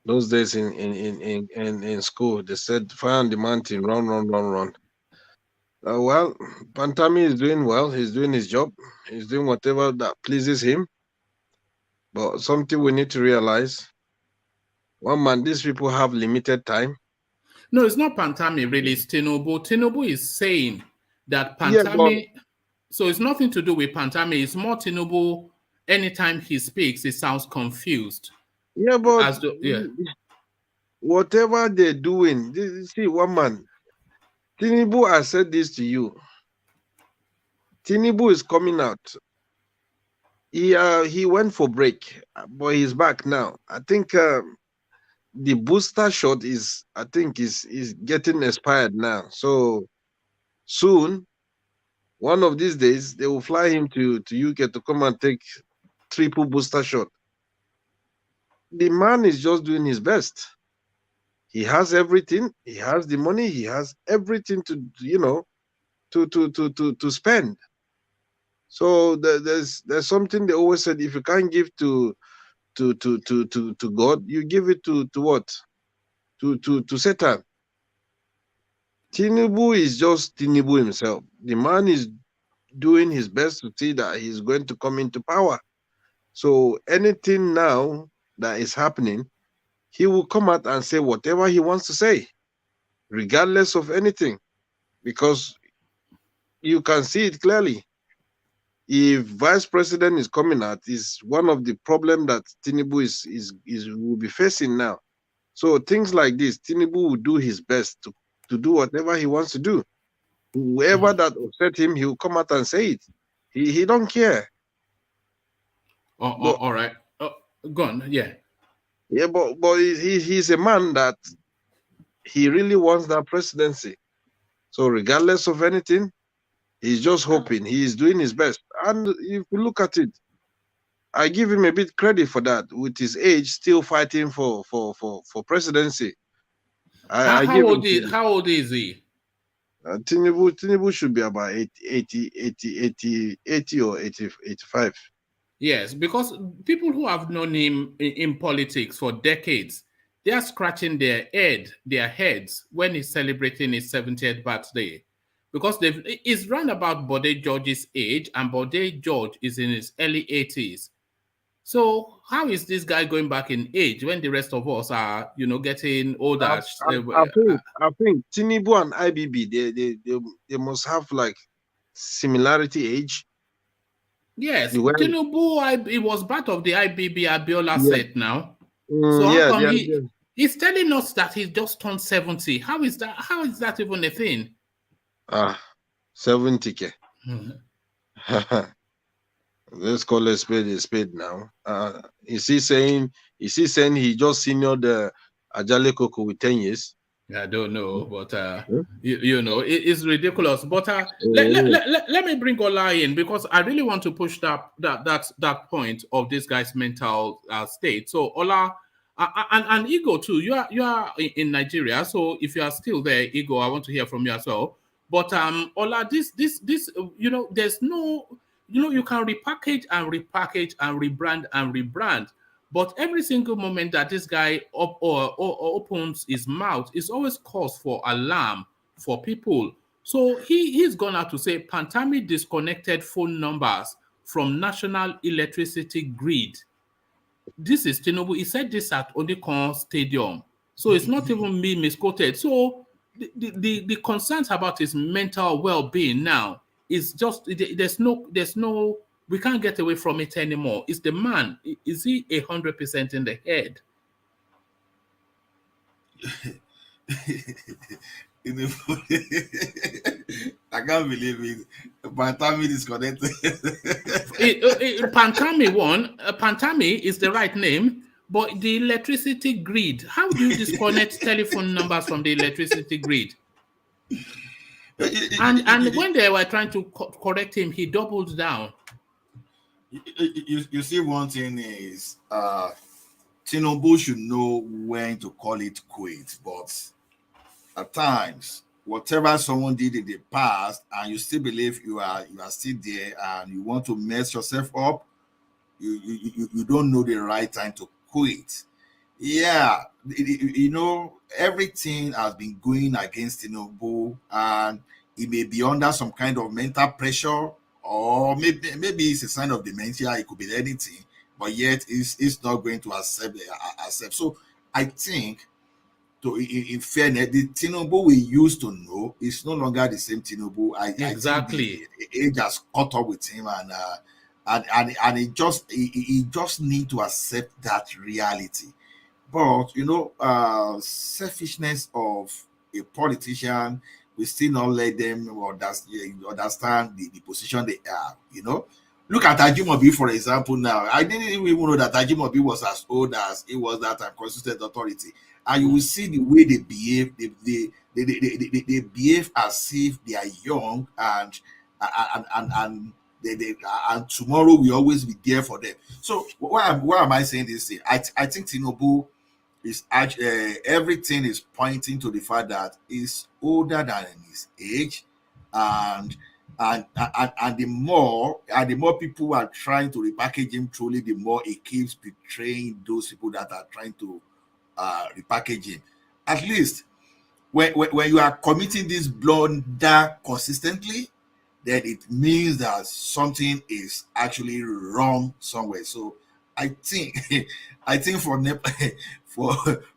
Those days in school, they said fire on the mountain, run. Well, Pantami is doing well. He's doing his job. He's doing whatever that pleases him. But something we need to realize, one man, these people have limited time. No, it's not Pantami, really. It's Tinubu. Tinubu is saying that Pantami... Yeah, so it's nothing to do with Pantami. It's more Tinubu. Anytime he speaks, it sounds confused. Yeah, but whatever they're doing, see, one man, Tinubu, I said this to you. Tinubu is coming out. He went for break, but he's back now. I think the booster shot is getting expired now. So soon, one of these days, they will fly him to UK to come and take triple booster shot. The man is just doing his best. He has everything. He has the money. He has everything to spend. So there's something they always said: if you can't give to God, you give it to what? To Satan. Tinubu is just Tinubu himself. The man is doing his best to see that he's going to come into power. So anything now that is happening, he will come out and say whatever he wants to say, regardless of anything, because you can see it clearly. If vice president is coming out, is one of the problems that Tinubu will be facing now. So things like this, Tinubu will do his best to do whatever he wants to do. Whoever that upset him, he will come out and say it. He don't care. All right. Go on. Yeah. Yeah, but he's a man that he really wants that presidency. So regardless of anything, he's just hoping. He is doing his best. And if you look at it, I give him a bit credit for that. With his age, still fighting for presidency. How old is he? Tinubu should be about 80 or 85. Yes, because people who have known him in politics for decades, they are scratching their heads when he's celebrating his 70th birthday. Because he's round about Bode George's age, and Bode George is in his early 80s. So how is this guy going back in age when the rest of us are, getting older? I think Tinubu and IBB, they must have like similarity age. Yes, Tinubu, he was part of the IBB Abiola set now. So how come he's telling us that he's just turned 70? How is that even a thing? 70K. Let's call a spade now. Is he saying he just seniored Ajale Koko with 10 years? I don't know, but it's ridiculous. But let me bring Ola in, because I really want to push that point of this guy's mental state. So Ola and Igo too. You are in Nigeria, so if you are still there, Igo, I want to hear from you as well. But Ola, this there's no, you can repackage and rebrand and rebrand. But every single moment that this guy opens his mouth is always cause for alarm for people. So he's gone out to say Pantami disconnected phone numbers from national electricity grid. This is Tinubu. He said this at Onikon Stadium. So it's not even me misquoted. So the concerns about his mental well-being now is just there's no we can't get away from it anymore. Is the man, is he 100% in the head? I can't believe it. Pantami disconnected. Pantami is the right name, but the electricity grid. How do you disconnect telephone numbers from the electricity grid? And when they were trying to correct him, he doubled down. You see, one thing is, Tinubu should know when to call it quits, but at times, whatever someone did in the past, and you still believe you are still there, and you want to mess yourself up, you don't know the right time to quit. Yeah, you know, everything has been going against Tinubu, and he may be under some kind of mental pressure, or maybe it's a sign of dementia. It could be anything, but yet it's not going to accept. So I think, in fairness, the Tinubu we used to know is no longer the same Tinubu. Exactly. I think the age has caught up with him, and he just need to accept that reality. But you know, selfishness of a politician, we still not let them understand the position they are. You know, look at Ajimobi, for example. Now, I didn't even know that Ajimobi was as old as it was that time, constituted authority. And you will see the way they behave. They behave as if they are young, and tomorrow we always be there for them. So why am I saying this thing? I think Tinubu is everything is pointing to the fact that he's older than his age, and the more people are trying to repackage him truly, the more he keeps betraying those people that are trying to repackage him. At least when you are committing this blunder consistently, then it means that something is actually wrong somewhere. So I think for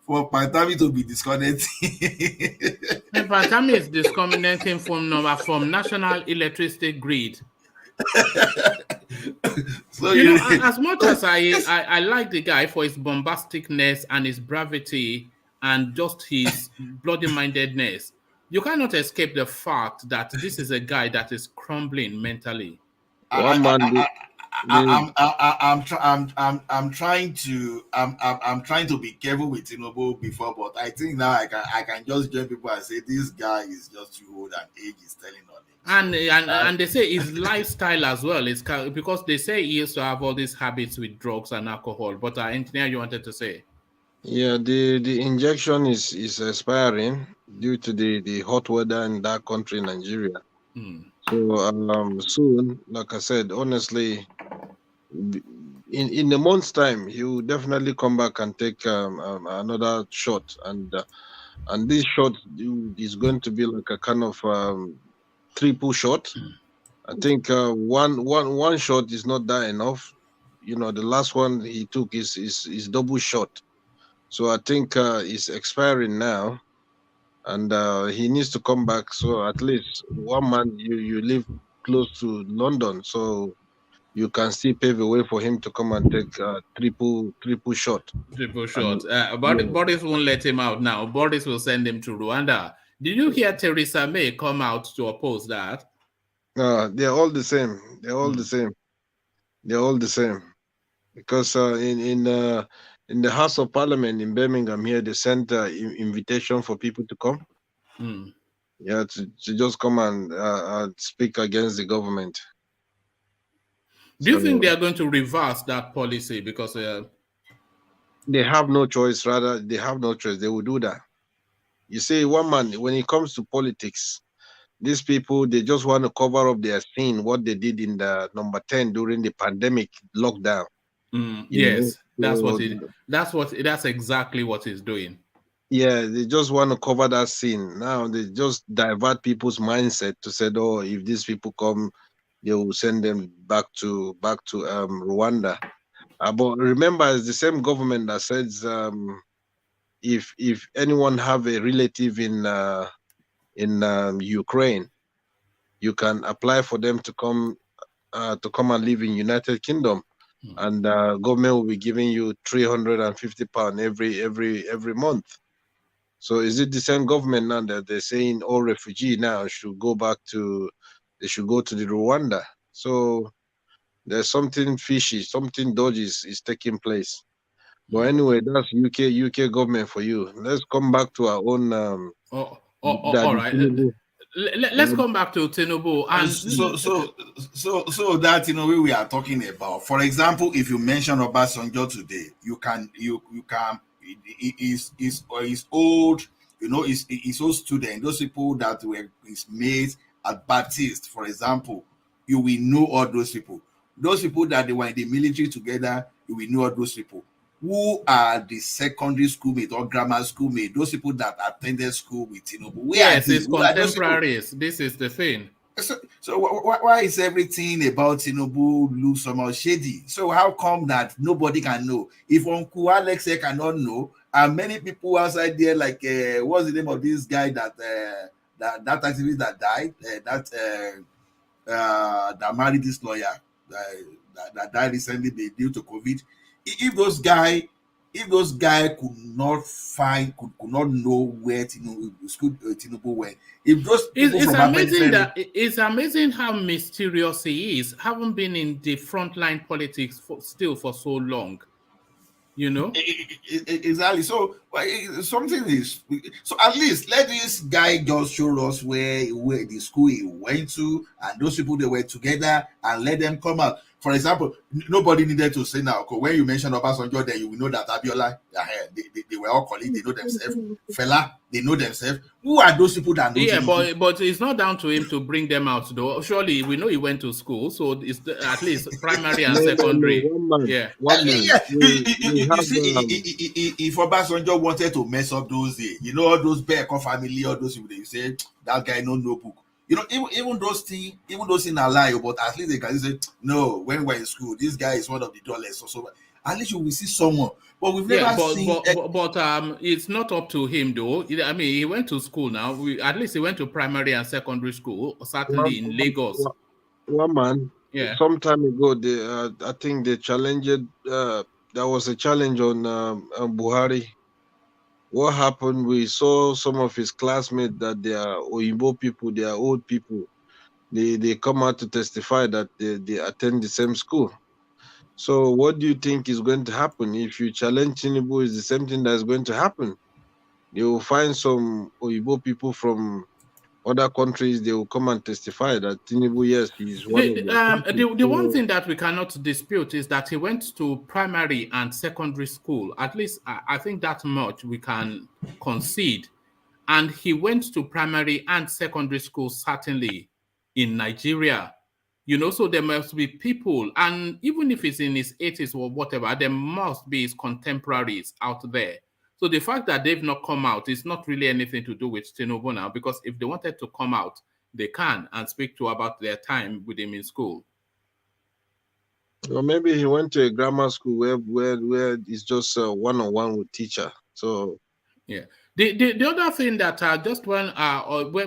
Pantami to be disconnecting. Pantami is disconnecting from national electricity grid. So you know, as much as I like the guy for his bombasticness and his bravity and just his bloody-mindedness, you cannot escape the fact that this is a guy that is crumbling mentally. I'm trying to be careful with Tinubu before, but I think now I can just join people and say this guy is just too old and age is telling on him. And they say his lifestyle as well is because they say he used to have all these habits with drugs and alcohol. But engineer, you wanted to say? Yeah, the injection is expiring due to the hot weather in that country, Nigeria. So soon, like I said, honestly, in a month's time, he will definitely come back and take another shot, and this shot is going to be like a kind of triple shot. I think one shot is not that enough. You know, the last one he took is double shot. So I think it's expiring now, and he needs to come back. So at least 1 month you live close to London, so you can still pave a way for him to come and take triple shot. Triple shot. Boris won't let him out now. Boris will send him to Rwanda. Did you hear Theresa May come out to oppose that? They're all the same. They're all the same. They're all the same. Because in the House of Parliament in Birmingham here, they sent invitation for people to come. Yeah, to just come and speak against the government. Do you think they are going to reverse that policy? Because they have no choice. Rather, they have no choice. They will do that. You see, one man, when it comes to politics, these people, they just want to cover up their sin, what they did in the number 10 during the pandemic lockdown. Yes, that's exactly what he's doing. Yeah, they just want to cover that sin. Now they just divert people's mindset to say, oh, if these people come, they will send them back to Rwanda. But remember, it's the same government that says if anyone have a relative in in Ukraine. You can apply for them to come and live in United Kingdom, and government will be giving you £350 every month. So is it the same government now that they're saying all refugees now should go back to, they should go to the Rwanda? So there's something fishy, something dodgy is taking place. But anyway, that's UK government for you. Let's come back to our own. All right. Let's come back to Tinubu. And so that we are talking about. For example, if you mention Obasanjo today, you can is old, his old student, those people that were his mates at Baptist, for example, you will know all those people. Those people that they were in the military together, you will know all those people. Who are the secondary schoolmates or grammar schoolmates? Those people that attended school with Tinubu. Yes, it's contemporaries. This is the thing. So why is everything about Tinubu look somehow shady? So how come that nobody can know? If Uncle Alex cannot know, and many people outside there, like what's the name of this guy that activist that died, that married this lawyer that died recently due to COVID? If those guys could not know where Tinubu went. If those it's amazing how mysterious he is, having been in the frontline politics for so long. Exactly. So something is, so at least let this guy just show us where the school he went to and those people they were together, and let them come out. For example, nobody needed to say now, because when you mention Obasanjo, then you will know that Abiola, they were all colleagues, they know themselves. Fela, they know themselves. Who are those people that know? Yeah, but it's not down to him to bring them out, though. Surely we know he went to school, so it's at least primary and secondary. If Obasanjo wanted to mess up those days, all those Beko family, all those people, they say that guy no book. Even those things are lie, but at least they can say, no, when we're in school, this guy is one of the dollars or so. At least you will see someone. But we've never seen. But it's not up to him, though. I mean, he went to school now. At least he went to primary and secondary school, certainly in Lagos. One man, yeah. Some time ago, I think they challenged. There was a challenge on Buhari. What happened? We saw some of his classmates that they are Oyinbo people, they are old people. They come out to testify that they attend the same school. So what do you think is going to happen if you challenge Tinubu? Is the same thing that's going to happen? You will find some Oyinbo people from other countries, they will come and testify that Tinubu, yes, he's one of the one thing that we cannot dispute is that he went to primary and secondary school. At least I think that much we can concede. And he went to primary and secondary school, certainly in Nigeria. So there must be people, and even if he's in his 80s or whatever, there must be his contemporaries out there. So the fact that they've not come out is not really anything to do with Tinubu now, because if they wanted to come out, they can and speak to about their time with him in school. Or maybe he went to a grammar school where it's just one-on-one with teacher. So yeah. The other thing that just when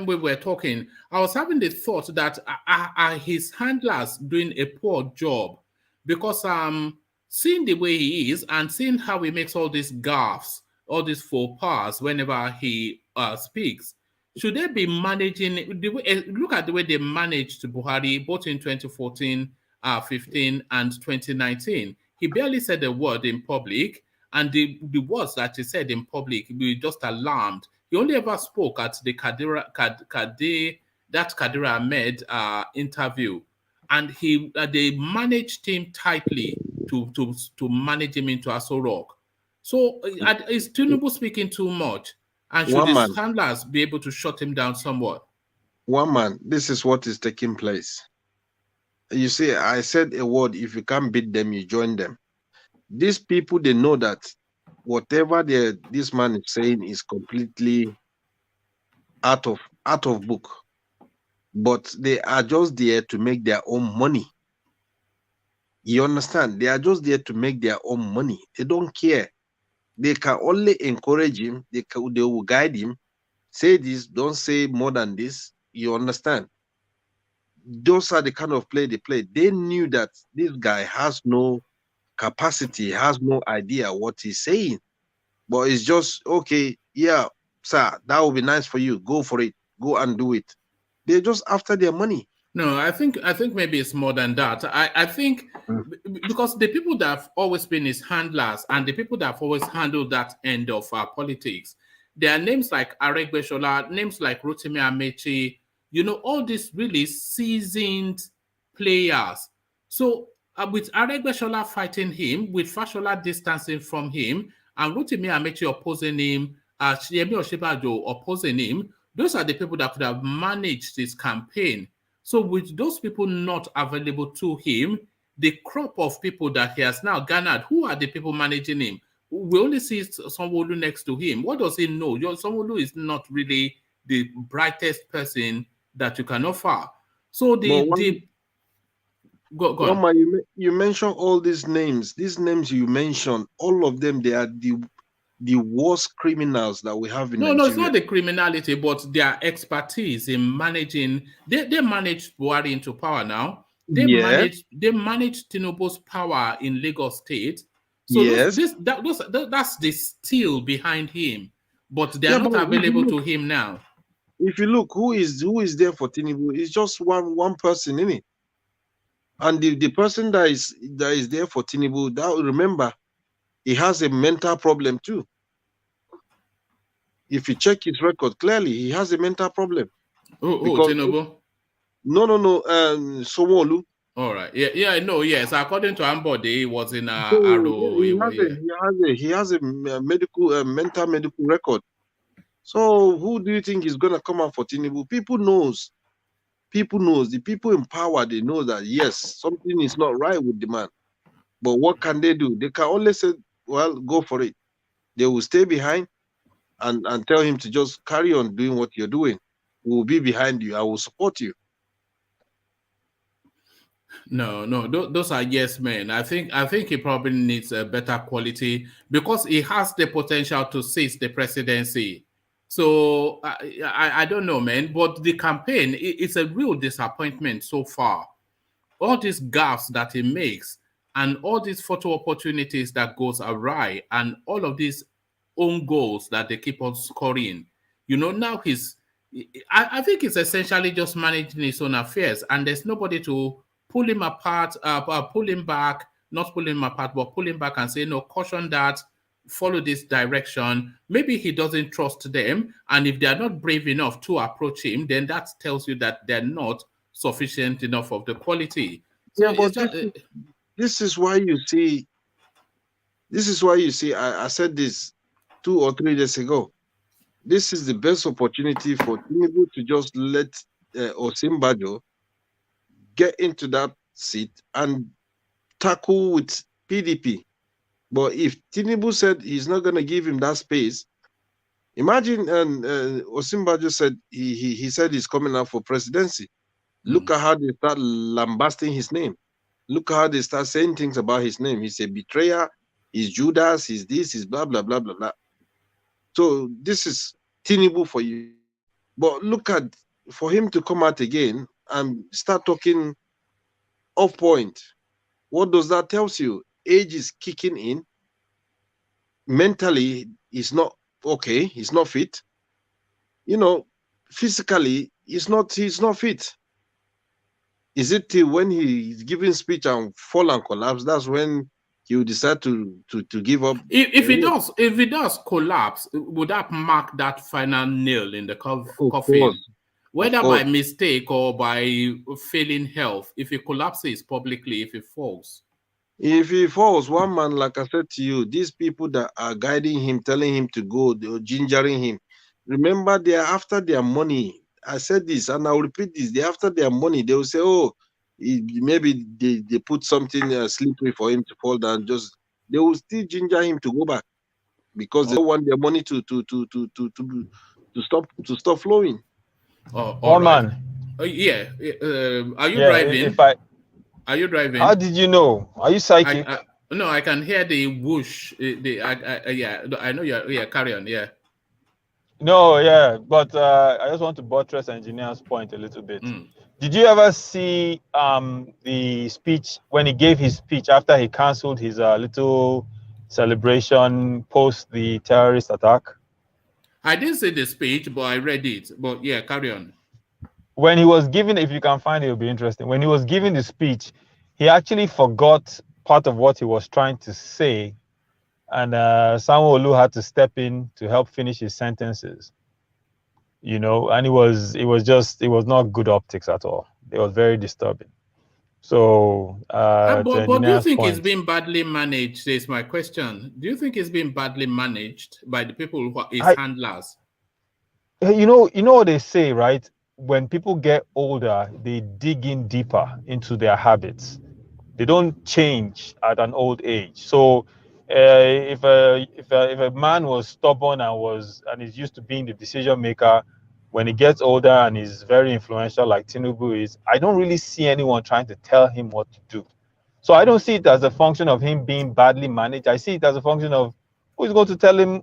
we were talking, I was having the thought that are his handlers doing a poor job, because seeing the way he is and seeing how he makes all these gaffes, all these faux pas whenever he speaks, should they be managing? Look at the way they managed Buhari both in 2014, 15, and 2019. He barely said a word in public. And the words that he said in public, we were just alarmed. He only ever spoke at the Kadir Ahmed interview, and they managed him tightly to manage him into Aso Rock. So is Tinubu speaking too much? And should his handlers be able to shut him down somewhat? One man, this is what is taking place. You see, I said a word, if you can't beat them, you join them. These people, they know that whatever this man is saying is completely out of book. But they are just there to make their own money. You understand? They are just there to make their own money. They don't care. They can only encourage him. They will guide him, say this, don't say more than this. You understand? Those are the kind of play they played. They knew that this guy has no capacity, has no idea what he's saying. But it's just, okay, yeah, sir, that would be nice for you. Go for it. Go and do it. They're just after their money. No, I think maybe it's more than that. I think because the people that have always been his handlers and the people that have always handled that end of politics, there are names like Aregbesola, names like Rotimi Amechi, you know, all these really seasoned players. So with Aregbesola fighting him, with Fashola distancing from him, and Rotimi Amechi opposing him, Yemi Osinbajo opposing him, those are the people that could have managed this campaign. So with those people not available to him, the crop of people that he has now garnered, who are the people managing him? We only see Sanwo-Olu next to him. What does he know? Sanwo-Olu is not really the brightest person that you can offer. So go on. Mama, you mentioned all these names. These names you mentioned, all of them, they are the worst criminals that we have in Nigeria. No, it's not the criminality, but their expertise in managing. They managed Buhari into power now. They managed Tinubu's power in Lagos State. So that's the steel behind him, but they are not available to him now. If you look, who is there for Tinubu? It's just one person, isn't it? And the person that is there for Tinubu, that remember, he has a mental problem too. If you check his record clearly, he has a mental problem. Tinubu? No, Sanwo-Olu. All right. Yeah, I know. Yes, according to Ambode, he was in Arrow. He has a mental medical record. So who do you think is gonna come out for Tinubu? People knows. The people in power, they know that yes, something is not right with the man. But what can they do? They can only say, well, go for it. They will stay behind and tell him to just carry on doing what you're doing. We will be behind you. I will support you. No, those are yes men. I think he probably needs a better quality because he has the potential to seize the presidency. So I don't know, man. But the campaign, it's a real disappointment so far. All these gaffes that he makes and all these photo opportunities that goes awry and all of these own goals that they keep on scoring. You know, now I think it's essentially just managing his own affairs and there's nobody to pull him apart, pull him back, not pull him apart, but pull him back and say, no, caution that, follow this direction. Maybe he doesn't trust them. And if they are not brave enough to approach him, then that tells you that they're not sufficient enough of the quality. So yeah, but this is why you see, I said this 2 or 3 days ago. This is the best opportunity for Tinubu to just let Osinbajo get into that seat and tackle with PDP. But if Tinubu said he's not going to give him that space, imagine Osinbajo said he said he's coming out for presidency. Look at how they start lambasting his name. Look at how they start saying things about his name. He's a betrayer, he's Judas, he's this, he's blah, blah, blah, blah, blah. So this is Tinubu for you. But look at, for him to come out again and start talking off point, what does that tell you? Age is kicking in. Mentally, he's not okay. He's not fit. You know, physically, he's not fit. Is it till when he's giving speech and fall and collapse? That's when he will decide to give up. If he does collapse, would that mark that final nail in the coffin? Whether by mistake or by failing health, if he collapses publicly, if he falls. If he falls, one man, like I said to you, these people that are guiding him, telling him to go, they're gingering him. Remember, they are after their money. I said this, and I'll repeat this. They're after their money. They will say, oh, maybe they put something slippery for him to fall down. They will still ginger him to go back because they don't want their money to stop flowing. Oh, man. Yeah. Are you driving? Are you driving? How did you know? Are you psychic? No, I can hear the whoosh. I know you're. Yeah, carry on. Yeah. No, yeah, but I just want to buttress engineer's point a little bit. Did you ever see the speech when he gave his speech after he cancelled his little celebration post the terrorist attack? I didn't see the speech, but I read it. But yeah, carry on. When he was giving, if you can find it, it'll be interesting. When he was giving the speech, he actually forgot part of what he was trying to say, and Sanwo-Olu had to step in to help finish his sentences. You know, and it was not good optics at all. It was very disturbing. So, but do you think it's been badly managed? Is my question. Do you think it's been badly managed by the people who are his handlers? You know what they say, right? When people get older, they dig in deeper into their habits. They don't change at an old age. So, if a man was stubborn and is used to being the decision maker, when he gets older and is very influential like Tinubu is, I don't really see anyone trying to tell him what to do. So I don't see it as a function of him being badly managed. I see it as a function of who's going to tell him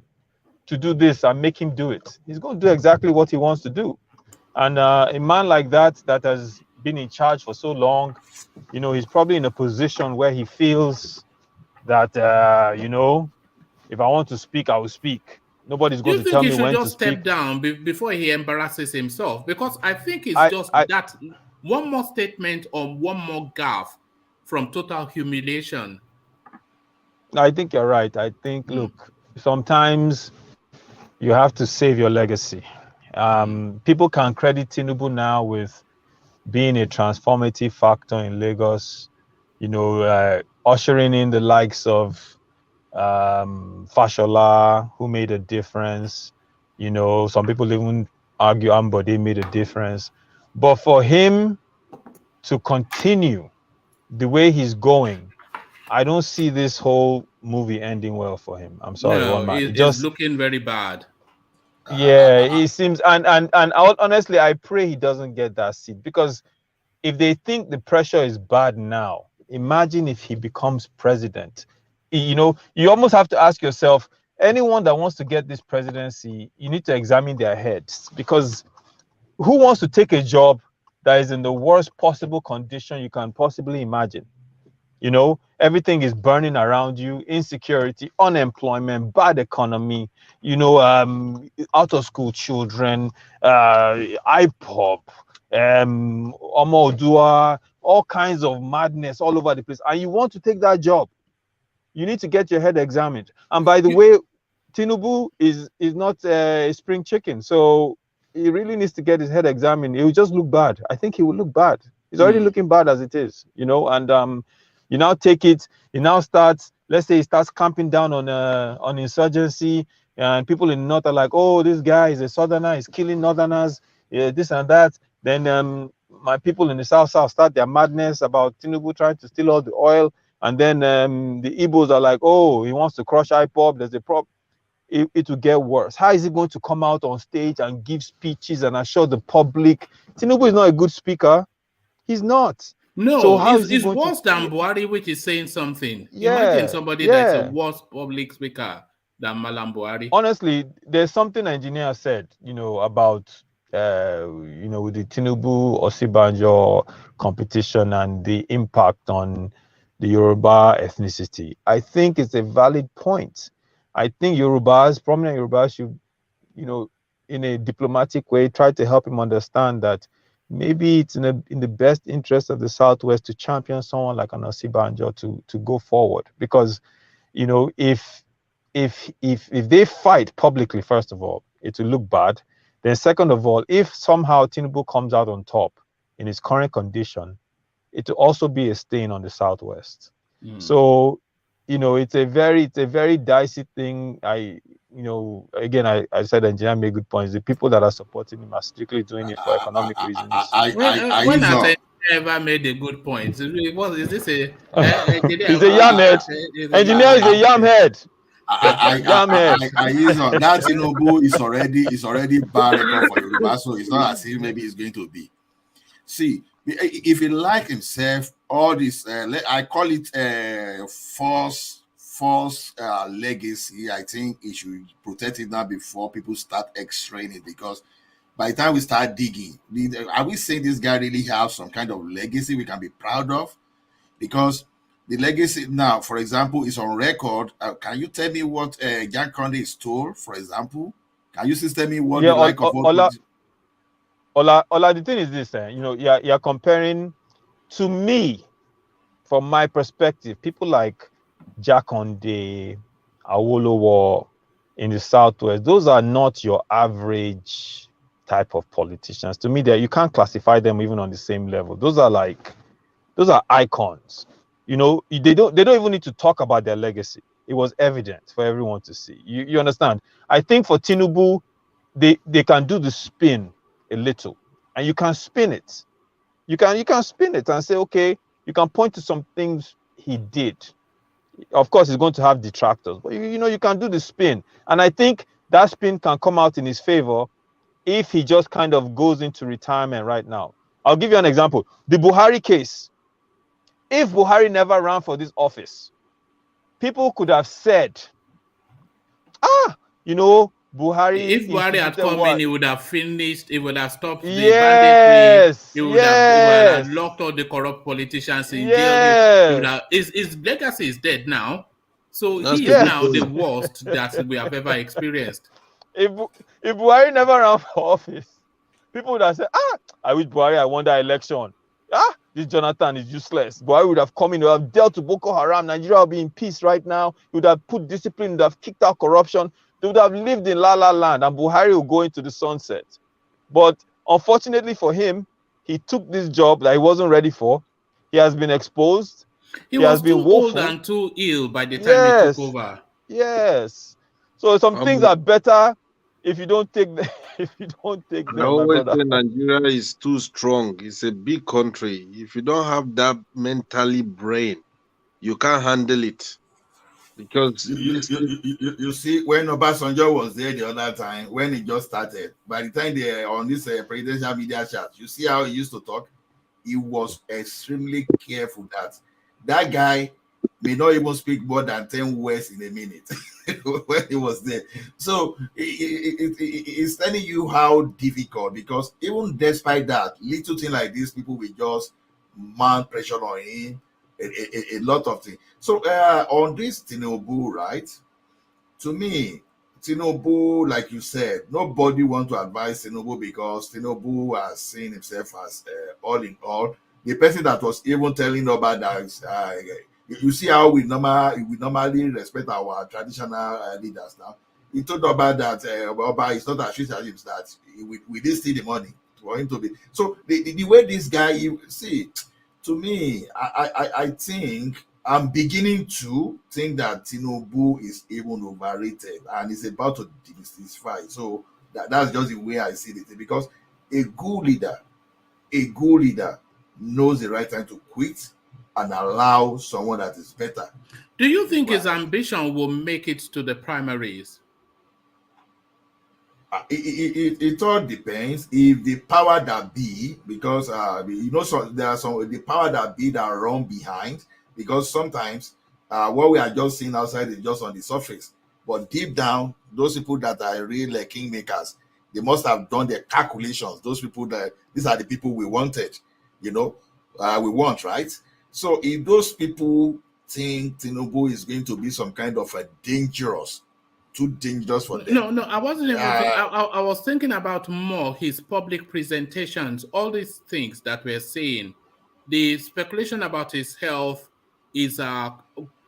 to do this and make him do it. He's going to do exactly what he wants to do. And a man like that has been in charge for so long, you know, he's probably in a position where he feels that, you know, if I want to speak, I will speak. Nobody's going to tell me when to speak. Do you think he should just step down before he embarrasses himself? Because I think it's that one more statement or one more gaffe from total humiliation. I think you're right. I think, look, sometimes you have to save your legacy. People can credit Tinubu now with being a transformative factor in Lagos, you know, ushering in the likes of Fashola, who made a difference. You know, some people even argue Ambode made a difference. But for him to continue the way he's going, I don't see this whole movie ending well for him. I'm sorry, no, it's looking very bad. Yeah, it seems, and honestly, I pray he doesn't get that seat, because if they think the pressure is bad now, imagine if he becomes president. You know, you almost have to ask yourself, anyone that wants to get this presidency, you need to examine their heads, because who wants to take a job that is in the worst possible condition you can possibly imagine? You know, everything is burning around you, insecurity, unemployment, bad economy, you know, out of school children, IPOP, Omodua, all kinds of madness all over the place. And you want to take that job, you need to get your head examined. And by the way, Tinubu is not a spring chicken. So he really needs to get his head examined. It will just look bad. I think he will look bad. He's already looking bad as it is, you know, and you now take it, he now starts, let's say he starts camping down on insurgency, and people in the north are like, oh, this guy is a southerner, he's killing northerners, yeah, this and that. Then my people in the south start their madness about Tinubu trying to steal all the oil, and then the Igbos are like, oh, he wants to crush IPOP, there's a problem. It will get worse. How is he going to come out on stage and give speeches and assure the public? Tinubu is not a good speaker. He's not. No, so how it's worse than Buhari, which is saying something. Imagine somebody that's a worse public speaker than MALLAM Buhari. Honestly, there's something engineer said, you know, about you know, with the Tinubu Osibanjo competition and the impact on the Yoruba ethnicity. I think it's a valid point. I think Yorubas, prominent Yorubas, should, you know, in a diplomatic way, try to help him understand that maybe it's in the best interest of the Southwest to champion someone like an Osibanjo to go forward. Because, you know, if they fight publicly, first of all, it will look bad. Then second of all, if somehow Tinubu comes out on top in his current condition, it will also be a stain on the Southwest. So, you know, it's a very dicey thing. You know, again, I said engineer made good points. The people that are supporting him are strictly doing it for economic reasons. When has ever made a good point? What is this a? He's a yam head. Engineer is a yam head. That Tinubu is already bad record for Yoruba, so it's not as if maybe it's going to be. See, if he like himself, all this I call it false legacy. I think it should protect it now before people start extraying it, because by the time we start digging, are we saying this guy really have some kind of legacy we can be proud of? Because the legacy now, for example, is on record. Can you tell me what Jan Conde stole, for example? Can you tell me what the like of Ola, the thing is this, you're comparing, to me, from my perspective, people like Jakonde, Awolowo in the Southwest, those are not your average type of politicians. To me, you can't classify them even on the same level. Those are icons. They don't even need to talk about their legacy. It was evident for everyone to see. You understand? I think for Tinubu, they can do the spin a little, and you can spin it. You can spin it and say, okay, you can point to some things he did. Of course, he's going to have detractors, but you can do the spin, and I think that spin can come out in his favor if he just kind of goes into retirement right now. I'll give you an example: the Buhari case. If Buhari never ran for this office, people could have said, Buhari. If Buhari had come in, he would have finished. He would have stopped the banditry. He would have locked all the corrupt politicians in jail. His legacy is dead now, so he is now the worst that we have ever experienced. If Buhari never ran for office, people would have said, I wish Buhari had won that election. This Jonathan is useless. Buhari would have come in, would have dealt with Boko Haram. Nigeria would be in peace right now. He would have put discipline, would have kicked out corruption. They would have lived in La La Land, and Buhari will go into the sunset. But unfortunately for him, he took this job that he wasn't ready for. He has been exposed. He was too old and too ill by the time he took over. Yes. So some things are better if you don't take them. If you don't take them, I always say Nigeria is too strong. It's a big country. If you don't have that mentally brain, you can't handle it. Because you see, when Obasanjo was there the other time, when he just started, by the time they on this presidential media chat, you see how he used to talk. He was extremely careful that guy may not even speak more than 10 words in a minute when he was there. So it's telling you how difficult, because even despite that, little thing like this, people will just mount pressure on him. A lot of things. So on this Tinubu, right? To me, Tinubu, like you said, nobody wants to advise Tinubu, because Tinubu has seen himself as all in all. The person that was even telling about that, you see how we normally respect our traditional leaders now. He told about that Oba is not as rich as him, that we didn't steal the money for him to be. So the way this guy, you see. To me, I think I'm beginning to think that Tinubu is even overrated and is about to demystify. So that's just the way I see it. Because a good leader knows the right time to quit and allow someone that is better. Do you think his ambition will make it to the primaries? It all depends. If the power that be, because so there are some the power that be that run behind, because sometimes what we are just seeing outside is just on the surface, but deep down, those people that are real kingmakers, they must have done their calculations. Those people these are the people we wanted, we want, right? So if those people think Tinubu is going to be some kind of a too dangerous for them. No, I wasn't even I was thinking about more his public presentations, all these things that we're saying. The speculation about his health is a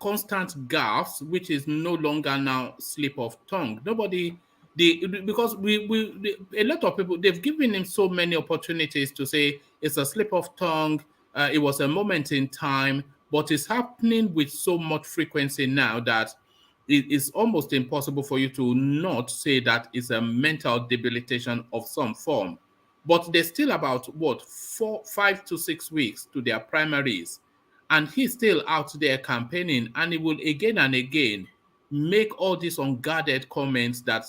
constant gaffes, which is no longer now slip of tongue. Because a lot of people, they've given him so many opportunities to say it's a slip of tongue, it was a moment in time, but it's happening with so much frequency now that it is almost impossible for you to not say that it's a mental debilitation of some form. But there's still about 5 to 6 weeks to their primaries, and he's still out there campaigning, and he will again and again make all these unguarded comments that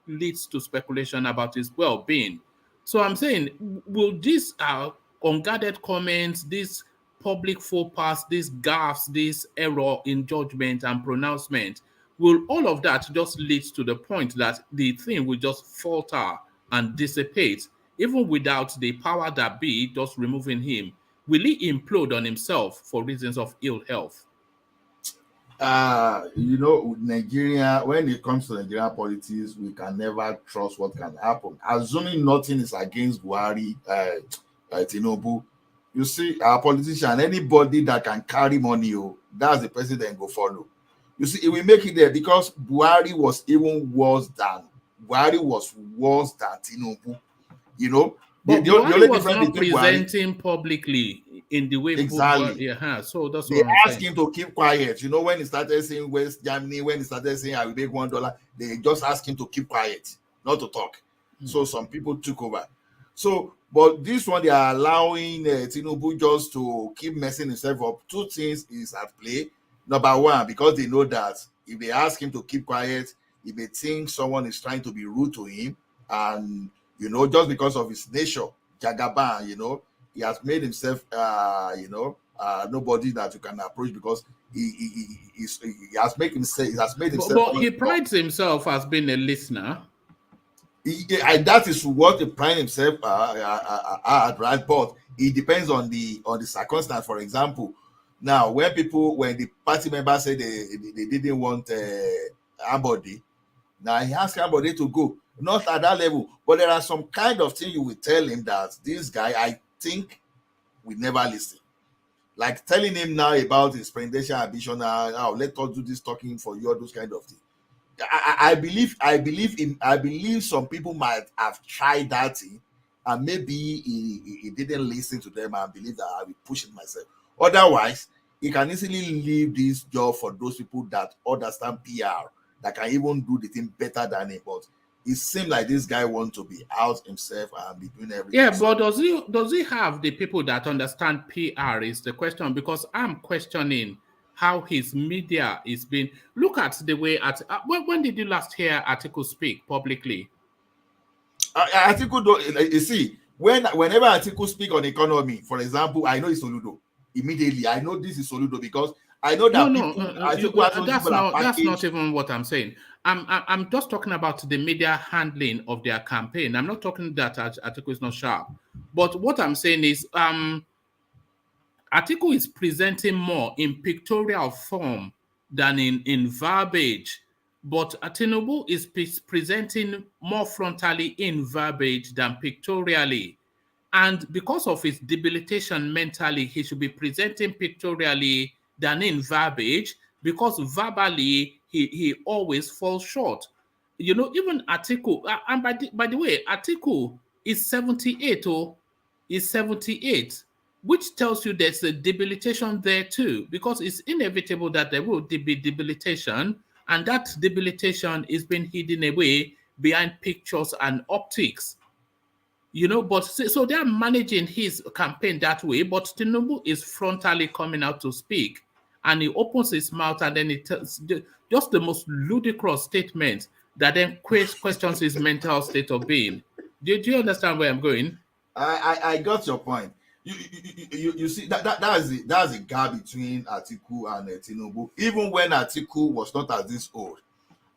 leads to speculation about his well-being. So I'm saying, will these unguarded comments, these public faux pas, these gaffes, this error in judgment and pronouncement, will all of that just lead to the point that the thing will just falter and dissipate, even without the power that be just removing him? Will he implode on himself for reasons of ill health? Nigeria, when it comes to Nigerian politics, we can never trust what can happen. Assuming nothing is against Buhari, Tinubu, you see, our politician, anybody that can carry money, that's the president go follow. You see, it will make it there because Buhari was worse than Tinubu. But the only was not presenting publicly in the way exactly. So that's they what asked him to keep quiet. When he started saying West Germany, when he started saying I will make $1, they just asked him to keep quiet, not to talk. So some people took over. So, but this one they are allowing Tinubu just to keep messing himself up. Two things is at play. Number one, because they know that if they ask him to keep quiet, he may think someone is trying to be rude to him, and just because of his nature, Jagaban, he has made himself, nobody that you can approach because he has made himself. But he prides himself as being a listener. That is what he prides himself at, right? But it depends on the circumstance. For example, now when the party members say they didn't want Ambody, now he asked Ambody to go. Not at that level, but there are some kind of thing you will tell him that this guy, I think, will never listen. Like telling him now about his presidential ambition, now let us do this talking for you, those kind of things. I believe some people might have tried that thing, and maybe he didn't listen to them and believe that I will push it myself. Otherwise, he can easily leave this job for those people that understand PR, that can even do the thing better than him. But it seems like this guy wants to be out himself and be doing everything. Yeah, but does he have the people that understand PR is the question, because I'm questioning how his media is being. Look at the way when did you last hear Atiku speak publicly? Atiku, you see, whenever Atiku speak on economy, for example, I know it's Soludo. Immediately, I know this is Soludo because I know that that's not even what I'm saying. I'm just talking about the media handling of their campaign. I'm not talking that Atiku is not sharp. But what I'm saying is Atiku is presenting more in pictorial form than in verbiage. But Tinubu is presenting more frontally in verbiage than pictorially. And because of his debilitation mentally, he should be presenting pictorially than in verbiage, because verbally he always falls short. Even Atiku, and by the way, Atiku is 78, is 78, which tells you there's a debilitation there too, because it's inevitable that there will be debilitation, and that debilitation is being hidden away behind pictures and optics. But so they are managing his campaign that way, but Tinubu is frontally coming out to speak, and he opens his mouth and then he tells just the most ludicrous statement that then questions his mental state of being. Do you understand where I'm going? I got your point. You see that's the gap between Atiku and Tinubu. Even when Atiku was not at this old,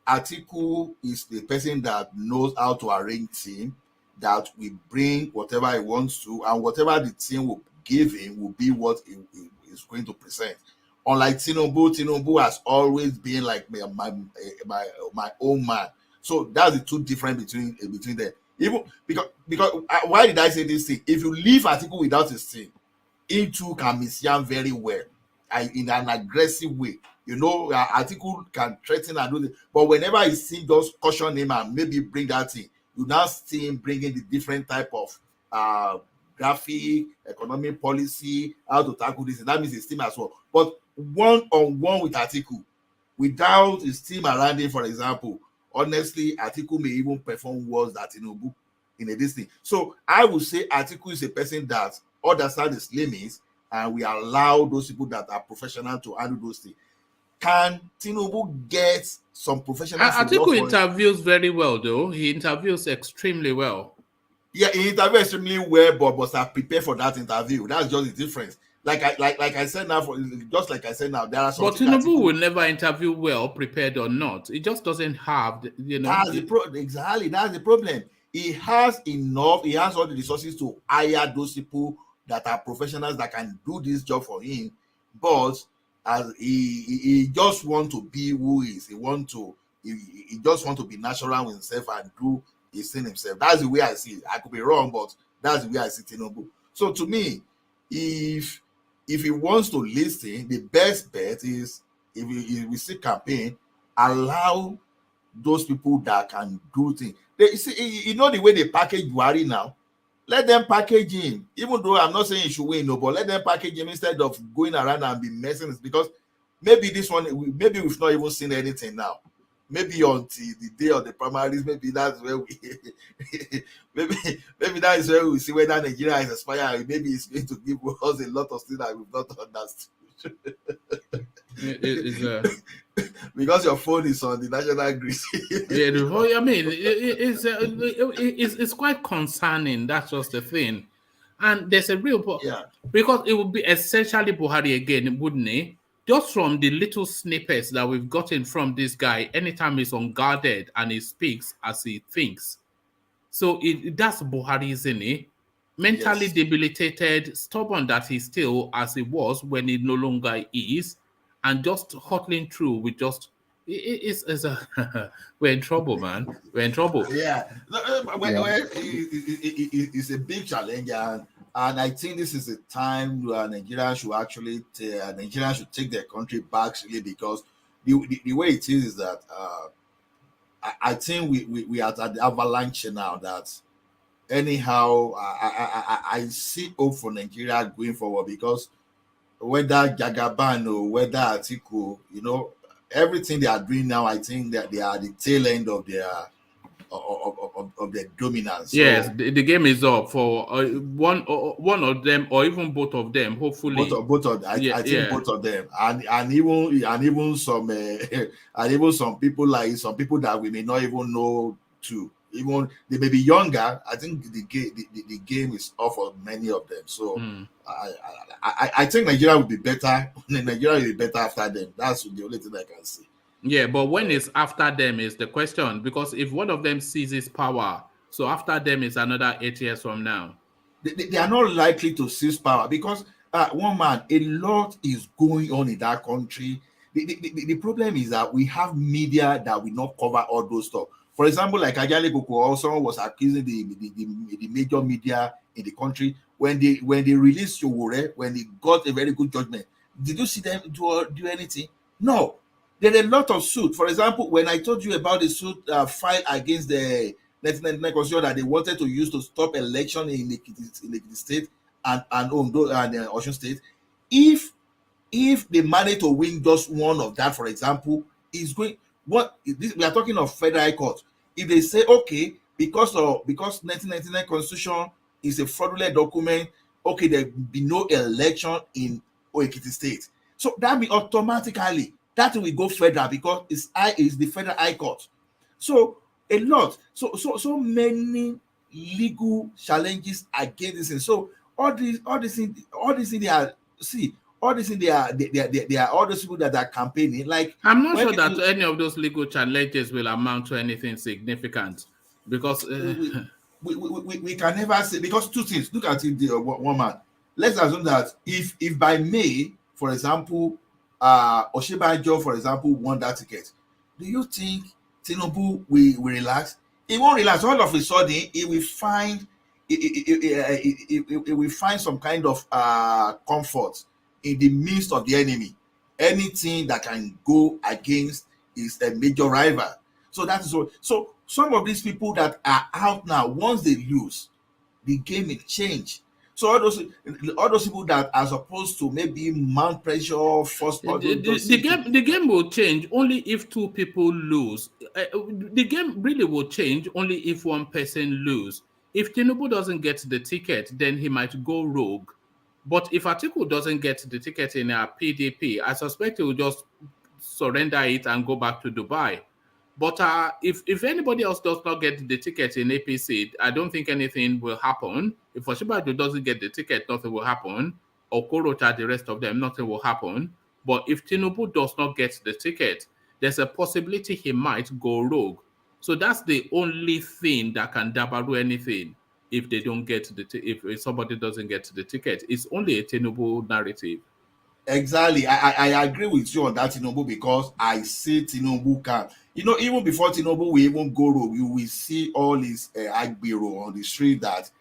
Atiku is the person that knows how to arrange team, that will bring whatever he wants to, and whatever the team will give him will be what he is going to present. Unlike Tinubu has always been like my own man. So that's the two difference between them. Even because why did I say this thing? If you leave Atiku without his team, he too can misjam very well, in an aggressive way. Atiku can threaten and do this, but whenever he sees just caution him and maybe bring that thing, you now see him bringing the different type of graphic, economic policy, how to tackle this, and that means his team as well. But one-on-one with Atiku, without his team around him, for example, honestly, Atiku may even perform worse than Tinubu in a this thing. So I would say Atiku is a person that understands his limits, and we allow those people that are professional to handle those things. Can Tinubu get some professionals? Atiku interviews very well, though. He interviews extremely well. Yeah, he interviews extremely well, but must have prepared for that interview. That's just the difference. like I said now, just like I said now, there are some. But Tinubu will never interview well prepared or not. It just doesn't have, That's exactly, that's the problem. He has enough. He has all the resources to hire those people that are professionals that can do this job for him. But as he just want to be who he is. He just want to be natural with himself and do his thing himself. That's the way I see it. I could be wrong, but that's the way I see Tinubu. So to me, if he wants to listen, the best bet is if we see campaign, allow those people that can do things. They see, you know, the way they package Buhari now. Let them package him. Even though I'm not saying he should win, no, but let them package him instead of going around and be messing. Because maybe this one, maybe we've not even seen anything now. Maybe until the day of the primaries, maybe that's where we maybe that is where we see whether Nigeria is aspiring. Maybe it's going to give us a lot of things that we've not understood. Because your phone is on the national grid. Yeah, I mean, it's quite concerning. That's just the thing, and there's a real because it would be essentially Buhari again, wouldn't it? Just from the little snippets that we've gotten from this guy, anytime he's unguarded and he speaks as he thinks, so that's Buhari, isn't it? Mentally debilitated, stubborn that he's still as he was when he no longer is, and just hustling through with just we're in trouble, man. We're in trouble. It's a big challenge, and I think this is a time where Nigerians should actually take their country back, really, because the way it is that I think we are at the avalanche now. That anyhow, I see hope for Nigeria going forward, because whether Jagaban or whether Atiku, you know, everything they are doing now, I think that they are at the tail end of their dominance. Yes, the game is up for one of them, or even both of them. Hopefully, both of them. I think both of them, and even some and even some people, like some people that we may not even know too. Even they may be younger. I think the game is off for many of them. So I think Nigeria will be better. Nigeria will be better after them. That's the only thing I can see. Yeah, but when it's after them is the question, because if one of them seizes power, so after them is another 8 years from now. They are not likely to seize power, because one man, a lot is going on in that country. The problem is that we have media that will not cover all those stuff. For example, like Ajale Koko, also was accusing the major media in the country when they released Yowore, when they got a very good judgment. Did you see them do anything? No. There are a lot of suits. For example, when I told you about the suit filed against the 1999 constitution that they wanted to use to stop election in the state and Osun State, if they manage to win just one of that, for example, is going. We are talking of federal high court. If they say, okay, because 1999 constitution is a fraudulent document, okay, there will be no election in Ekiti State. So that means automatically that will go federal, because it's the federal high court. So a lot, so many legal challenges against this thing. So all these things they are all these things they are all those people that are campaigning. Like, I'm not sure that any of those legal challenges will amount to anything significant, because we can never say, because two things. Look at it, one man. Let's assume that if by May, for example, Oshibanjo, for example, won that ticket, do you think Tinubu will relax? He won't relax. All of a sudden, he will find will find some kind of comfort in the midst of the enemy. Anything that can go against is a major rival. So that is all. So some of these people that are out now, once they lose, the game will change. So all those people that are supposed to maybe mount pressure, force the game will change only if two people lose. The game really will change only if one person lose. If Tinubu doesn't get the ticket, then he might go rogue. But if Atiku doesn't get the ticket in a PDP, I suspect he will just surrender it and go back to Dubai. But if anybody else does not get the ticket in APC, I don't think anything will happen. If Oshibanjo doesn't get the ticket, nothing will happen. Okorocha, the rest of them, nothing will happen. But if Tinubu does not get the ticket, there's a possibility he might go rogue. So that's the only thing that can dabaru anything if they don't get the if somebody doesn't get the ticket. It's only a Tinubu narrative. Exactly. I agree with you on that, Tinubu, because I see Tinubu can. Even before Tinubu we even go rogue, you will see all these Agbero on the street that,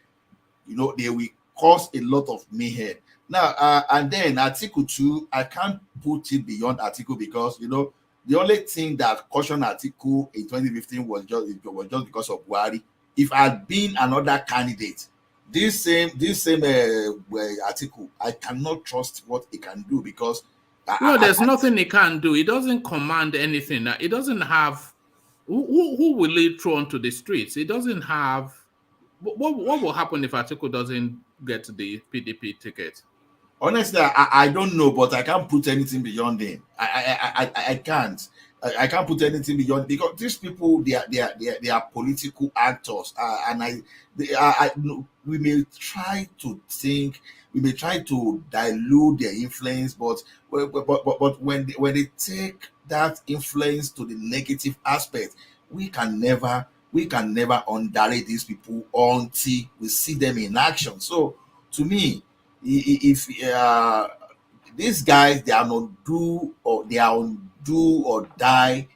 they will cause a lot of mayhem. Now, and then Article 2, I can't put it beyond Article because, the only thing that cautioned Article in 2015 was just because of Buhari. If I had been another candidate, this same article, I cannot trust what it can do because there's nothing it can do. It doesn't command anything. It doesn't have who will it throw onto the streets. It doesn't have what will happen if Article doesn't get the PDP ticket. Honestly, I don't know, but I can't put anything beyond them. I can't. I can't put anything beyond because these people they are political actors, and we may try to think, we may try to dilute their influence, but when they take that influence to the negative aspect, we can never underrate these people until we see them in action. So to me, if these guys, they are on do or die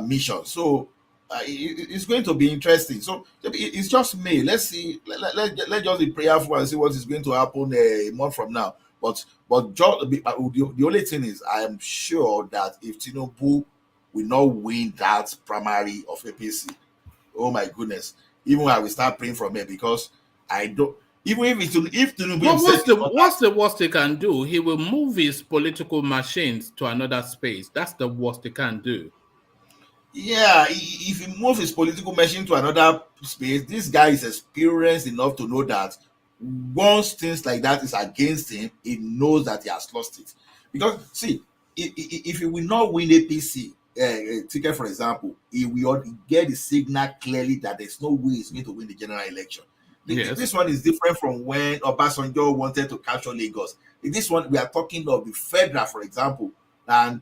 mission. So it's going to be interesting. So it's just May. Let's see. Let's just be prayerful and see what is going to happen a month from now. But the only thing is, I am sure that if Tinubu will not win that primary of APC, oh my goodness, even I will start praying from here because I don't. Even if Tinubu, what's the worst he can do? He will move his political machines to another space. That's the worst he can do. Yeah, if he moves his political machine to another space, this guy is experienced enough to know that once things like that is against him, he knows that he has lost it. Because see, if he will not win APC ticket, for example, he will get the signal clearly that there's no way he's going to win the general election. Yes. This one is different from when Obasanjo wanted to capture Lagos. In this one, we are talking of the federal, for example, and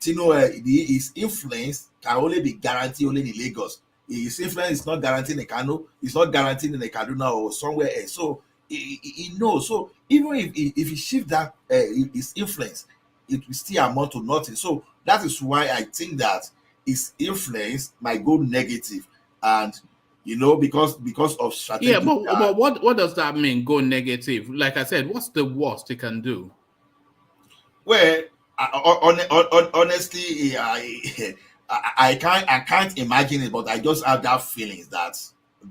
his influence can only be guaranteed only in Lagos. His influence is not guaranteed in Kano, it's not guaranteed in Kaduna or somewhere else. So he knows. So even if he shifts that his influence, it will still amount to nothing. So that is why I think that his influence might go negative, and because of strategy. Yeah, but what does that mean? Go negative? Like I said, what's the worst he can do? Well, honestly, I can't imagine it, but I just have that feeling that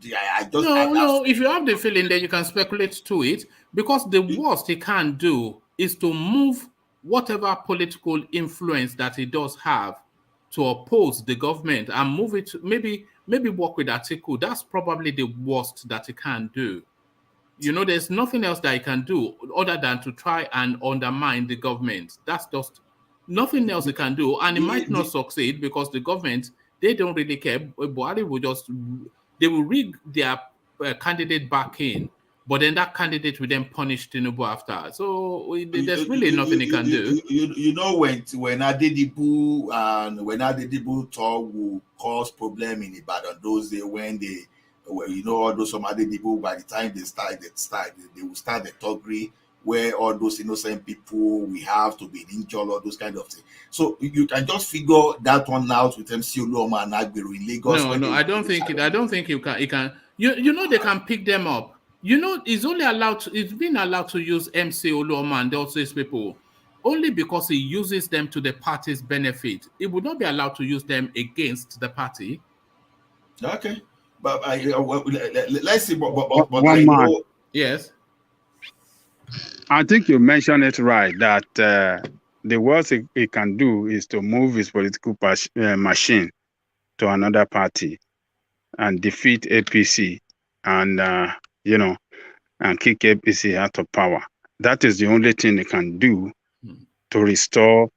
if you have the feeling, then you can speculate to it, because the worst he can do is to move whatever political influence that he does have to oppose the government and move it, maybe work with Atiku. That's probably the worst that he can do. There's nothing else that he can do other than to try and undermine the government. That's just nothing else he can do. And he might not succeed because the government, they don't really care. Buhari they will rig their candidate back in, but then that candidate will then punish Tinubu after. So there's really nothing he can do. When Adedibu talk will cause problem in Ibadan those days when all those some Adedibu, by the time they will start the talkery where all those innocent people we have to be injured, all those kind of things. So you can just figure that one out with MC Oluwo and Agbero in Lagos. No, I don't think you can. It can. They can pick them up. It's been allowed to use MC Oluwo and all these people only because he uses them to the party's benefit. It would not be allowed to use them against the party. Okay, but let's see. But yes, I think you mentioned it right that the worst he can do is to move his political machine to another party and defeat APC and and kick APC out of power. That is the only thing he can do to restore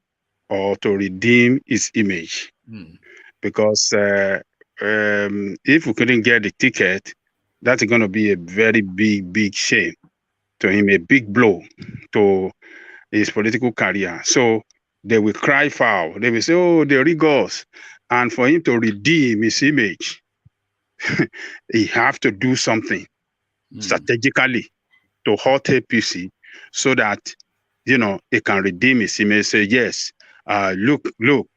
or to redeem his image. Because if we couldn't get the ticket, that's going to be a very big shame him, a big blow to his political career. So they will cry foul. They will say, oh, they rig us. And for him to redeem his image, he have to do something strategically to hurt APC so that, you know, he can redeem his image. Say, yes, look,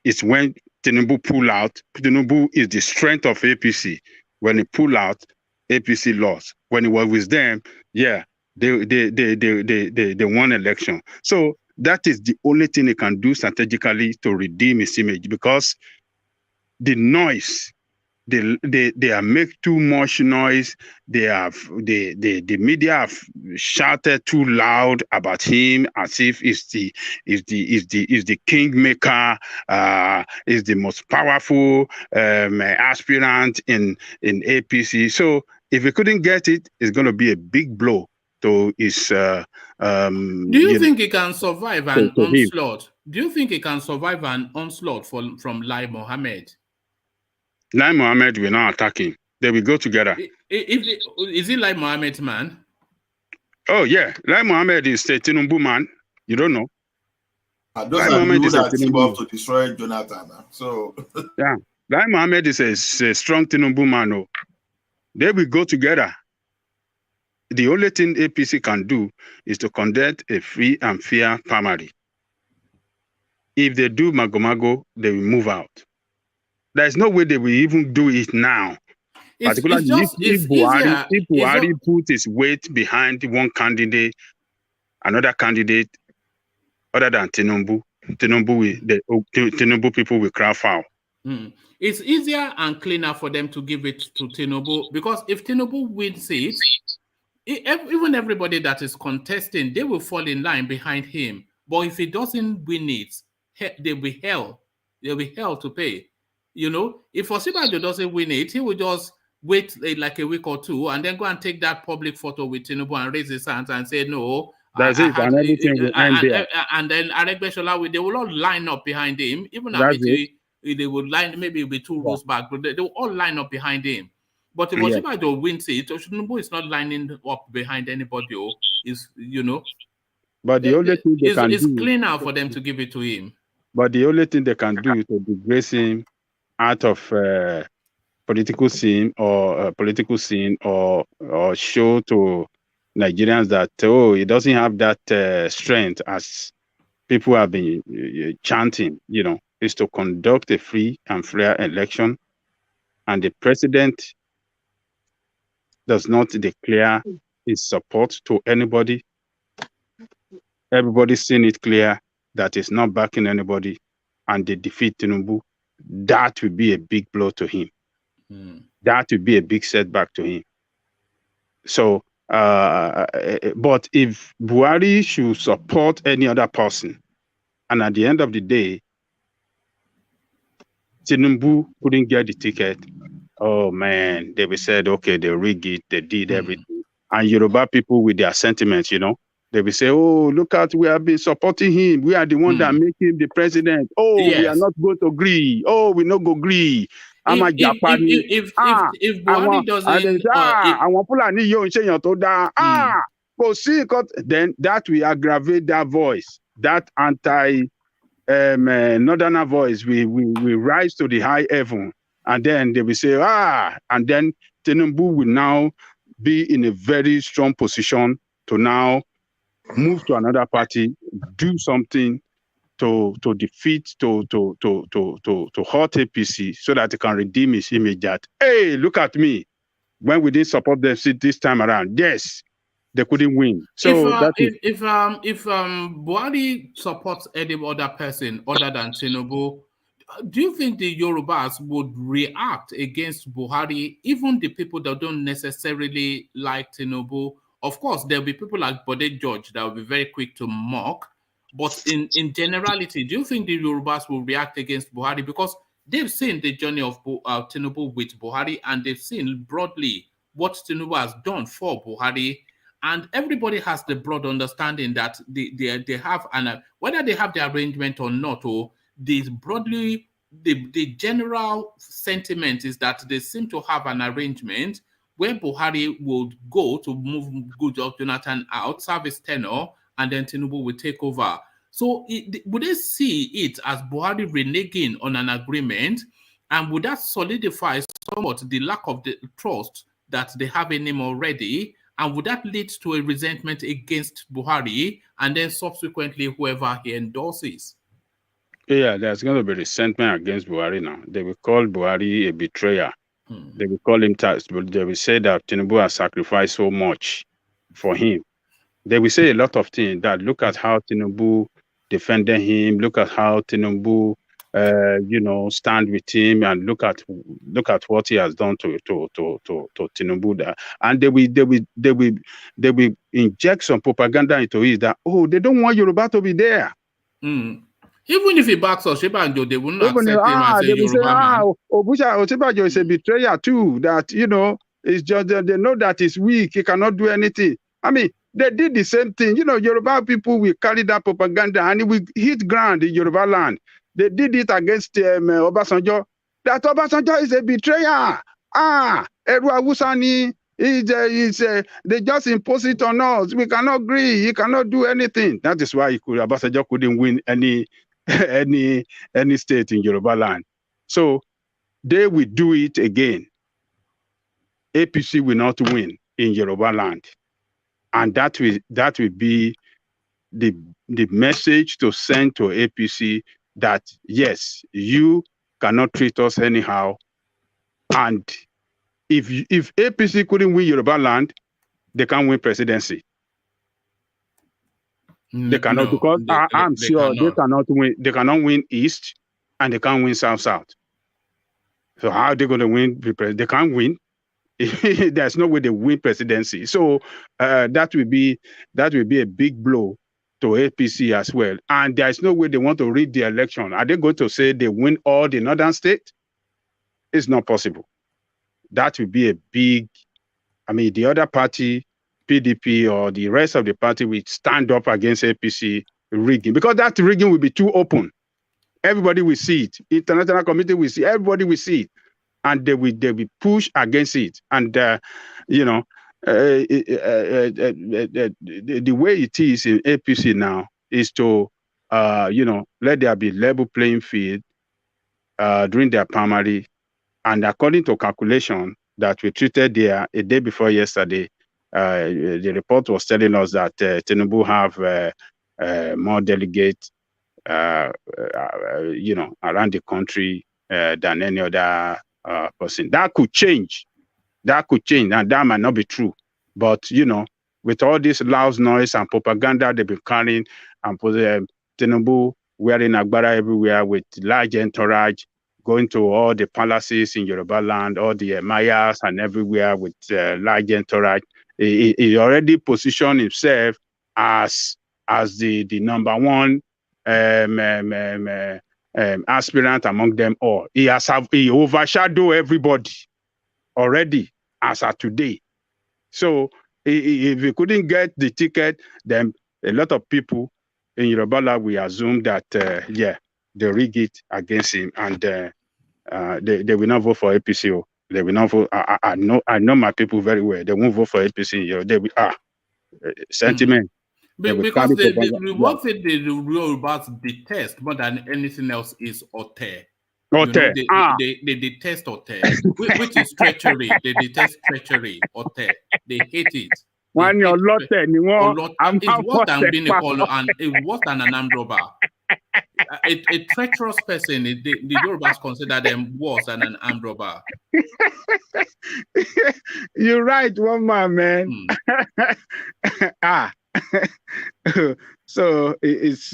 it's when Tinubu pull out. Tinubu is the strength of APC. When he pull out, APC lost. When he was with them, yeah, they won election. So that is the only thing he can do strategically to redeem his image, because the noise, they are make too much noise. The media have shouted too loud about him as if is the kingmaker, is the most powerful aspirant in APC. So if he couldn't get it, it's going to be a big blow to his. Do you think he can survive an onslaught? Do you think he can survive an onslaught from Lai Mohammed? Lai Mohammed will not attack him. They will go together. Is he Lai Mohammed's man? Oh, yeah. Lai Mohammed is a Tinubu man. You don't know. Those Lai are the people that team up to destroy Jonathan. So yeah. Lai Mohammed is a strong Tinubu man. Oh. They will go together. The only thing APC can do is to conduct a free and fair primary. If they do mago, they will move out. There's no way they will even do it now. Particularly if Buhari put his weight behind one candidate, another candidate other than Tinubu, Tinubu people will cry foul. It's easier and cleaner for them to give it to Tinubu, because if Tinubu wins it, even everybody that is contesting, they will fall in line behind him. But if he doesn't win it, they'll be hell to pay. You know, if Osibanjo doesn't win it, he will just wait like a week or two and then go and take that public photo with Tinubu and raise his hands and say, no. That's it, and everything will end there. And then Aregbesola, they will all line up behind him. Even they would line, maybe it'll be 2 rows back, but they will all line up behind him. But if Osibanjo wins it, Tinubu is not lining up behind anybody, But the only thing they can do, it's cleaner for them to give it to him. But the only thing they can do is to disgrace him out of political scene or show to Nigerians that he doesn't have that strength as people have been chanting. You know, is to conduct a free and fair election, and the president does not declare his support to anybody. Everybody's seen it clear that it's not backing anybody, and they defeat Tinubu. That would be a big blow to him. That would be a big setback to him. So, but if Buhari should support any other person, and at the end of the day, Tinubu couldn't get the ticket, oh man, they will said, okay, they rigged it, they did everything. And Yoruba people with their sentiments, they will say, oh, look at, we have been supporting him. We are the one that make him the president. Oh, we are not going to agree. Oh, we not going to agree. If Buhari doesn't... then that will aggravate that voice, that northerner voice will rise to the high heaven. And then they will say, and then Tinubu will now be in a very strong position to now move to another party, do something to defeat, to hurt APC so that he can redeem his image that, hey, look at me. When we didn't support them this time around, yes, they couldn't win. So if Buhari supports any other person other than Tinubu, do you think the Yorubas would react against Buhari, even the people that don't necessarily like Tinubu? Of course, there'll be people like Bode George that will be very quick to mock. But in generality, do you think the Yorubas will react against Buhari? Because they've seen the journey of Tinubu with Buhari, and they've seen broadly what Tinubu has done for Buhari. And everybody has the broad understanding that they have, whether they have the arrangement or not, or the general sentiment is that they seem to have an arrangement, where Buhari would go to move Goodluck Jonathan out, serve his tenure, and then Tinubu will take over. So would they see it as Buhari reneging on an agreement, and would that solidify somewhat the lack of the trust that they have in him already? And would that lead to a resentment against Buhari and then subsequently whoever he endorses? Yeah, there's going to be resentment against Buhari now. They will call Buhari a betrayer. They will call him tax, but they will say that Tinubu has sacrificed so much for him. They will say a lot of things that look at how Tinubu defended him, look at how Tinubu stand with him, and look at what he has done to Tinubu. And they will inject some propaganda into it that they don't want Yoruba to be there. Even if he backs Osinbajo, they will not accept him as a Yoruba man. Osinbajo is a betrayer too. That it's just they know that he's weak. He cannot do anything. I mean, they did the same thing. Yoruba people will carry that propaganda and it will hit ground in Yoruba land. They did it against Obasanjo. That Obasanjo is a betrayer. Eru Awusani they just impose it on us. We cannot agree. He cannot do anything. That is why Obasanjo couldn't win any state in Yoruba land. So they will do it again. APC will not win in Yoruba land. And that will be the message to send to APC that, yes, you cannot treat us anyhow. And if APC couldn't win Yoruba land, they can't win presidency. They cannot, because I'm sure they cannot win. They cannot win East, and they can't win South. So how are they going to win? They can't win. There's no way they win presidency. So that will be a big blow to APC as well. And there's no way they want to rig the election. Are they going to say they win all the northern states? It's not possible. That will be a big. I mean, the other party, PDP, or the rest of the party will stand up against APC rigging, because that rigging will be too open. Everybody will see it. International community will see. Everybody will see it, and they will push against it. And the way it is in APC now is to let there be level playing field during their primary, and according to calculation that we treated there a day before yesterday, the report was telling us that Tinubu have more delegates, around the country than any other person. That could change. And that might not be true. But, with all this loud noise and propaganda they've been carrying, and Tinubu wearing Agbara everywhere with large entourage, going to all the palaces in Yoruba land, all the mayors and everywhere with large entourage, he already positioned himself as the number one aspirant among them all. He overshadowed everybody already as of today. So if he couldn't get the ticket, then a lot of people in Yoruba land will assume that they rig it against him, and they will not vote for APC. They will not vote. I know my people very well. They won't vote for APC. They will sentiment. Because one thing the Yorubas detest more than anything else is ote. They detest ote, which is treachery. They detest treachery, ote. They hate it. When you're lotte, it's worse than being a caller, and it's worse than an armed robber. A treacherous person, the Yorubas consider them worse than an armed robber. You're right, one man. So it's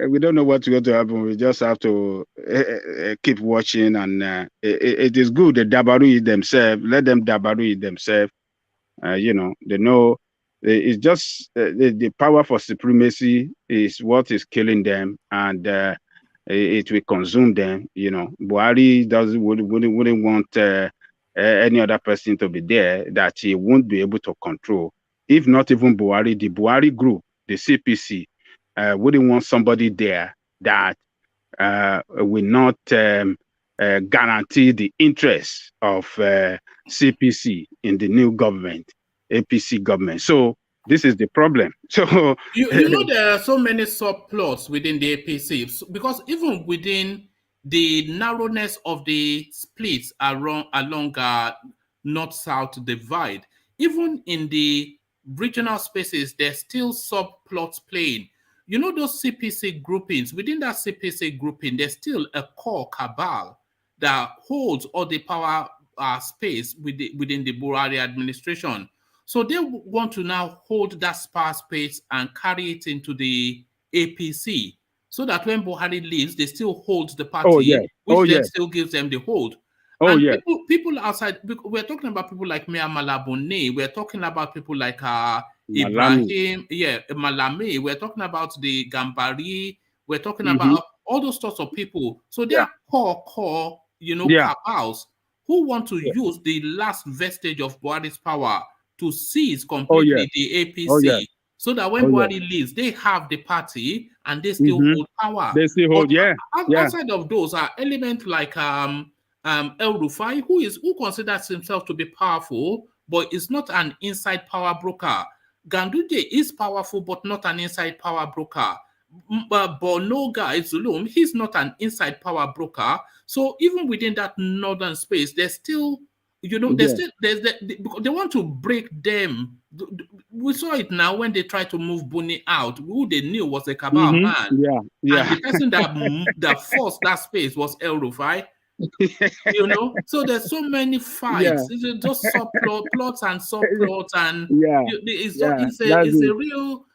we don't know what's going to happen. We just have to keep watching, and it is good. The Dabaru themselves, let them Dabaru themselves. They know it's just the power for supremacy is what is killing them, and it will consume them. Buhari wouldn't want any other person to be there that he won't be able to control. If not even Buhari, the Buhari group, the CPC, wouldn't want somebody there that will not guarantee the interests of CPC in the new government, APC government. So this is the problem. So you know there are so many subplots within the APC because even within the narrowness of the splits along north-south divide, even in the regional spaces, there's still subplots playing. You know those CPC groupings, within that CPC grouping, there's still a core cabal that holds all the power space within the Buhari administration. So they want to now hold that power space and carry it into the APC so that when Buhari leaves, they still hold the party, which then still gives them the hold. And people outside, we're talking about people like Mia Malabone, we're talking about people like Ibrahim, Malame, we're talking about the Gambari, we're talking about all those sorts of people. So they are core, cabals who want to use the last vestige of Buhari's power to seize completely the APC, so that when Buhari leaves, they have the party and they still hold power. They still hold, Outside of those are elements like El Rufai, who considers himself to be powerful, but is not an inside power broker. Ganduje is powerful, but not an inside power broker. Borno guy Zulum, he's not an inside power broker. So even within that northern space, there's still, they want to break them. We saw it now when they tried to move Buni out, who they knew was a cabal man. And the person that forced that space was El Rufai. So there's so many fights. It's just subplots and subplots, and it's a real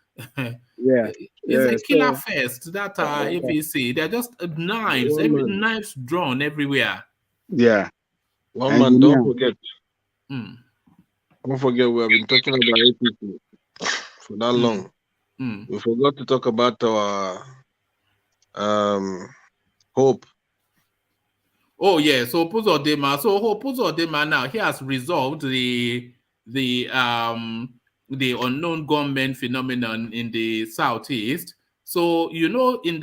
it's a killer fest, that APC. They're just knives, knives drawn everywhere. One man, don't forget. Don't forget, we have been talking about APC for that long. We forgot to talk about our hope. Oh yeah, so UZODINMA now, he has resolved the unknown gunmen phenomenon in the southeast. So in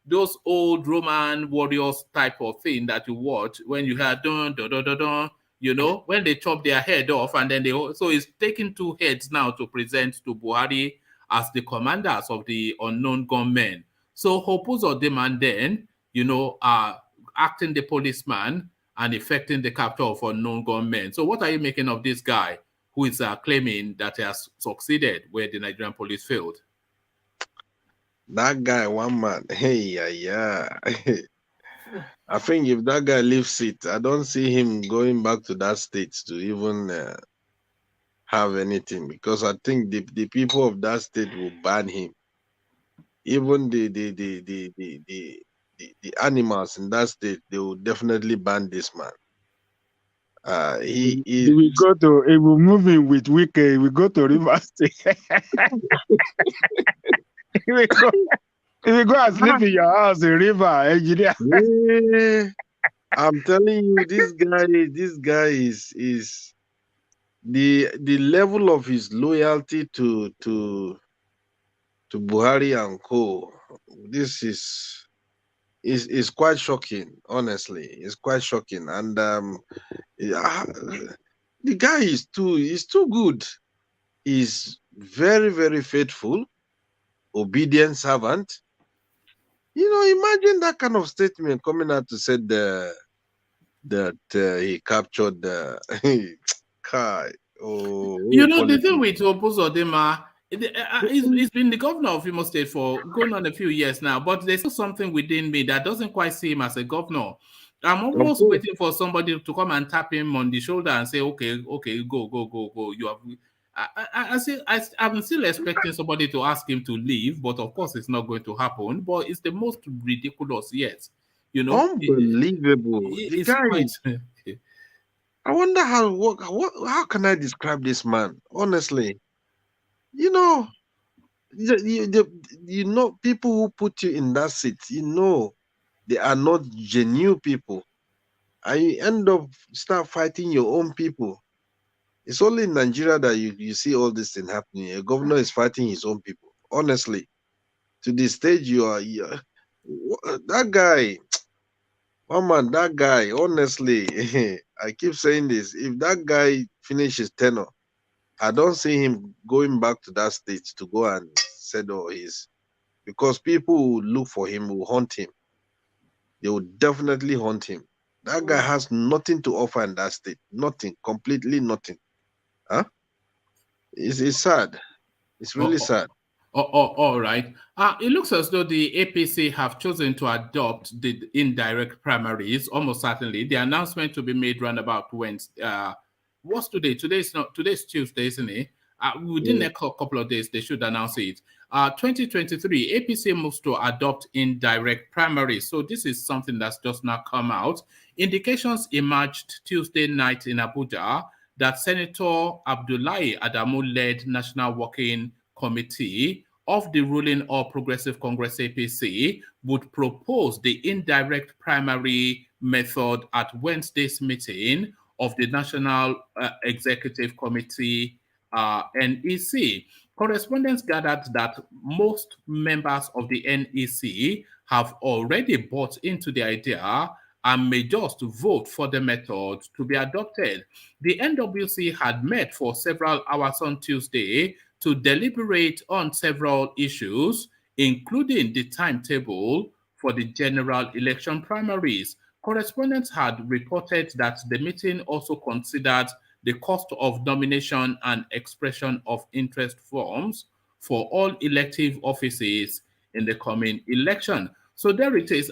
those old Roman warriors type of thing that you watch when you hear dun dun dun dun dun, when they chop their head off, and then so it's taking two heads now to present to Buhari as the commanders of the unknown gunmen. So UZODINMA then, are acting the policeman and effecting the capture of unknown gunmen. So what are you making of this guy who is claiming that he has succeeded where the Nigerian police failed? That guy, one man, I think if that guy leaves it, I don't see him going back to that state to even have anything, because I think the people of that state will ban him. Even the animals in that state, they will definitely ban this man. He will move in with Wike. We go to River State. He will go and sleep in your house in River, engineer. I'm telling you, this guy is the level of his loyalty to Buhari and co. This is quite shocking. Honestly, it's quite shocking, and the guy is too good. He's very, very faithful, obedient servant. Imagine that kind of statement coming out to say that he captured the guy. The thing with UZODINMA, he's been the governor of Imo State for going on a few years now, but there's still something within me that doesn't quite see him as a governor. I'm almost waiting for somebody to come and tap him on the shoulder and say, okay, go. You have. I'm still expecting somebody to ask him to leave, but of course it's not going to happen. But it's the most ridiculous yet. Unbelievable. It's quite. I wonder how can I describe this man? Honestly, people who put you in that seat, they are not genuine people, and you end up start fighting your own people. It's only in Nigeria that you see all this thing happening. A governor is fighting his own people. Honestly, to the stage that guy, One man, that guy, honestly, I keep saying this. If that guy finishes tenure, I don't see him going back to that state to go and settle his, because people will look for him, will hunt him. They will definitely hunt him. That guy has nothing to offer in that state. Nothing, completely nothing. Huh? It's sad. It's really sad. All right. It looks as though the APC have chosen to adopt the indirect primaries, almost certainly. The announcement to be made round about Wednesday. What's today? Today's Tuesday, isn't it? Within a couple of days, they should announce it. 2023, APC moves to adopt indirect primaries. So this is something that's just now come out. Indications emerged Tuesday night in Abuja that Senator Abdullahi Adamu-led National Working Committee of the ruling All Progressive Congress APC would propose the indirect primary method at Wednesday's meeting of the National Executive Committee, NEC. Correspondents gathered that most members of the NEC have already bought into the idea and may just vote for the method to be adopted. The NWC had met for several hours on Tuesday to deliberate on several issues, including the timetable for the general election primaries. Correspondents had reported that the meeting also considered the cost of nomination and expression of interest forms for all elective offices in the coming election. So there it is.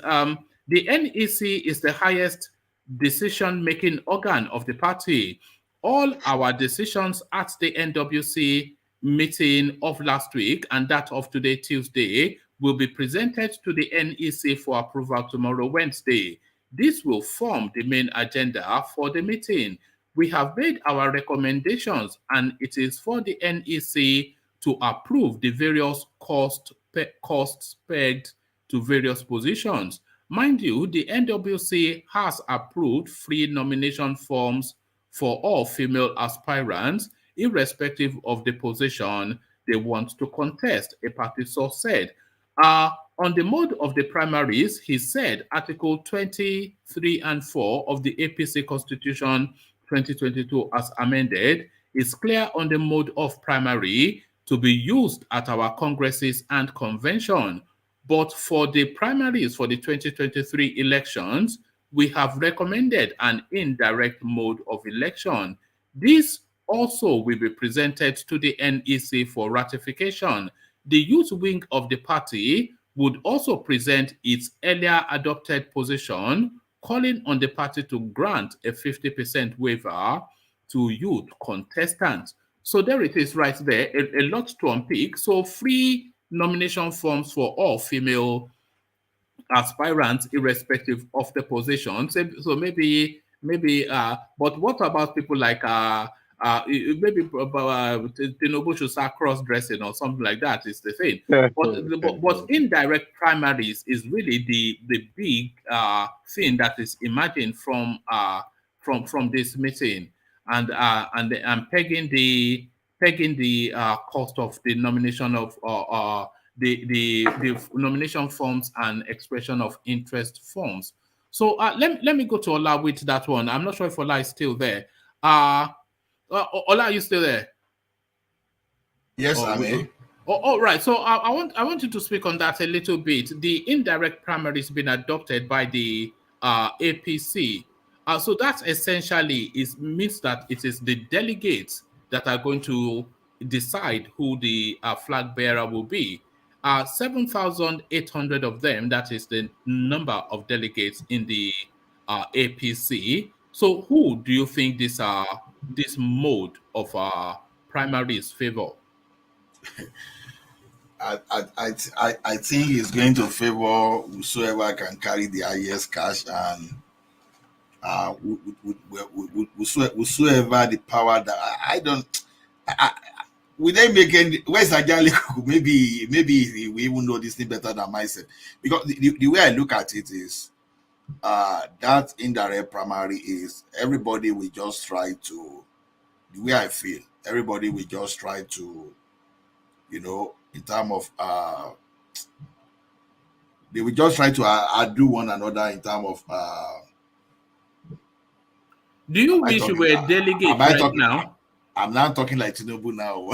The NEC is the highest decision-making organ of the party. All our decisions at the NWC meeting of last week and that of today, Tuesday, will be presented to the NEC for approval tomorrow, Wednesday. This will form the main agenda for the meeting. We have made our recommendations, and it is for the NEC to approve the various costs pegged to various positions. Mind you, the NWC has approved free nomination forms for all female aspirants, irrespective of the position they want to contest, a party source said. On the mode of the primaries, he said Article 23 and 4 of the APC Constitution 2022 as amended is clear on the mode of primary to be used at our congresses and convention. But for the primaries for the 2023 elections, we have recommended an indirect mode of election. This also will be presented to the NEC for ratification. The youth wing of the party would also present its earlier adopted position, calling on the party to grant a 50% waiver to youth contestants. So there it is right there, a lot to unpick. So free nomination forms for all female aspirants, irrespective of the position. So maybe, but what about people like maybe Tinubu should start cross-dressing or something like that is the thing. But indirect primaries is really the big thing that is emerging from this meeting, and pegging the cost of the nomination of the nomination forms and expression of interest forms. So let me go to Ola with that one. I'm not sure if Ola is still there. Ola, are you still there? Yes, I'm here. All right. So I want you to speak on that a little bit. The indirect primaries been adopted by the APC. So that essentially means that it is the delegates that are going to decide who the flag bearer will be. 7,800 of them, that is the number of delegates in the APC. So who do you think this mode of primaries favor? I think it's going to favor whosoever can carry the highest cash, and whosoever the power that I don't. Without making where's Ajali, maybe we even know this thing better than myself, because the way I look at it is that indirect primary is everybody will just try to, the way I feel, everybody will just try to, in terms of They will just try to outdo one another in terms of. Do you wish you were a delegate now? I'm not talking like Tinubu now.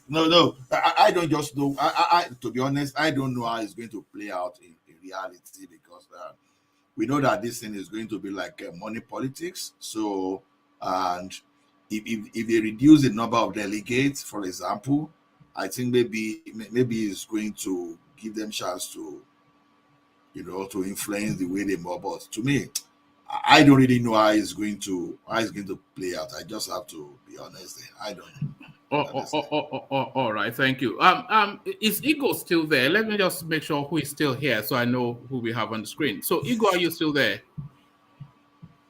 No. I don't just know. I to be honest, I don't know how it's going to play out in reality, because we know that this thing is going to be like money politics. So, and if they reduce the number of delegates, for example, I think maybe it's going to give them chance to, to influence the way they move. But to me, I don't really know how it's going to play out. I just have to be honest. I don't know. All right, thank you. Is Ego still there? Let me just make sure who is still here, so I know who we have on the screen. So, Ego, are you still there?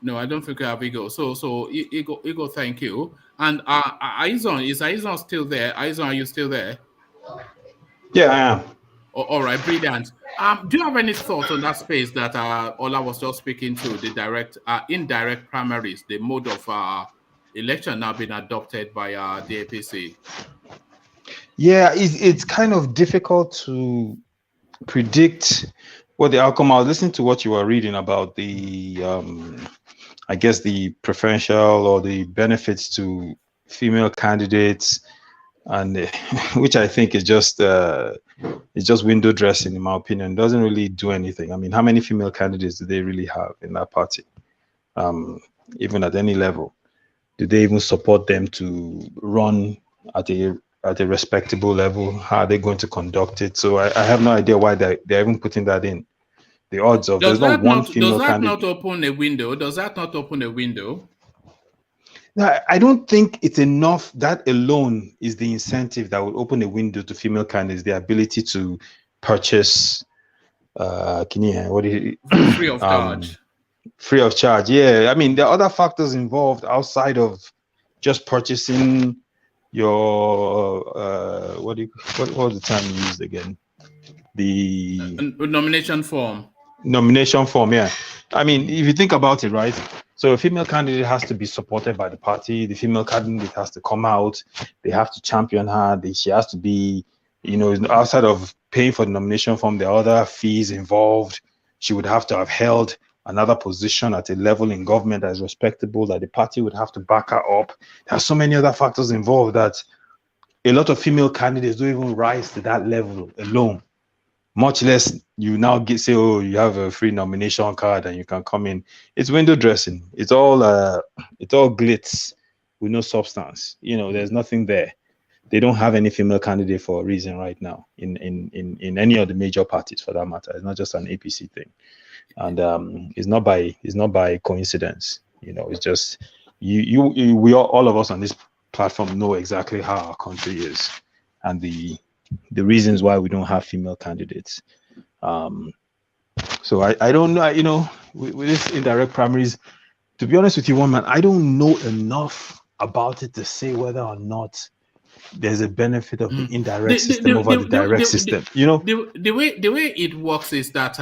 No, I don't think we have Ego. So Ego, thank you. And Aizon, is Aizon still there? Aizon, are you still there? Yeah, I am. All right, brilliant. Do you have any thoughts on that space that Ola was just speaking to, the indirect primaries, the mode of election now being adopted by the APC? Yeah, it's kind of difficult to predict what the outcome. I was listening to what you were reading about the, I guess, the preferential or the benefits to female candidates, and which I think is just window dressing, in my opinion. It doesn't really do anything. I mean, how many female candidates do they really have in that party? Even at any level, do they even support them to run at a respectable level? How are they going to conduct it? So I have no idea why they're even putting that in. The odds of there's not one female candidate. Does that not open a window? Does that not open a window? No, I don't think it's enough. That alone is the incentive that will open a window to female candidates, the ability to purchase free of charge. Free of charge, yeah. I mean, there are other factors involved outside of just purchasing your what was the term you used again? The nomination form. Nomination form, yeah. I mean, if you think about it, right? So a female candidate has to be supported by the party. The female candidate has to come out. They have to champion her. She has to be, outside of paying for the nomination form, there are other fees involved. She would have to have held another position at a level in government that is respectable, that the party would have to back her up. There are so many other factors involved that a lot of female candidates don't even rise to that level alone. Much less you now say, oh, you have a free nomination card and you can come in. It's window dressing. It's all glitz with no substance. There's nothing there. They don't have any female candidate for a reason right now in any of the major parties, for that matter. It's not just an APC thing, and it's not by coincidence. It's just all of us on this platform know exactly how our country is and the reasons why we don't have female candidates. So I don't know, with this indirect primaries, to be honest with you, one man, I don't know enough about it to say whether or not there's a benefit of the indirect system over the direct system. The way it works is that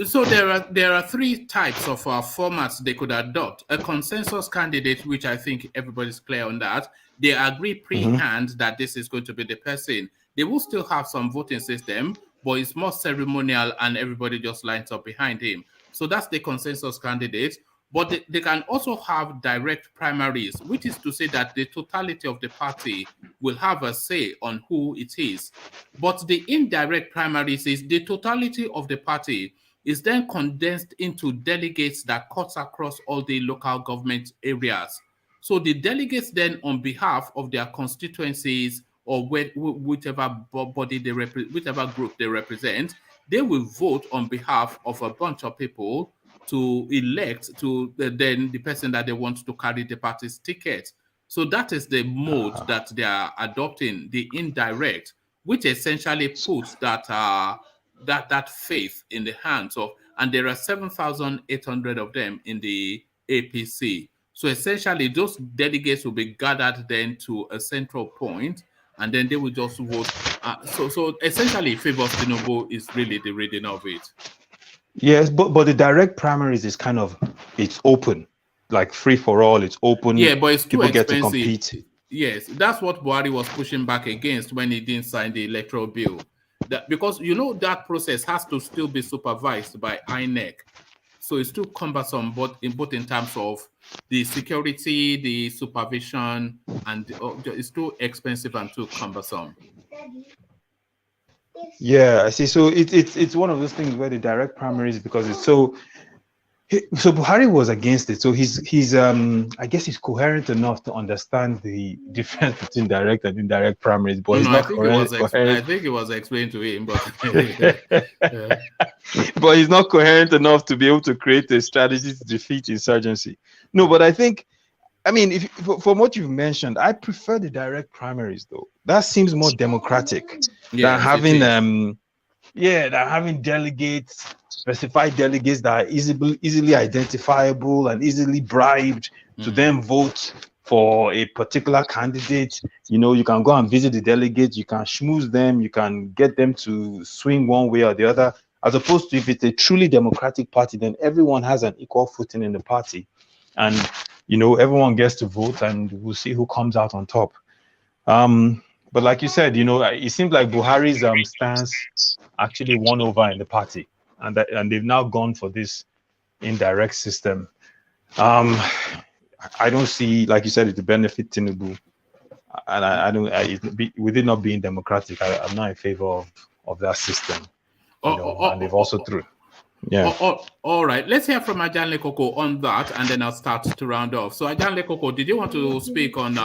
so there are three types of formats they could adopt. A consensus candidate, which I think everybody's clear on that. They agree pre-hand that this is going to be the person. They will still have some voting system, but it's more ceremonial and everybody just lines up behind him. So that's the consensus candidate. But they can also have direct primaries, which is to say that the totality of the party will have a say on who it is. But the indirect primaries is the totality of the party is then condensed into delegates that cuts across all the local government areas. So the delegates then, on behalf of their constituencies or whichever body they whichever group they represent, they will vote on behalf of a bunch of people to elect then the person that they want to carry the party's ticket. So that is the mode that they are adopting, the indirect, which essentially puts that faith in the hands of, and there are 7,800 of them in the APC. So essentially, those delegates will be gathered then to a central point, and then they will just vote. So essentially, favors Tinubu is really the reading of it. Yes, but the direct primaries is kind of, it's open, like free for all. It's open. Yeah, but it's too people expensive. Get to compete. Yes, that's what Buhari was pushing back against when he didn't sign the electoral bill. That, because you know that process has to still be supervised by INEC. So it's too cumbersome, both in terms of the security, the supervision, and it's too expensive and too cumbersome. Yeah, I see. So it's one of those things where the direct primaries, because it's so Buhari was against it. So he's I guess he's coherent enough to understand the difference between direct and indirect primaries, but he's not coherent. I think it was explained to him, but but he's not coherent enough to be able to create a strategy to defeat insurgency. No, but I think, I mean, from what you've mentioned, I prefer the direct primaries though. That seems more democratic than having than having delegates, specified delegates that are easily identifiable and easily bribed to then vote for a particular candidate. You know, you can go and visit the delegates, you can schmooze them, you can get them to swing one way or the other. As opposed to if it's a truly democratic party, then everyone has an equal footing in the party. And, you know, everyone gets to vote and we'll see who comes out on top. But like you said, you know, it seems like Buhari's stance actually won over in the party, and they've now gone for this indirect system. I don't see, like you said, it to benefit Tinubu, and with it not being democratic, I'm not in favor of that system. And they've also through. Yeah. All right. Let's hear from Ajanle Koko on that, and then I'll start to round off. So, Ajanle Koko, did you want to speak on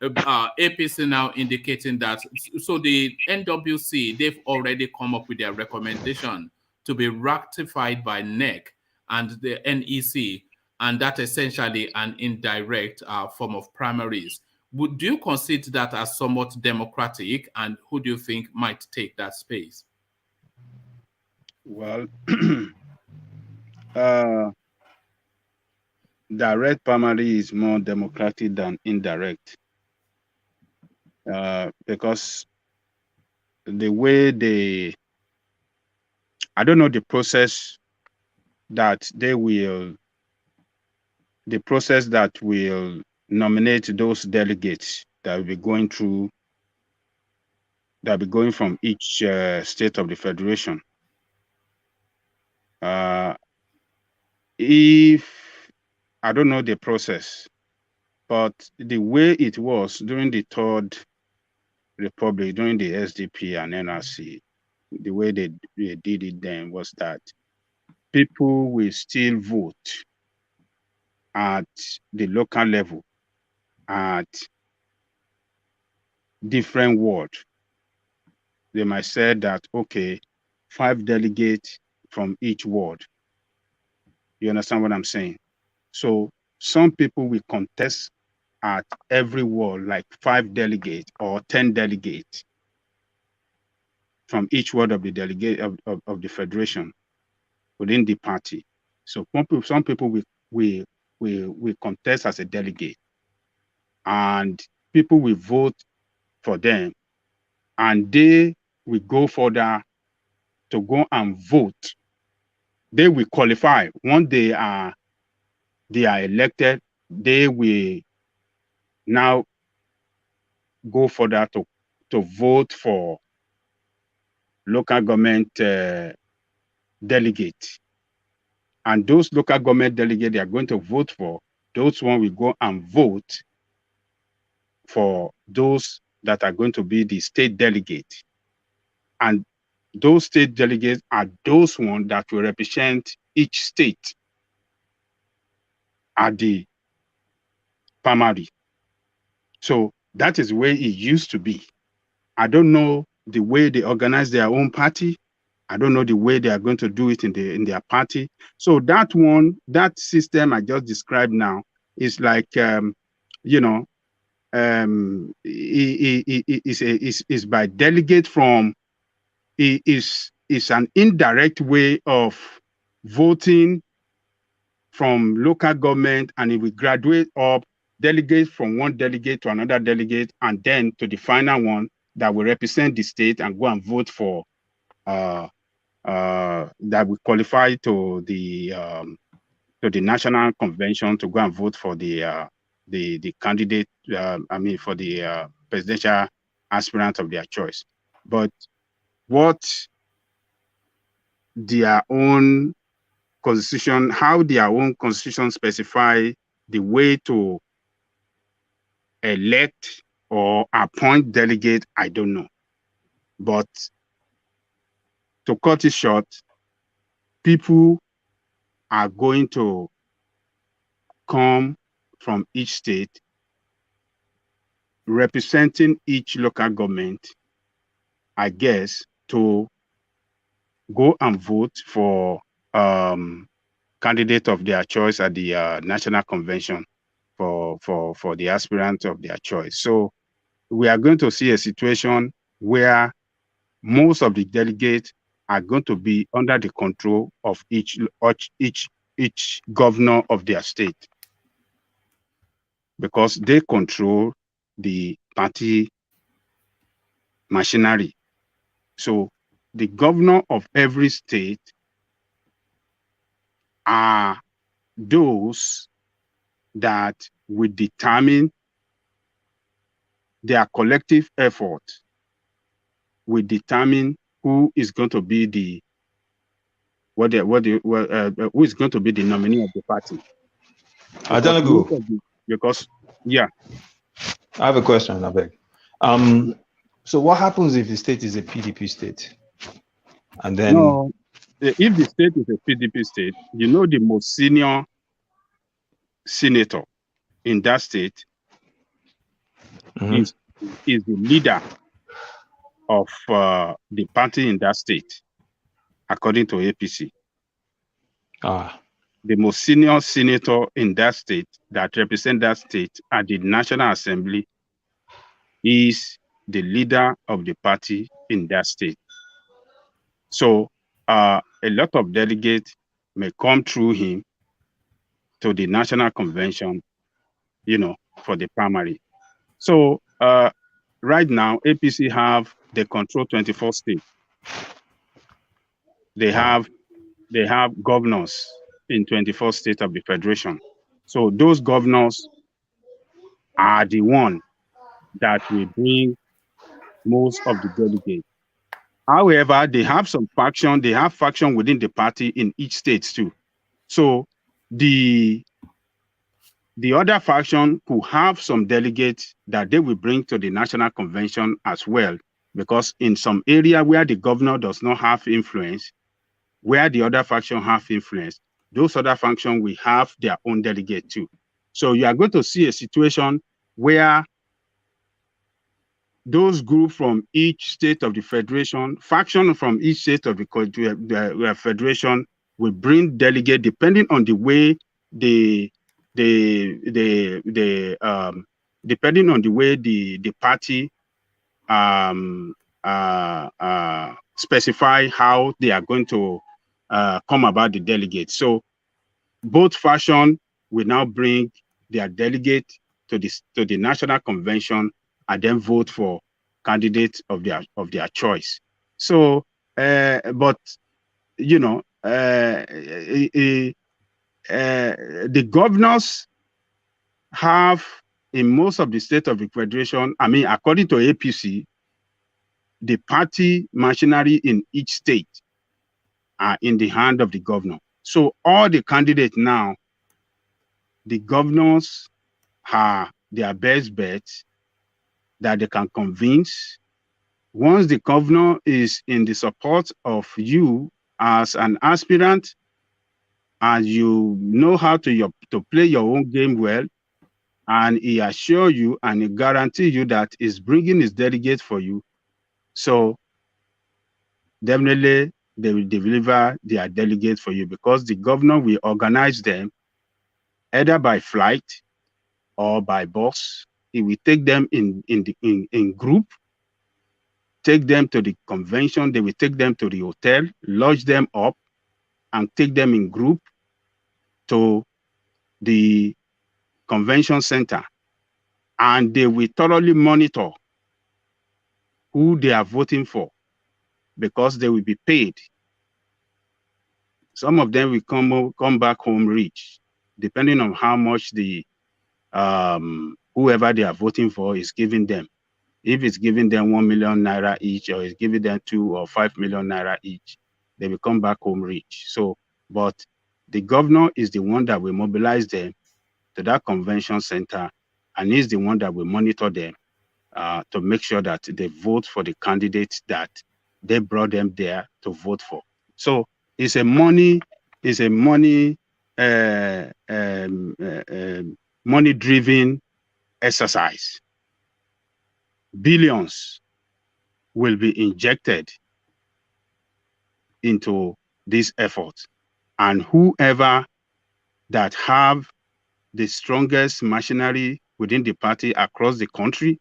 APC now indicating that? So the NWC, they've already come up with their recommendation to be ratified by NEC and the NEC, and that essentially an indirect form of primaries. Do you consider that as somewhat democratic, and who do you think might take that space? Well, direct primary is more democratic than indirect, because the way I don't know the process that the process that will nominate those delegates that will be going through, that will be going from each state of the federation. If I don't know the process, but the way it was during the Third Republic, during the SDP and NRC, the way they did it then was that people will still vote at the local level at different wards. They might say that, okay, 5 delegates from each ward. You understand what I'm saying? So some people will contest at every ward, like 5 delegates or 10 delegates from each ward of the delegate of the federation within the party. So some people will contest as a delegate, and people will vote for them, and they will go further to go and vote. They will qualify. Once they are elected, they will now go further to vote for local government delegates. And those local government delegates they are going to vote for, those one will go and vote for those that are going to be the state delegate. And those state delegates are those ones that will represent each state at the primary. So that is the way it used to be. I don't know the way they organize their own party. I don't know the way they are going to do it in their party. So that system I just described now is like, you know, is by delegate from. Is an indirect way of voting from local government, and it will graduate up, delegate from one delegate to another delegate, and then to the final one that will represent the state and go and vote for that will qualify to the national convention to go and vote for the the candidate, for the presidential aspirant of their choice. But what their own constitution, how their own constitution specify the way to elect or appoint delegate, I don't know. But to cut it short, people are going to come from each state representing each local government, I guess, to go and vote for candidate of their choice at the national convention for the aspirant of their choice. So we are going to see a situation where most of the delegates are going to be under the control of each governor of their state, because they control the party machinery. So the governor of every state are those that will determine their collective effort, will determine who is going to be the who is going to be the nominee of the party. I don't go. Because yeah, I have a question, I beg. So what happens if the state is a PDP state? And then no, if the state is a PDP state, you know, the most senior senator in that state is the leader of the party in that state, according to APC. The most senior senator in that state that represent that state at the National Assembly is the leader of the party in that state. So a lot of delegates may come through him to the National Convention, you know, for the primary. So right now, APC they control 24 states. They have governors in 24 states of the Federation. So those governors are the one that will bring most of the delegates. However, they have some faction. They have faction within the party in each state too. So the other faction could have some delegates that they will bring to the National Convention as well, because in some area where the governor does not have influence, where the other faction have influence, those other factions will have their own delegate too. So you are going to see a situation where those groups from each state of the Federation, faction from each state of the Federation will bring delegate depending on the way the depending on the way the party specify how they are going to come about the delegates. So both faction will now bring their delegate to the National Convention and then vote for candidates of their choice. So, but you know, the governors have in most of the state of the Federation, I mean, according to APC, the party machinery in each state are in the hand of the governor. So all the candidates now, the governors are their best bets that they can convince. Once the governor is in the support of you as an aspirant, and you know how to play your own game well, and he assure you and he guarantee you that he's bringing his delegate for you, so definitely they will deliver their delegate for you, because the governor will organize them either by flight or by bus. He will take them in group, take them to the convention. They will take them to the hotel, lodge them up, and take them in group to the convention center. And they will thoroughly monitor who they are voting for, because they will be paid. Some of them will come back home rich, depending on how much the whoever they are voting for is giving them. If it's giving them 1 million naira each, or it's giving them 2 or 5 million naira each, they will come back home rich. So, but the governor is the one that will mobilize them to that convention center, and he's the one that will monitor them to make sure that they vote for the candidates that they brought them there to vote for. So it's a money-driven exercise. Billions will be injected into this effort, and whoever that have the strongest machinery within the party across the country,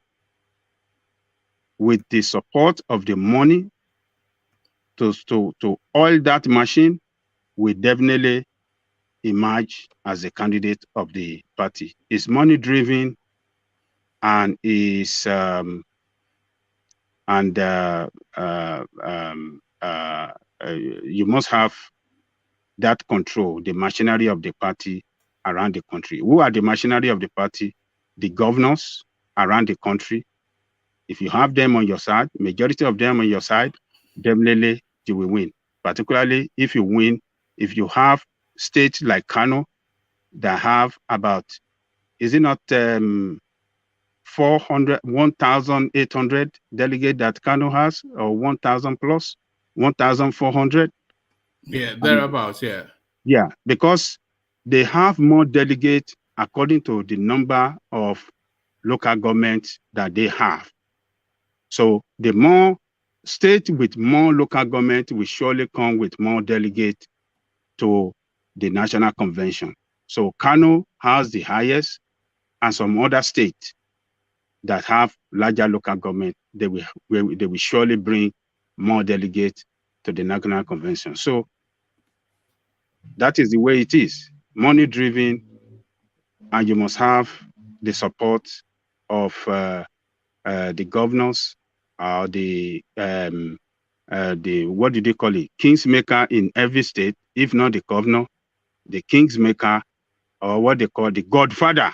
with the support of the money to oil that machine, will definitely emerge as a candidate of the party. It's money driven, and is you must have that control, the machinery of the party around the country. Who are the machinery of the party? The governors around the country. If you have them on your side, majority of them on your side, definitely you will win. Particularly if you win, if you have states like Kano that have about, is it not 1,800 delegates that Kano has, or 1,000 plus, 1,400? Yeah, thereabouts, yeah. Yeah, because they have more delegates according to the number of local governments that they have. So the more state with more local government will surely come with more delegates to the national convention. So Kano has the highest, and some other states that have larger local government, they will surely bring more delegates to the national convention. So that is the way it is, money driven, and you must have the support of the governors, the what do they call it, kingsmaker in every state, if not the governor, the kingsmaker, or what they call the godfather.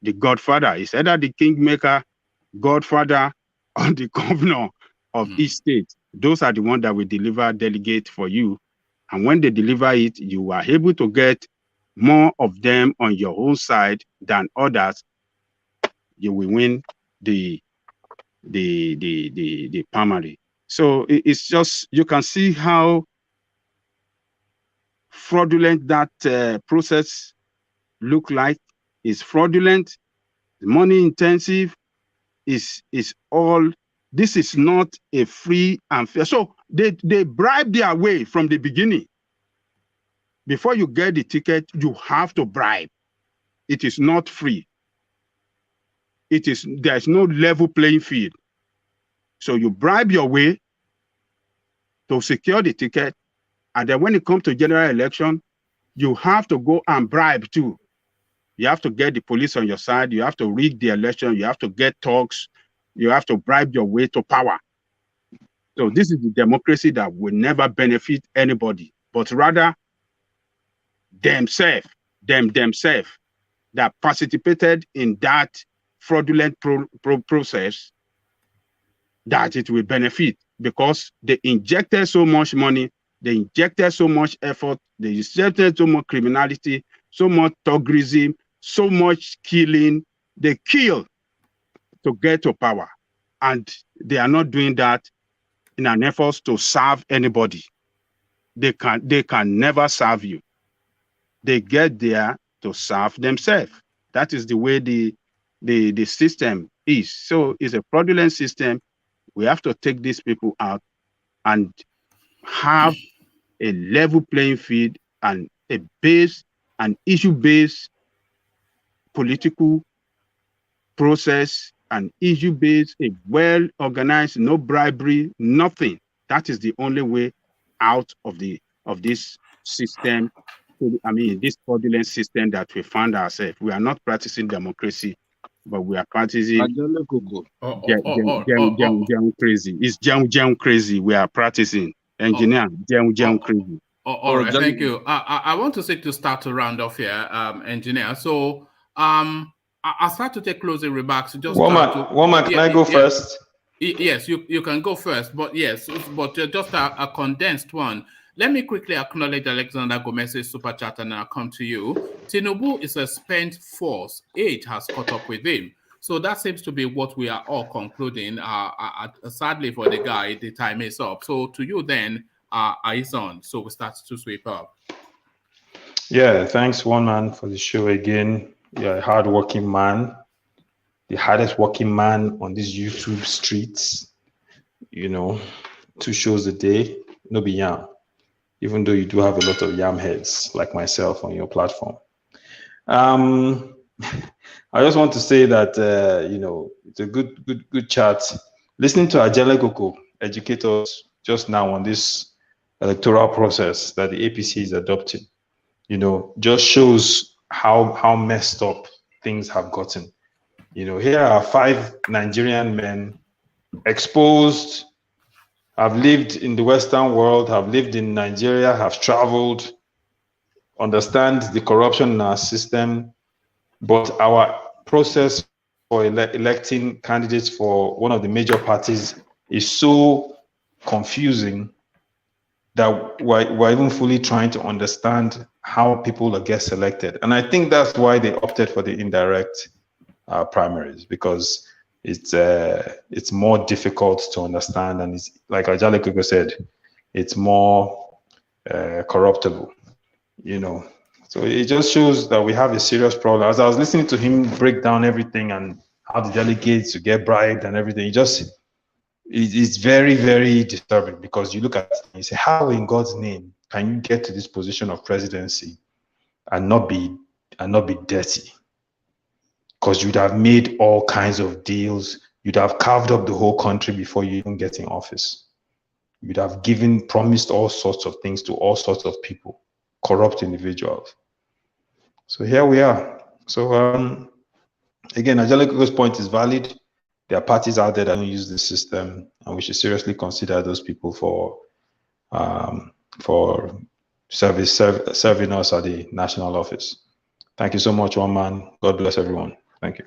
The godfather is either the kingmaker, godfather, or the governor of each state. Those are the ones that will deliver delegate for you. And when they deliver it, you are able to get more of them on your own side than others. You will win the primary. So it's just, you can see how fraudulent that process look like. It's fraudulent, money intensive, is all. This is not a free and fair. So they bribe their way from the beginning. Before you get the ticket, you have to bribe. It is not free. There's no level playing field. So you bribe your way to secure the ticket, and then when it comes to general election, you have to go and bribe too. You have to get the police on your side. You have to rig the election. You have to get talks. You have to bribe your way to power. So this is the democracy that will never benefit anybody, but rather themselves that participated in that fraudulent process, that it will benefit, because they injected so much money, they injected so much effort, they injected so much criminality, so much thuggerism, so much killing. They kill to get to power, and they are not doing that in an effort to serve anybody. They can never serve you. They get there to serve themselves. That is the way the system is. So it's a fraudulent system. We have to take these people out and have a level playing field and a base, an issue-based political process, an issue-based, a well-organized, no bribery, nothing. That is the only way out of this system. I mean, this fraudulent system that we found ourselves. We are not practicing democracy, but we are practicing crazy. It's jam crazy. We are practicing engineer jam crazy. All right, thank you. I want to say, to start to round off here, engineer. So I'll start to take closing remarks. Just Woman, can I go first? Yes, you can go first, but yes, but just a condensed one. Let me quickly acknowledge Alexander Gomez's super chat, and I'll come to you. Tinubu is a spent force. Age has caught up with him. So that seems to be what we are all concluding. Sadly for the guy, the time is up. So to you then, eyes on. So we start to sweep up. Yeah, thanks, one man, for the show again. You're a hardworking man, the hardest working man on these YouTube streets. 2 shows a day, no be yam. Even though you do have a lot of yam heads like myself on your platform. I just want to say that it's a good chat. Listening to Ajele Koko educate us just now on this electoral process that the APC is adopting, just shows how messed up things have gotten. Here are 5 Nigerian men exposed, have lived in the Western world, have lived in Nigeria, have traveled, understand the corruption in our system, but our process for electing candidates for one of the major parties is so confusing that we're even fully trying to understand how people get selected. And I think that's why they opted for the indirect primaries, because it's more difficult to understand, and it's like Ajale Koko said, it's more corruptible, So it just shows that we have a serious problem. As I was listening to him break down everything and how the delegates to get bribed and everything, it's very, very disturbing, because you look at it and you say, how in God's name can you get to this position of presidency and not be dirty? Because you'd have made all kinds of deals. You'd have carved up the whole country before you even get in office. You'd have promised all sorts of things to all sorts of people, corrupt individuals. So here we are. So again, Ajale Koko's point is valid. There are parties out there that don't use the system, and we should seriously consider those people for serving us at the national office. Thank you so much, one man. God bless everyone. Thank you.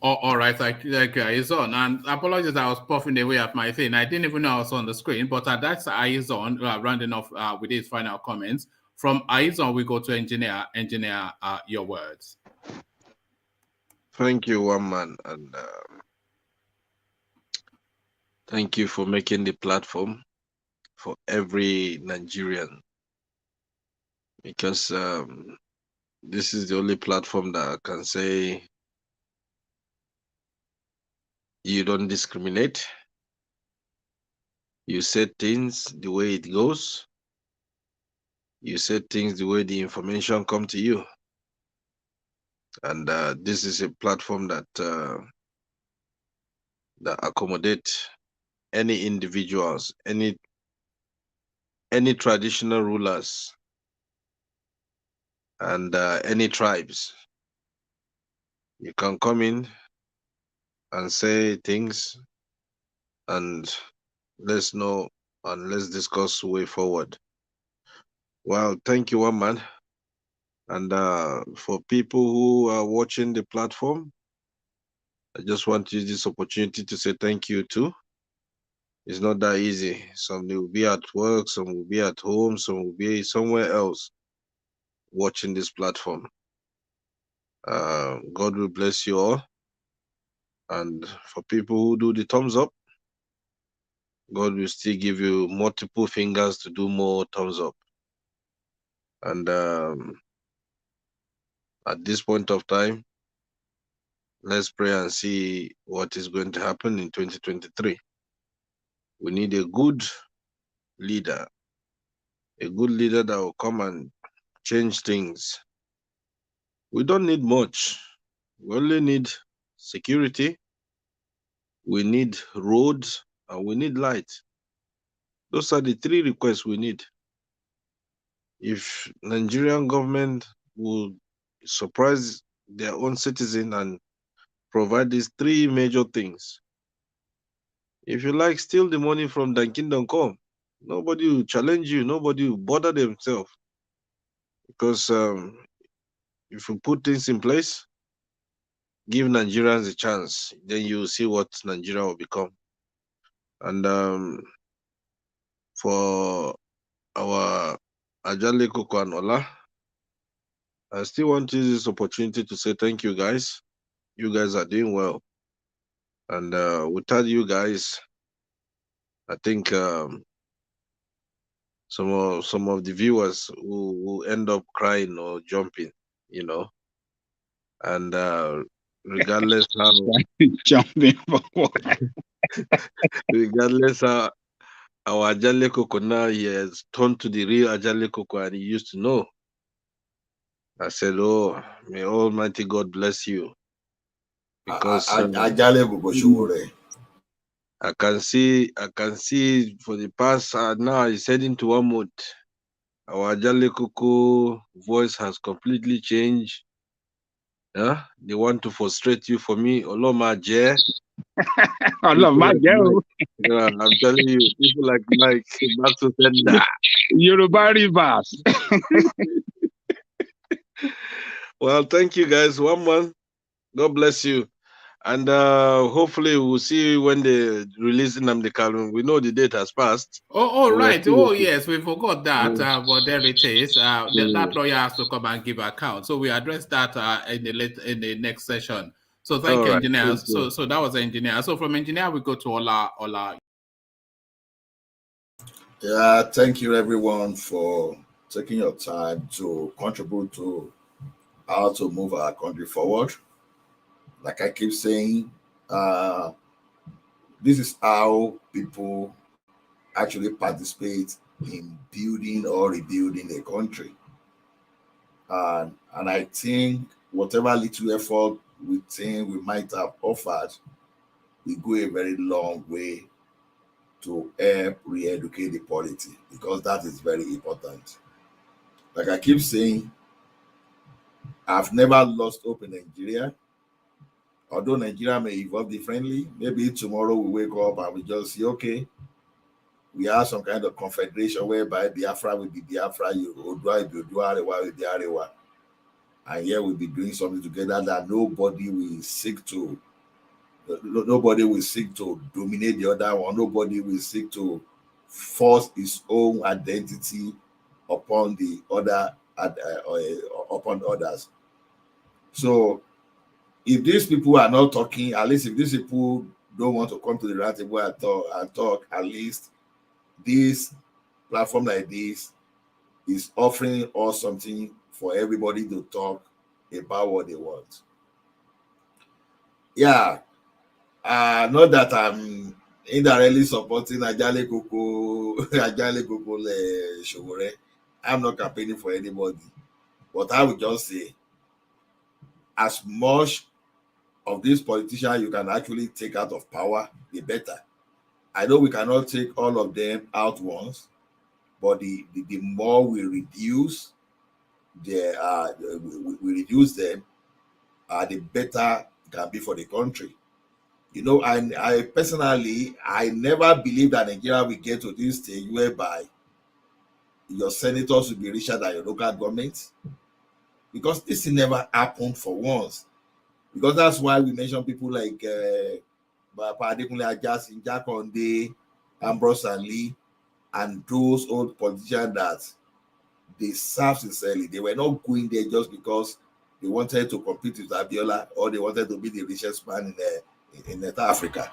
All right, thank you, Aizon. And apologies, I was puffing away at my thing. I didn't even know I was on the screen, but that's Aizon rounding off with his final comments. From Aizon, we go to engineer. Engineer, your words. Thank you, one man, and thank you for making the platform for every Nigerian, because this is the only platform that I can say you don't discriminate. You say things the way it goes. You say things the way the information come to you. And this is a platform that accommodate any individuals, any traditional rulers, and any tribes. You can come in and say things, and let's know and let's discuss way forward. Well, thank you, one man. And for people who are watching the platform, I just want to use this opportunity to say thank you too. It's not that easy. Some will be at work, some will be at home, some will be somewhere else watching this platform. God will bless you all. And for people who do the thumbs up, God will still give you multiple fingers to do more thumbs up. And at this point of time, let's pray and see what is going to happen in 2023. We need a good leader that will come and change things. We don't need much. We only need security, we need roads, and we need light. Those are the 3 requests we need. If Nigerian government will surprise their own citizen and provide these 3 major things, if you like, steal the money from the kingdom come. Nobody will challenge you. Nobody will bother themselves, because If you put things in place, give Nigerians a chance, then you see what Nigeria will become. And for our Ajale Koko and Ola, I still want to use this opportunity to say thank you guys. You guys are doing well. And without you guys, I think some of the viewers will end up crying or jumping, you know. And regardless how jumping for what? regardless how our Ajale Koko now, he has turned to the real Ajale Koko and he used to know. I said, oh, may Almighty God bless you. Because I can see for the past now he's heading to one mode. Our Ajale Koko voice has completely changed. Yeah, they want to frustrate you for me. Oloma Je. I'm telling you, people like Mike back to sender. Yoruba Rivers. Well, thank you guys. 1 month. God bless you. And hopefully we'll see when they release Nnamdi Kanu. We know the date has passed. Right. Oh, yes, we forgot that. But there it is. That lawyer has to come and give account. So we address that in the next session. So thank you, engineers. So that was the engineer. So from engineer, we go to Ola. Yeah, thank you everyone for taking your time to contribute to how to move our country forward. Like I keep saying, this is how people actually participate in building or rebuilding a country. And I think whatever little effort we think we might have offered, we go a very long way to help re-educate the polity, because that is very important. Like I keep saying, I've never lost hope in Nigeria. Although Nigeria may evolve differently, maybe tomorrow we wake up and we just say, okay, we have some kind of confederation whereby Biafra will be Biafra, Odua will be Odua, Arewa will be Arewa. And here we'll be doing something together that nobody will seek to dominate the other one. Nobody will seek to force his own identity upon the other, upon others. So if these people are not talking, at least if these people don't want to come to the round table and talk, at least this platform like this is offering us something for everybody to talk about what they want. Yeah, not that I'm indirectly supporting Ajale Koko Showore. I'm not campaigning for anybody, but I would just say, as much of these politicians you can actually take out of power, the better. I know we cannot take all of them out once, but the more we reduce we reduce them, the better it can be for the country. You know, I personally, I never believed that Nigeria will get to this stage whereby your senators will be richer than your local government, because this never happened for once. Because that's why we mention people like Adekunle Ajasin, Jakonde, Ambrose and Lee, and those old politicians that they served sincerely. They were not going there just because they wanted to compete with Abiola or they wanted to be the richest man in North Africa.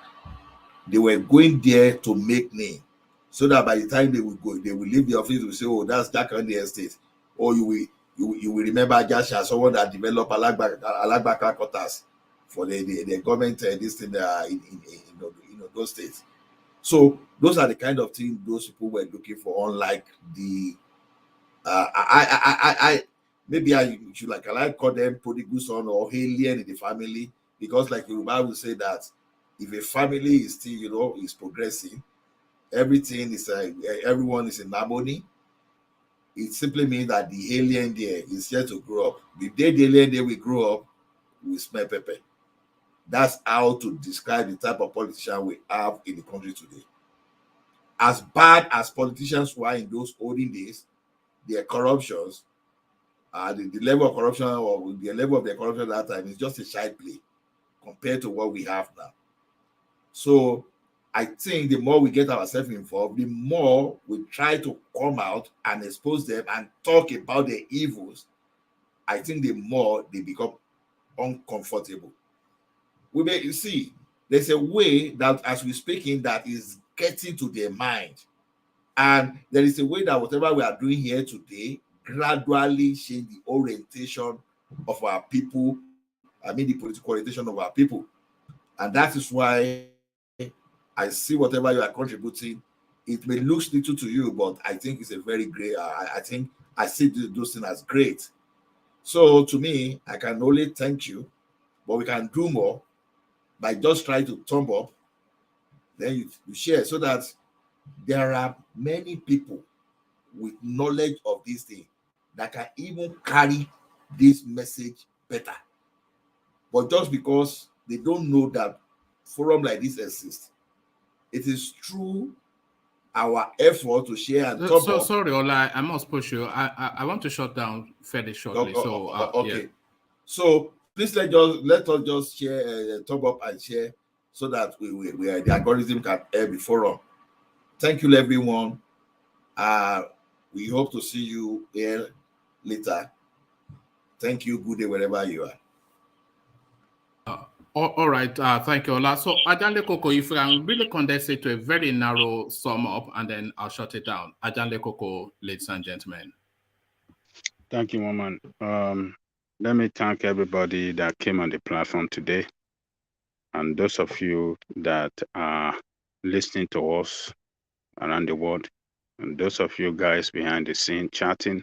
They were going there to make name, so that by the time they will go, they will leave the office, will say, oh, that's Jakonde estate. Or you will remember Jasha, someone that developed Alagbaka quarters for the government this thing in those states. So those are the kind of things those people were looking for, unlike the maybe I should I call them prodigal son or alien in the family, because like Yoruba will say that if a family is still is progressing, everything is everyone is in harmony, it simply means that the alien there is yet to grow up. The day the alien there will grow up, we smell pepper. That's how to describe the type of politician we have in the country today. As bad as politicians were in those olden days, their corruptions, The level of corruption or the level of the corruption at that time is just a child play compared to what we have now. So I think the more we get ourselves involved, the more we try to come out and expose them and talk about their evils, I think the more they become uncomfortable. You see, there's a way that as we're speaking that is getting to their mind. And there is a way that whatever we are doing here today gradually change the orientation of our people, the political orientation of our people. And that is why I see whatever you are contributing, it may look little to you, but I think it's a very great, I think I see those things as great. So to me, I can only thank you, but we can do more by just trying to thumb up, then you share, so that there are many people with knowledge of this thing that can even carry this message better. But just because they don't know that forum like this exists, it is through our effort to share and talk. So sorry, Ola, I must push you. I want to shut down fairly shortly. Okay. Yeah. So please let us just share, top up and share, so that the algorithm can air the forum. Thank you, everyone. We hope to see you here later. Thank you. Good day wherever you are. All right. Thank you, Ola. So, Ajanle Koko, if I can really condense it to a very narrow sum up, and then I'll shut it down. Ajanle Koko, ladies and gentlemen. Thank you, woman. Let me thank everybody that came on the platform today, and those of you that are listening to us around the world, and those of you guys behind the scene chatting.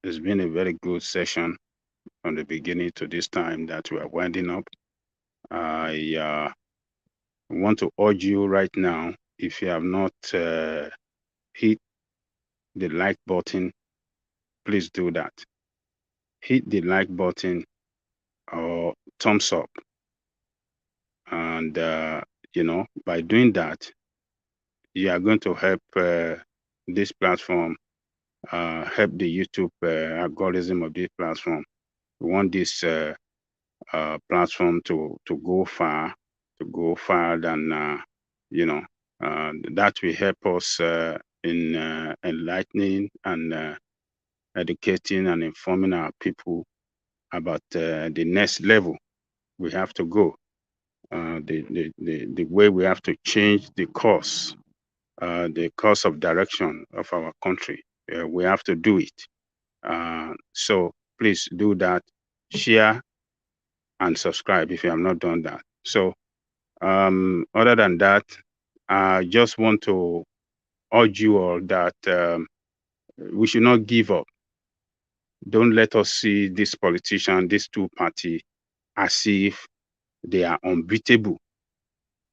It's been a very good session from the beginning to this time that we are winding up. I want to urge you right now, if you have not hit the like button, please do that. Hit the like button or thumbs up. And, by doing that, you are going to help this platform, help the YouTube algorithm of this platform. We want this platform to go far, than that will help us in enlightening and educating and informing our people about the next level we have to go, the way we have to change the course of direction of our country. We have to do it. So please do that. Share and subscribe if you have not done that. So other than that, I just want to urge you all that we should not give up. Don't let us see this politician, this two-party, as if they are unbeatable.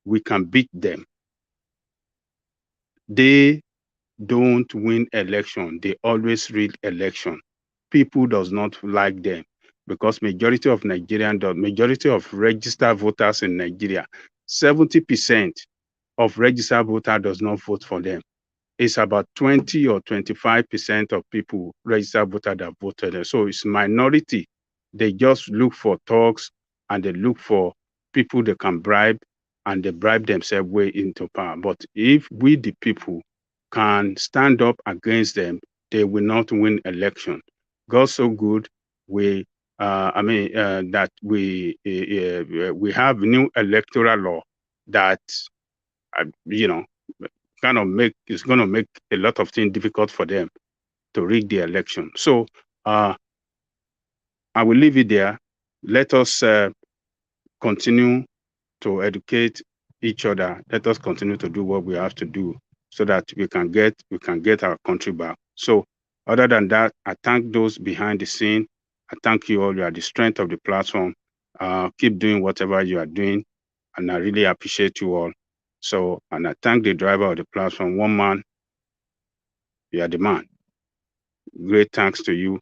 We can beat them. They don't win election. They always rig election. People does not like them, because majority of registered voters in Nigeria, 70% of registered voters does not vote for them. It's about 20 or 25% of people, registered voters, that voted. So it's minority. They just look for talks, and they look for people they can bribe, and they bribe themselves way into power. But if we, the people, can stand up against them, they will not win election. God so good, that we have new electoral law that it's going to make a lot of things difficult for them to rig the election. So I will leave it there. Let us continue to educate each other. Let us continue to do what we have to do, so that we can get our country back. So other than that, I thank those behind the scene. I thank you all. You are the strength of the platform. Keep doing whatever you are doing, and I really appreciate you all. So, and I thank the driver of the platform. One man, you are the man. Great thanks to you.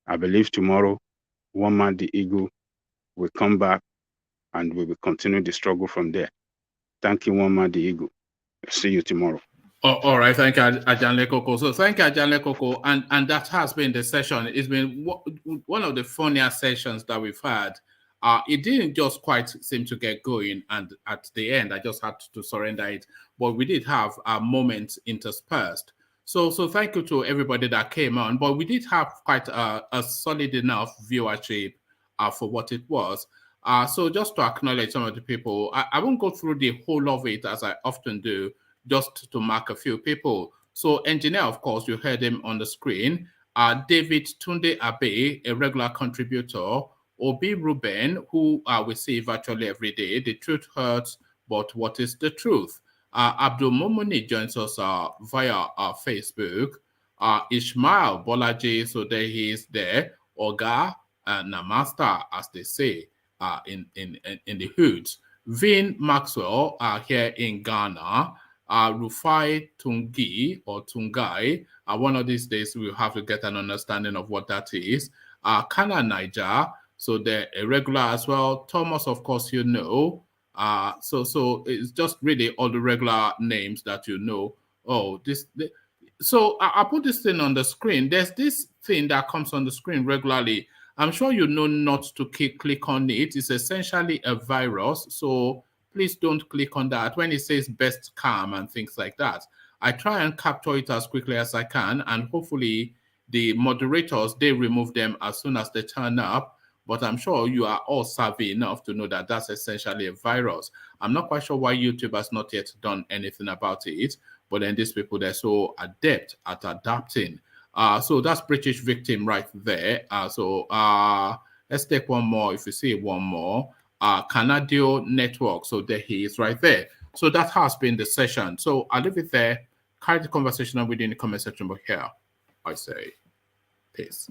I believe tomorrow, one man, the eagle, will come back, and we will continue the struggle from there. Thank you, one man, the eagle. See you tomorrow. Oh, all right, thank you, Ajanle Koko. So thank you, Ajanle Koko, and that has been the session. It's been one of the funniest sessions that we've had. It didn't just quite seem to get going, and at the end, I just had to surrender it. But we did have moments interspersed. So thank you to everybody that came on. But we did have quite a solid enough viewership for what it was. So just to acknowledge some of the people, I won't go through the whole of it as I often do, just to mark a few people. So engineer, of course, you heard him on the screen. David Tunde Abe, a regular contributor. Obi Ruben, who we see virtually every day. The truth hurts, but what is the truth? Abdul Momoni joins us via Facebook. Ishmael Bolaji, so there he is there. Oga Namaste, as they say in the hoods. Vin Maxwell here in Ghana. Rufai Tungi or Tungai. One of these days we'll have to get an understanding of what that is. Kana Niger, so they're irregular as well. Thomas, of course, you know. So it's just really all the regular names that you know. So I put this thing on the screen. There's this thing that comes on the screen regularly. I'm sure you know not to click on it. It's essentially a virus. So please don't click on that. When it says best calm and things like that, I try and capture it as quickly as I can. And hopefully the moderators, they remove them as soon as they turn up. But I'm sure you are all savvy enough to know that that's essentially a virus. I'm not quite sure why YouTube has not yet done anything about it. But then these people, they're so adept at adapting. So that's British victim right there. Let's take one more. If you see one more. Canadio Network. So there he is right there. So that has been the session. So I'll leave it there. Carry the conversation on within the comment section, but here I say peace.